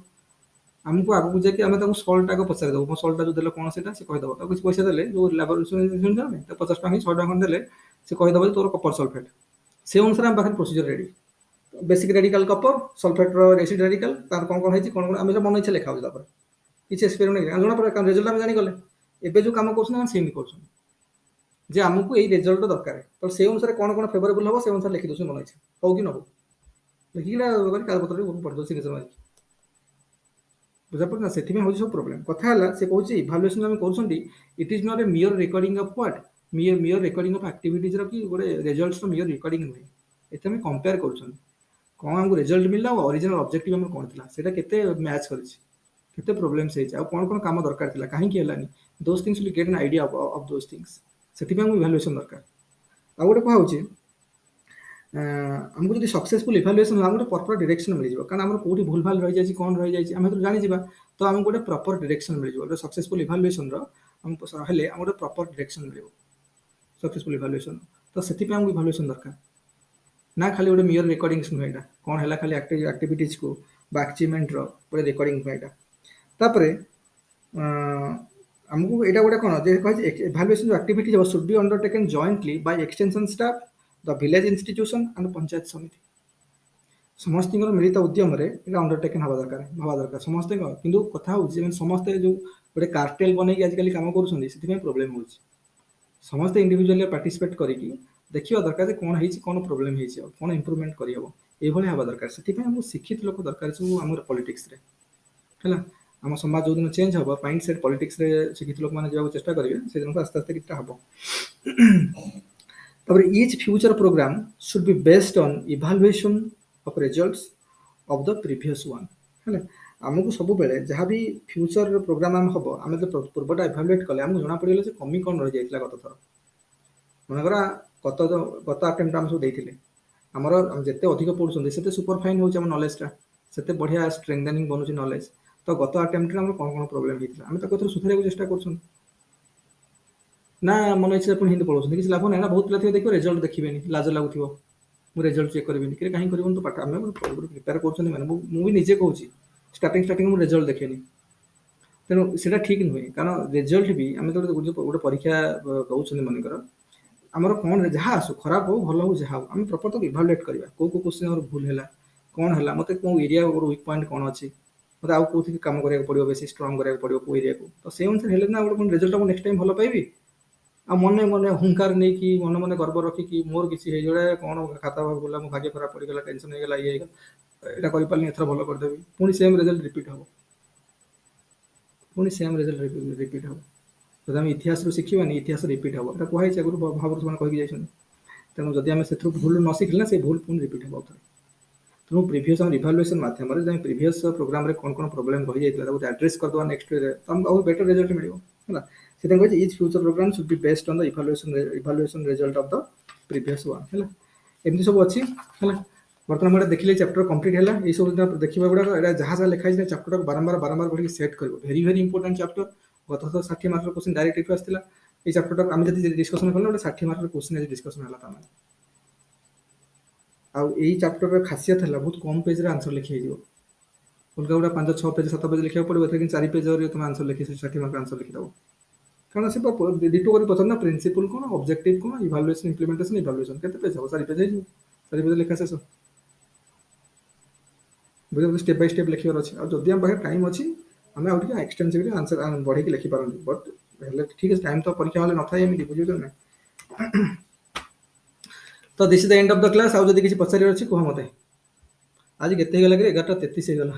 A: ଆମକୁ ଆଗକୁ ଯାଇକି ଆମେ ତାକୁ ସଲ୍ଟ ଆଗ ପଚାରି ଦେବୁ ମୋ ସଲ୍ଟଟା ଯେଉଁ ଦେଲେ କ'ଣ ସେଇଟା ସେ କହିଦେବ ତାକୁ କିଛି ପଇସା ଦେଲେ ଯେଉଁ ଲାବୋରେଟୋରୀ ଶୁଣିଥାନ୍ତି ତାକୁ 50 ଟଙ୍କା କି 100 ଟଙ୍କା ଖଣ୍ଡେ ଦେଲେ ସେ କହିଦେବ ଯେ ତୋର କପର ସଲଫେଟ୍ ସେ ଅନୁସାରେ ଆମ ପାଖରେ ପ୍ରୋସିଜର ରେଡ଼ି ବେସିକ୍ ରେଡିକାଲ କପର ସଲଫେଟ୍ର ଏସିଡ୍ ରେଡିକାଲ ତାର କ'ଣ କ'ଣ ହେଇଛି କ'ଣ କ'ଣ ଆମେ ମନ ଇଚ୍ଛା ଲେଖା ହେଉଛି ତାପରେ କିଛି ଏକ୍ସପେରିମେଣ୍ଟ ଜଣା ପଡ଼େ କାରଣ ରେଜଲ୍ଟ ଆମେ ଜାଣିଗଲେ ଏବେ ଯେଉଁ କାମ କରୁଛନ୍ତି ଆମେ ସେମିତି କରୁଛନ୍ତି ଯେ ଆମକୁ ଏଇ ରେଜଲ୍ଟ ଦରକାର ତ ସେଇ ଅନୁସାରେ କ'ଣ କ'ଣ ଫେଭରେବୁଲ୍ ହେବ ସେ ଅନୁସାରେ ଲେଖି ଦେଉଛନ୍ତି ମନ ଇଚ୍ଛା ହଉ କି ନ ହଉ ଲେଖିକିନା କାଗଜପତ୍ରରେ ପଢ଼ିଦେଉ ସିଗ୍ନେଚର ମାରିକି ବୁଝାପଡ଼ୁଛି ନା ସେଥିପାଇଁ ହେଉଛି ସବୁ ପ୍ରୋବ୍ଲେମ୍ କଥା ହେଲା ସେ କହୁଛି ଇଭାଲୁଏସନ୍ ଆମେ କରୁଛନ୍ତି it is not a mere recording of what mere recording of ଆକ୍ଟିଭିଟିଜ୍ର କି ଗୋଟେ ରେଜଲ୍ଟର ମିୟର ରେକର୍ଡିଂ ନୁହେଁ ଏତେ ଆମେ କମ୍ପେୟାର କରୁଛନ୍ତି କ'ଣ ଆମକୁ ରେଜଲ୍ଟ ମିଳିଲା ଆଉ ଅରିଜିନାଲ୍ ଅବଜେକ୍ଟିଭ୍ ଆମର କ'ଣ ଥିଲା ସେଇଟା କେତେ ମ୍ୟାଚ୍ କରିଛି କେତେ ପ୍ରୋବ୍ଲେମ୍ସ ହେଇଛି ଆଉ କ'ଣ କ'ଣ କାମ ଦରକାର ଥିଲା କାହିଁକି ହେଲାନି ଦୋଜ୍ ଥିଙ୍ଗସ୍ ୱିଲ୍ ଗେଟ୍ ଆନ୍ ଆଇଡ଼ିଆ ଅଫ୍ ଦୋଜ୍ ଥିଙ୍ଗସ୍ ସେଥିପାଇଁ ଆମକୁ ଇଭାଲୁଏସନ୍ ଦରକାର ଆଉ ଗୋଟେ କ'ଣ ହେଉଛି ଆମକୁ ଯଦି ସକ୍ସେସଫୁଲ୍ ଇଭାଲୁଏସନ୍ ହେଲା ଆମକୁ ଗୋଟେ ପ୍ରପର୍ ଡିରେକ୍ସନ୍ ମିଳିଯିବ କାରଣ ଆମର କେଉଁଠି ଭୁଲ୍ ଭାଲ୍ ରହିଯାଇଛି କ'ଣ ରହିଯାଇଛି ଆମେ ସେଥିରୁ ଜାଣିଯିବା ତ ଆମକୁ ଗୋଟେ ପ୍ରପର୍ ଡିରେକ୍ସନ୍ ମିଳିଯିବ ଗୋଟେ ସକ୍ସେସଫୁଲ୍ ଇଭାଲୁଏସନ୍ର ଆମକୁ ହେଲେ ଆମକୁ ଗୋଟେ ପ୍ରପର୍ ଡିରେକ୍ସନ୍ ମିଳିବ ସକ୍ସେସଫୁଲ୍ ଇଭାଲୁଏସନ୍ ତ ସେଥିପାଇଁ ଆମକୁ ଇଭାଲୁଏସନ୍ ଦରକାର ନା ଖାଲି ଗୋଟେ ମିୟର ରେକର୍ଡିଂସ୍ ନୁହେଁ ଏଇଟା କ'ଣ ହେଲା ଖାଲି ଆକ୍ଟିଭିଟିଜ୍କୁ ବା ଆଚିଭମେଣ୍ଟର ଗୋଟେ ରେକର୍ଡିଂ ନୁହେଁ ଏଇଟା ତାପରେ ଆମକୁ ଏଇଟା ଗୋଟେ କ'ଣ ଯେ କହିଛି ଇଭାଲୁଏସନ୍ ଯେଉଁ ଆକ୍ଟିଭିଟିଜ୍ ହେବ should be undertaken jointly by extension staff the village institution and panchayat samiti ସମସ୍ତଙ୍କର ମିଳିତ ଉଦ୍ୟମରେ ଏଇଟା ଅଣ୍ଡରଟେକେନ୍ ହେବା ଦରକାର ସମସ୍ତଙ୍କ କିନ୍ତୁ କଥା ହେଉଛି ମାନେ ସମସ୍ତେ ଯେଉଁ ଗୋଟେ କାର୍ଟେଲ୍ ବନେଇକି ଆଜିକାଲି କାମ କରୁଛନ୍ତି ସେଥିପାଇଁ ପ୍ରୋବ୍ଲେମ୍ ହେଉଛି ସମସ୍ତେ ଇଣ୍ଡିଭିଜୁଆଲି ପାର୍ଟିସିପେଟ୍ କରିକି ଦେଖିବା ଦରକାର ଯେ କ'ଣ ହେଇଛି କ'ଣ ପ୍ରୋବ୍ଲେମ୍ ହେଇଛି ଆଉ କ'ଣ ଇମ୍ପ୍ରୁଭମେଣ୍ଟ କରିହେବ ଏଇଭଳି ହେବା ଦରକାର ସେଥିପାଇଁ ଆମକୁ ଶିକ୍ଷିତ ଲୋକ ଦରକାର ସବୁ ଆମର ପଲିଟିକ୍ସରେ ହେଲା ଆମ ସମାଜ ଯେଉଁଦିନ ଚେଞ୍ଜ ହେବ ମାଇଣ୍ଡ ସେଟ୍ ପଲିଟିକ୍ସରେ ଶିକ୍ଷିତ ଲୋକମାନେ ଯିବାକୁ ଚେଷ୍ଟା କରିବେ ସେଦିନକୁ ଆସ୍ତେ ଆସ୍ତେ କିଛିଟା ହେବ ତାପରେ each future programme should be based on evaluation of results of the previous one ହେଲା ଆମକୁ ସବୁବେଳେ ଯାହା ବି ଫ୍ୟୁଚର ପ୍ରୋଗ୍ରାମ ଆମେ ହେବ ଆମେ ଯଦି ପୂର୍ବଟା ଇଭାଲୁଏଟ୍ କଲେ ଆମକୁ ଜଣାପଡ଼ିଗଲା ଯେ କମି କ'ଣ ରହିଯାଇଥିଲା ଗତ ଥର ମନେକର ଗତ ଆଟେମ୍ପ୍ଟ ଆମେ ସବୁ ଦେଇଥିଲେ ଆମର ଯେତେ ଅଧିକ ପଢ଼ୁଛନ୍ତି ସେତେ ସୁପର ଫାଇନ୍ ହେଉଛି ଆମ ନଲେଜଟା ସେତେ ବଢ଼ିଆ ଷ୍ଟ୍ରେଙ୍ଗଦେନିଂ ବନୁଛି ନଲେଜ ତ ଗତ ଆଟେମ୍ପ୍ଟରେ ଆମର କ'ଣ କ'ଣ ପ୍ରୋବ୍ଲେମ୍ ହେଇଥିଲା ଆମେ ତାକୁ ଏଥର ସୁଧାରିବାକୁ ଚେଷ୍ଟା କରୁଛନ୍ତି ନା ମନ ଇଚ୍ଛା ପୁଣି ହିନ୍ଦୀ ପଢ଼ଉଛନ୍ତି କିଛି ଲାଭ ନାହିଁ ନା ବହୁତ ପିଲା ଥିବେ ଦେଖିବ ରେଜଲ୍ଟ ଦେଖିବେନି ଲାଜ ଲାଗୁଥିବ ମୁଁ ରେଜଲ୍ଟ ଚେକ୍ କରିବିନି କି କାହିଁ କରିବୁନି ତ ପାଠ ଆମେ ପ୍ରିପେୟାର କରୁଛନ୍ତି ମାନେ ମୁଁ ବି ନିଜେ କହୁଛି ଷ୍ଟାର୍ଟିଂ ମୁଁ ରେଜଲ୍ଟ ଦେଖେନି ତେଣୁ ସେଇଟା ଠିକ୍ ନୁହେଁ କାରଣ ରେଜଲ୍ଟ ବି ଆମେ ତ ଗୋଟେ ପରୀକ୍ଷା ଦେଉଛନ୍ତି ମନେକର ଆମର କ'ଣ ଯାହା ଆସୁ ଖରାପ ହଉ ଭଲ ହଉ ଯାହା ହଉ ଆମେ ପ୍ରପର୍ ତାକୁ ଇଭାଲୁଏଟ୍ କରିବା କେଉଁ କ୍ୱେଶ୍ଚିନ୍ ଆମର ଭୁଲ ହେଲା କ'ଣ ହେଲା ମୋତେ କେଉଁ ଏରିଆ ୱିକ୍ ପଏଣ୍ଟ କ'ଣ ଅଛି ମୋତେ ଆଉ କେଉଁଠି କାମ କରିବାକୁ ପଡ଼ିବ ବେଶୀ ଷ୍ଟ୍ରଙ୍ଗ କରିବାକୁ ପଡ଼ିବ କେଉଁ ଏରିଆକୁ ତ ସେଇ ଅନୁସାରେ ହେଲେ ନା ଗୋଟେ ପୁଣି ରେଜଲ୍ଟ ମୁଁ ନେକ୍ସଟ ଟାଇମ୍ ଭଲ ପାଇବି ଆଉ ମନେ ହୁଙ୍କାର ନେଇକି ମନେ ଗର୍ବ ରଖିକି ମୋର କିଛି ହେଇଗଲା କ'ଣ ଖାତା ଗଲା ମୋ ଭାଗ୍ୟ ଖରାପ ପଡ଼ିଗଲା ଟେନସନ୍ ହେଇଗଲା ଇଏ ହେଇଗଲା ଏଇଟା କରିପାରିନି ଏଥର ଭଲ କରିଦେବି ପୁଣି ସେମ୍ ରେଜଲ୍ଟ ରିପିଟ୍ ହେବ ରିପିଟ୍ ହେବ ଯଦି ଆମେ ଇତିହାସରୁ ଶିଖିବାନି ଇତିହାସ ରିପିଟ୍ ହେବ ଏଇଟା କୁହାଯାଇଛି ଆଗରୁ ଭାବରେ ସେମାନେ କହିକି ଯାଇଛନ୍ତି ତେଣୁ ଯଦି ଆମେ ସେଥିରୁ ଭୁଲ ନ ଶିଖିଲେ ନା ସେ ଭୁଲ ପୁଣି ରିପିଟ୍ ହେବ ଥରେ ତେଣୁ ପ୍ରିଭିୟସ୍ ଆମର ଇଭାଲୁଏସନ୍ ମାଧ୍ୟମରେ ଯଦି ଆମେ ପ୍ରିଭିୟସ୍ ପ୍ରୋଗ୍ରାମରେ କ'ଣ କ'ଣ ପ୍ରୋବ୍ଲେମ୍ ରହିଯାଇଥିଲା ତାକୁ ଆଡ୍ରେସ୍ କରିଦେବା ନେକ୍ସଟ ୱେରେ ତ ଆମକୁ ଆଉ ବେଟର ରେଜଲ୍ଟ ମିଳିବ ହେଲା ସେଥିପାଇଁ କହିଛି each future programme should be based on the evaluation result of the previous one ହେଲା ଏମିତି ସବୁ ଅଛି ହେଲା ବର୍ତ୍ତମାନ ମୁଁ ଦେଖିଲି ଚାପ୍ଟର କମ୍ପ୍ଲିଟ୍ ହେଲା। ଏଇ ସବୁ ଦେଖିବା ଗୁଡ଼ାକ ଏଇଟା ଯାହା ଯାହା ଲେଖା ହେଇଛି ଚାପ୍ଟରକୁ ବାରମ୍ବାର ପଢ଼ିକି ସେଟ୍ କରିବ। Very very important chapter. ଗତ ଥର 60 ମାର୍କର କ୍ୱେଶ୍ଚିନ୍ ଡାଇରେକ୍ଟ ଏଠୁ ଆସିଥିଲା। ଏଇ ଚାପ୍ଟରଟାକୁ ଆମେ ଯଦି ଡିସ୍କସନ୍ କଲେ ଗୋଟେ 60 ମାର୍କର କ୍ୱେଶ୍ଚିନ୍ ଆଜି ଡିସ୍କସନ୍ ହେଲା ତାମାନେ। ଆଉ ଏଇ ଚାପ୍ଟରର ଖାସିୟତ ହେଲା ବହୁତ କମ୍ ପେଜରେ ଆନ୍ସର ଲେଖି ହେଇଯିବ। ଅଲଗା ଗୁଡ଼ା 5, 6 ପେଜ 7 ପେଜ ଲେଖିବାକୁ ପଡ଼ିବ, ଏଥିରେ କିନ୍ତୁ 4 ପେଜରେ ତୁମେ ଆନ୍ସର ଲେଖି 60 ମାର୍କ ଆନ୍ସର ଲେଖିଦେବ। କାରଣ ସେ ଡିଟୋ କରି ପଚାର ନା ପ୍ରିନ୍ସିପଲ କ'ଣ, ଅବଜେକ୍ଟିଭ କ'ଣ, ଇଭାଲୁଏସନ ଇମ୍ପ୍ଲିମେଣ୍ଟେସନ ଇଭାଲୁଏସନ କେତେ ପେଜ ହେବ? 4 ପେଜ ହେଇଯିବ। 4 ପେଜ ଲେଖା ଶେଷ। ବୁଝିଲ, ଷ୍ଟେପ୍ ବାଇ ଷ୍ଟେପ୍ ଲେଖିବାର ଅଛି। ଆଉ ଯଦି ଆମ ପାଖରେ ଟାଇମ୍ ଅଛି ଆମେ ଆଉ ଟିକେ ଏକ୍ସଟେନ୍ସିଭଲି ଆନ୍ସର ବଢ଼େଇକି ଲେଖିପାରନ୍ତି, ବଟ୍ ହେଲେ ଠିକ୍ ଅଛି, ଟାଇମ୍ ତ ପରୀକ୍ଷା ହଲେ ନଥାଏ ଏମିତି, ବୁଝୁଛନ୍ତି ନା। ତ this is the end of the class. ଆଉ ଯଦି କିଛି ପଚାରିବାର ଅଛି କୁହ ମୋତେ। ଆଜି କେତେ ହେଇଗଲା କି? 11:33 ହେଇଗଲା।